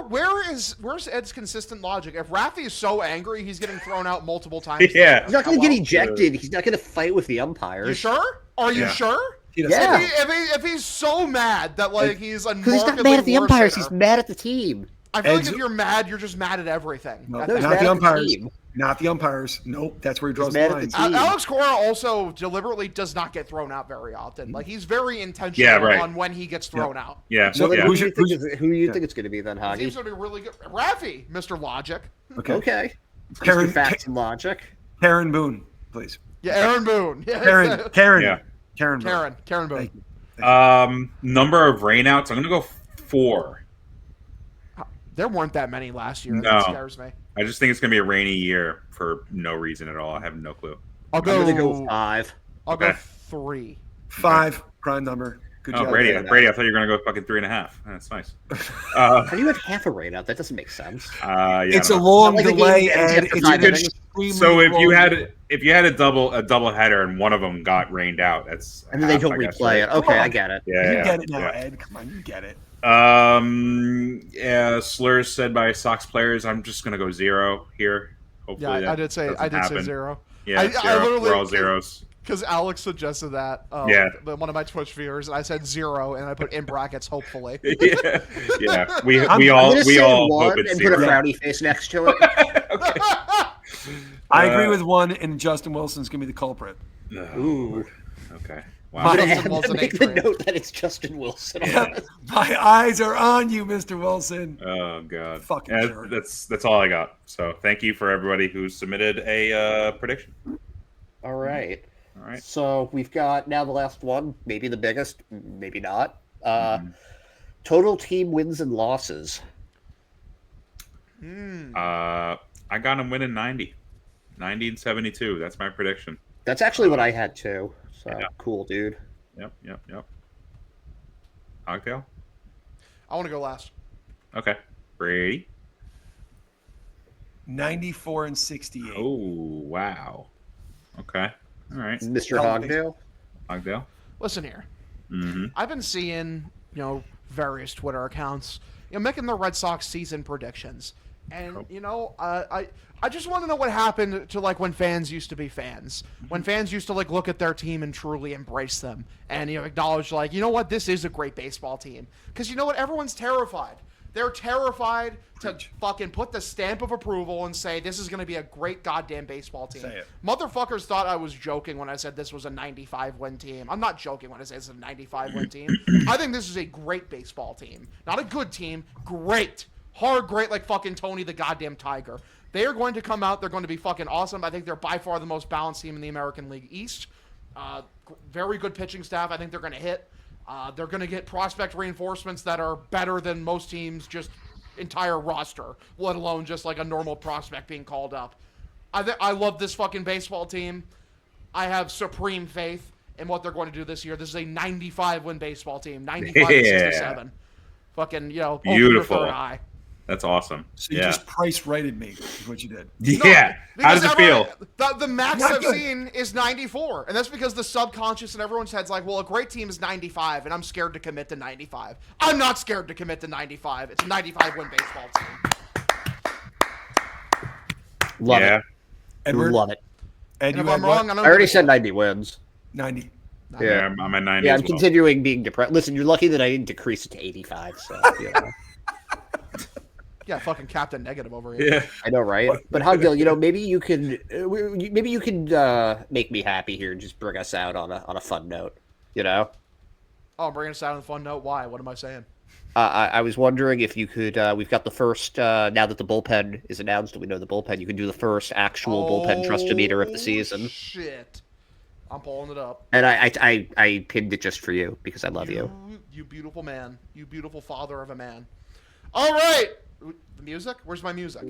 Where's Ed's consistent logic? If Rafi is so angry, he's getting thrown out multiple times. Yeah, he's not going to get ejected. He's not going to fight with the umpires. You sure? Are you sure? Yeah. If he's so mad that he's a because he's not mad at the umpires, he's mad at the team. I feel like if you're mad, you're just mad at everything. No, not the umpires. Not the umpires. Nope, that's where he draws the line. Alex Cora also deliberately does not get thrown out very often. Like, he's very intentional on when he gets thrown out. Yeah. So who do you think it's going to be then, Hoggy? Seems to be really good. Rafi, Mr. Logic. Okay. Mr. Facts and Logic. Karen Boone, please. Yeah, Aaron Boone. Karen. Karen Boone. Thank you. Number of rainouts. I'm going to go 4. There weren't that many last year. No. That scares me. I just think it's going to be a rainy year for no reason at all. I have no clue. I'm going to go 5. I'll go 3. 5, prime number. Good job. Brady, I thought you were going to go fucking 3.5. That's nice. How do you have half a rainout? That doesn't make sense. It's a long delay, and so if you had a double header and one of them got rained out, that's and then they don't replay it. Okay, I get it. Yeah, you get it now, Ed. Come on, you get it. Slurs said by Sox players. I'm just gonna go 0 here. Hopefully, I did say 0. Yeah, I literally, we're all zeros. Because Alex suggested that. One of my Twitch viewers, and I said 0, and I put in brackets hopefully. yeah. We all hope it's and 0. Put a frowny face next to it. Okay. I agree with 1, and Justin Wilson's gonna be the culprit. Ooh. Okay. Wow. Make the note that it's Justin Wilson. Yeah. My eyes are on you, Mr. Wilson. Oh God. Fucking jerk. That's all I got. So thank you for everybody who submitted a prediction. All right. All right. So we've got now the last one, maybe the biggest, maybe not. Total team wins and losses. I got him winning 90 and 72. That's my prediction. That's actually what I had too. So cool, dude. Yep. Hogtail? I want to go last. Okay. Brady? 94 and 68. Oh, wow. Okay. All right. Mr. Hogdale? Listen here. Mm-hmm. I've been seeing, various Twitter accounts, making the Red Sox season predictions. And, I just want to know what happened to, when fans used to be fans. When fans used to, look at their team and truly embrace them. And, acknowledge, what, this is a great baseball team. Because, everyone's terrified. They're terrified to fucking put the stamp of approval and say, this is going to be a great goddamn baseball team. Motherfuckers thought I was joking when I said this was a 95-win team. I'm not joking when I say it's a 95-win team. I think this is a great baseball team. Not a good team. Great. Hard great like fucking Tony the goddamn Tiger. They are going to come out. They're going to be fucking awesome. I think they're by far the most balanced team in the American League East. Very good pitching staff. I think they're going to hit. They're going to get prospect reinforcements that are better than most teams just entire roster, let alone just like a normal prospect being called up. I love this fucking baseball team. I have supreme faith in what they're going to do this year. This is a 95-win baseball team, 95-67. Fucking, open your third eye. That's awesome. So you just price righted me, is what you did. Yeah. How does it feel? The max I've seen is 94. And that's because the subconscious in everyone's head's like, well, a great team is 95, and I'm scared to commit to 95. I'm not scared to commit to 95. It's a 95-win baseball team. Love it. Edward? Love it. And if I'm wrong, I already said 90 wins. 90. Yeah, I'm at 90 Yeah, as I'm well. continuing being depressed. Listen, you're lucky that I didn't decrease it to 85. So, Yeah, fucking Captain Negative over here. Yeah. I know, right? But Hogdale, maybe you can make me happy here and just bring us out on a fun note. Oh, I'm bringing us out on a fun note. Why? What am I saying? I was wondering if you could. We've got the first. Now that the bullpen is announced, and we know the bullpen, you can do the first actual bullpen trust-o-meter of the season. Shit, I'm pulling it up. And I pinned it just for you because I love you. You beautiful man. You beautiful father of a man. All right. The music? Where's my music?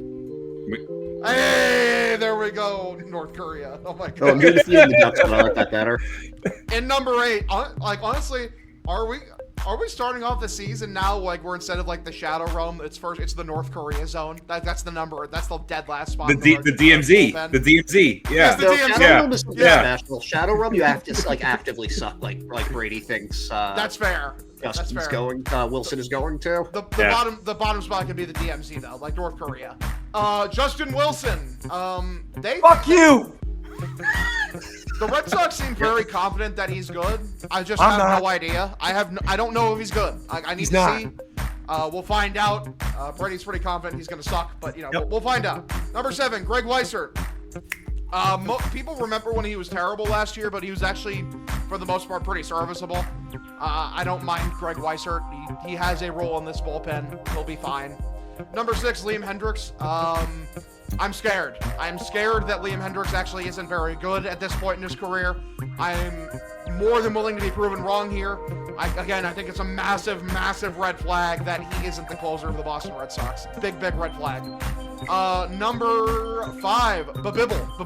Hey, there we go. North Korea. Oh my god. Oh, I'm doing a few in the Ducks, but I like that better. In number 8, honestly, are we starting off the season now like we're instead of like the Shadow Realm, it's the North Korea zone? That's the number. That's the dead last spot. The DMZ. The DMZ. Yeah. It's the DMZ. Shadow Realm is international. Shadow Realm, you have to actively suck like Brady thinks. That's fair. Justin's That's fair. Wilson is going to. The bottom spot can be the DMZ though, like North Korea. Justin Wilson. Fuck you. The Red Sox seem very confident that he's good. I just have no idea. I don't know if he's good. I need to see. We'll find out. Brady's pretty confident he's going to suck, but we'll find out. Number 7, Greg Weissert. People remember when he was terrible last year, but he was actually, for the most part, pretty serviceable. I don't mind Greg Weissert. He has a role in this bullpen. He'll be fine. Number 6, Liam Hendricks. I'm scared. I'm scared that Liam Hendricks actually isn't very good at this point in his career. I'm more than willing to be proven wrong here. I think it's a massive, massive red flag that he isn't the closer of the Boston Red Sox. Big, big red flag. Number 5, Babibble.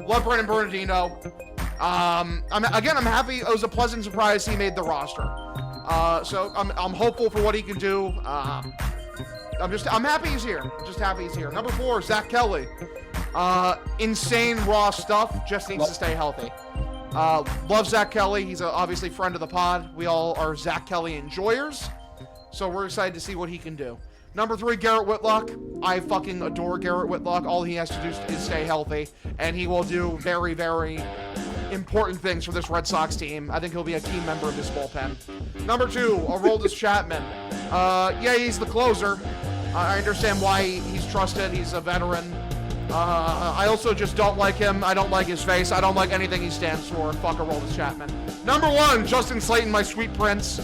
Love Brandon Bernardino. I'm happy. It was a pleasant surprise he made the roster. So I'm hopeful for what he can do. I'm happy he's here. I'm just happy he's here. Number 4, Zach Kelly. Insane raw stuff. Just needs to stay healthy. Love Zach Kelly. He's obviously friend of the pod. We all are Zach Kelly enjoyers. So we're excited to see what he can do. Number 3, Garrett Whitlock. I fucking adore Garrett Whitlock. All he has to do is stay healthy. And he will do very, very important things for this Red Sox team. I think he'll be a key member of this bullpen. Number 2, Aroldis Chapman. He's the closer. I understand why he's trusted. He's a veteran. I also just don't like him. I don't like his face. I don't like anything he stands for. Fuck Aroldis Chapman. Number 1, Justin Slayton, my sweet prince.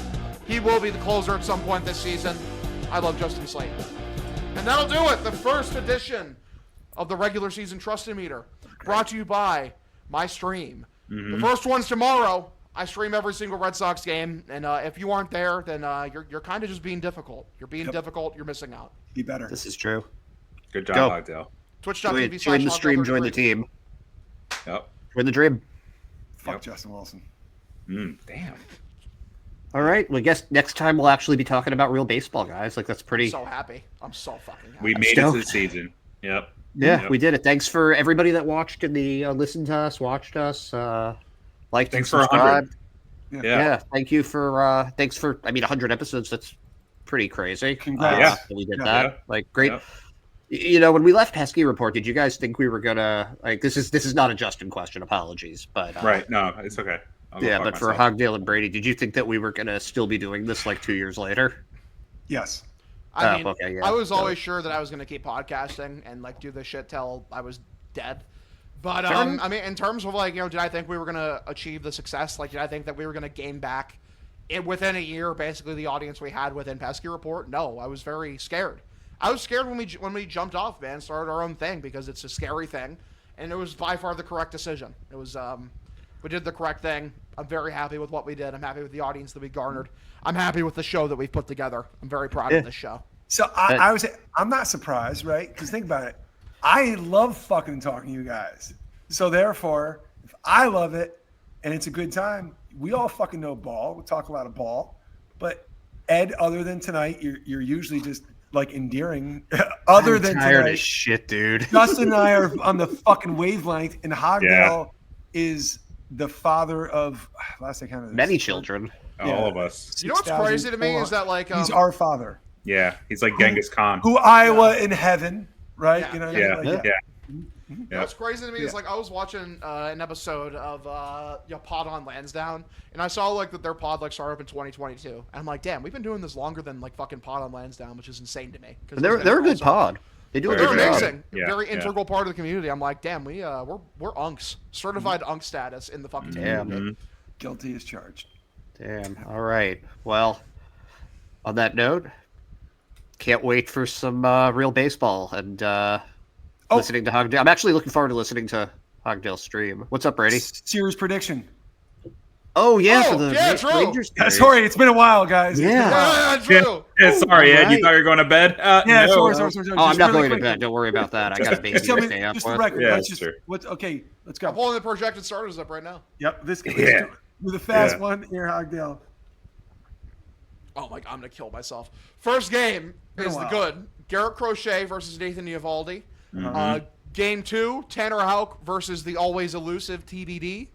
He will be the closer at some point this season. I love Justin Slayton. And that'll do it. The first edition of the regular season Trust-O-Meter. Brought to you by my stream. The first one's tomorrow. I stream every single Red Sox game, and if you aren't there, then you're kind of just being difficult. You're being difficult. You're missing out. Be better. This is true. Good job, Hogdale. Twitch.tv/Hogdale33. Join the stream, join the team. Yep. Join the dream. Fuck Justin Wilson. Damn. All right. Well, I guess next time we'll actually be talking about real baseball, guys. Like, that's pretty. I'm so happy. I'm so fucking happy. We made it to the season. Yep. Yeah, we did it. Thanks for everybody that watched and listened to us, watched us, liked and subscribed. Yeah. Thank you for 100 episodes. That's pretty crazy. Congrats. That we did that. Like, great. Yeah. When we left Pesky Report, did you guys think we were gonna this is not a Justin question, apologies, but right, no, it's okay. But for Hogdale and Brady, did you think that we were gonna still be doing this like 2 years later? Yes. I was always sure that I was going to keep podcasting and like do this shit till I was dead. But in terms of did I think we were going to achieve the success? Like, did I think that we were going to gain back within a year, basically the audience we had within Pesky Report? No, I was very scared. I was scared when we jumped off, man, started our own thing because it's a scary thing, and it was by far the correct decision. It was We did the correct thing. I'm very happy with what we did. I'm happy with the audience that we garnered. I'm happy with the show that we've put together. I'm very proud of this show. So I'm not surprised, right? Because think about it. I love fucking talking to you guys. So therefore, if I love it and it's a good time, we all fucking know ball. We talk a lot of ball. But Ed, other than tonight, you're usually just like endearing. Other than tired tonight, of shit, dude. Justin and I are on the fucking wavelength, and Hogdale is the father of last I counted many children. All of us. You know what's crazy to me is that like he's our father. Yeah, he's like Genghis Khan. Who Iowa in heaven, right? Yeah. You know, Yeah. You know what's crazy to me is like I was watching an episode of Pod on Lansdowne, and I saw like that their pod like started up in 2022, and I'm like, damn, we've been doing this longer than like fucking Pod on Lansdowne, which is insane to me. They're a good pod. They do a They're good job. amazing. Very integral part of the community. I'm like, damn, we're unks, certified unk status in the fucking community. Guilty as charged. Damn. All right. Well, on that note, can't wait for some real baseball and listening to Hogdale. I'm actually looking forward to listening to Hogdale's stream. What's up, Brady? Series prediction. Oh yeah, for the true. Rangers. Sorry, it's been a while, guys. Yeah, true. Yeah, sorry, Ed. You thought you were going to bed? Yeah, no. sorry. Oh, I'm not going to bed. Don't worry about that. I got a baby Just tell to me, stay up just the with. record. Yeah, let's sure. Okay, let's I'm go. pulling the projected starters up right now. Yep, this Yeah. with a fast one here, Hogdale. Oh my god, I'm gonna kill myself. First game is the wow. good. Garrett Crochet versus Nathan Eovaldi. Mm-hmm. Game 2, Tanner Houck versus the always elusive TBD.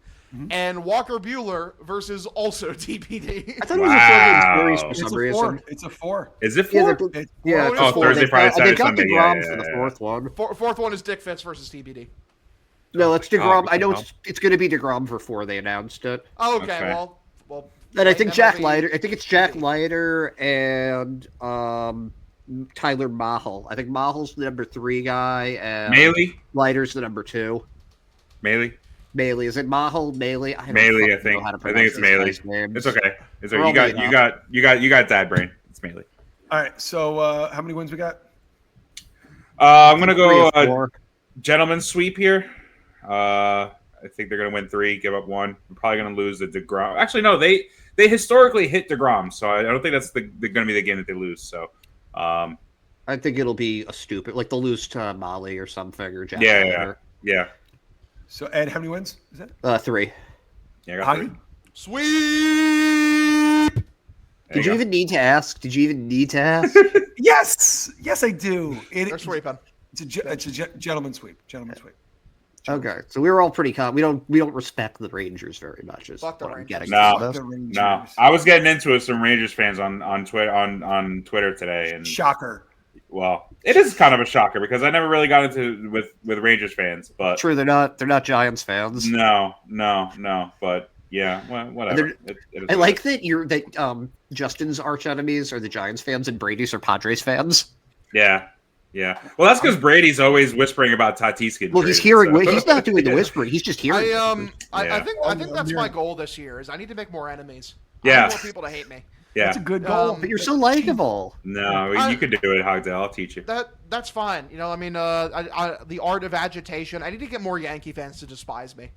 And Walker Buehler versus also TBD. I thought it was a 4-game series for It's some a reason. 4. It's a 4. Is it Yeah, four? yeah. Oh, It's four. Thursday, Friday, They Saturday, got Sunday. DeGrom Yeah, for the yeah. fourth one. Fourth one is Dick Fitz versus TBD. No, it's DeGrom. I know Oh. it's going to be DeGrom for 4. They announced it. Oh, okay, Okay. well. And I think Jack MLB Leiter. I think it's Jack Leiter and Tyler Mahal. I think Mahal's the number 3 guy, and Maley? Leiter's the number 2. Maley? Maley, is it Mahal? Maley? I don't Maley, I fucking think. know how to I think pronounce it's these Maley. guys' names. It's okay. It's We're okay. all You got dad brain. It's Maley. All right, so how many wins we got? I'm gonna 3 go or 4. gentleman's sweep here. I think they're gonna win 3, give up 1. I'm probably gonna lose the DeGrom. Actually, no, they historically hit DeGrom, so I don't think that's gonna be the game that they lose. So, I think it'll be a stupid, like they'll lose to Molly or something, or Jack yeah. Leiter. So Ed, how many wins is that? 3. Yeah, I got 3. Hoggy? Sweep! Did you even need to ask? Yes, I do. They're sweeping. It's a gentleman's sweep. Gentleman's sweep. Okay, so we were all pretty we don't respect the Rangers very much. Is Fuck the what I'm Rangers. getting No. at. The Rangers. No, I was getting into it with some Rangers fans on Twitter on Twitter today, and Shocker. well, it is kind of a shocker because I never really got into with Rangers fans, but True, they're not Giants fans. no, but yeah, well, whatever. I like that Justin's arch enemies are the Giants fans and Brady's are Padres fans. Yeah. Well, that's because Brady's always whispering about Tatis getting Well, he's traded, hearing. so. He's not doing the whispering. He's just hearing. I think I'm that's my hearing. goal this year is I need to make more enemies. Yeah. I need more people to hate me. Yeah. That's a good goal. But you're so likable. No, you can do it, Hogdale. I'll teach you. That's fine. You know, I mean, the art of agitation. I need to get more Yankee fans to despise me.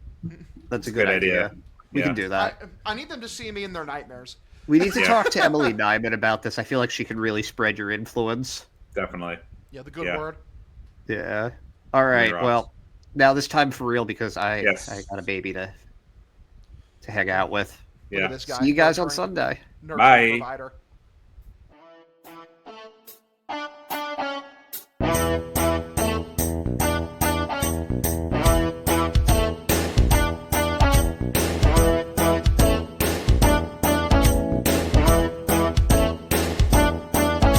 That's a good idea. We can do that. I need them to see me in their nightmares. We need to talk to Emily Nyman about this. I feel like she can really spread your influence. Definitely. Yeah, the good Yeah. word. Yeah. All right. You're Well, now this time for real because I Yes. got a baby to hang out with. Look at Yeah. this guy. See you guys on Nurturing- Sunday. nurturing Bye. provider.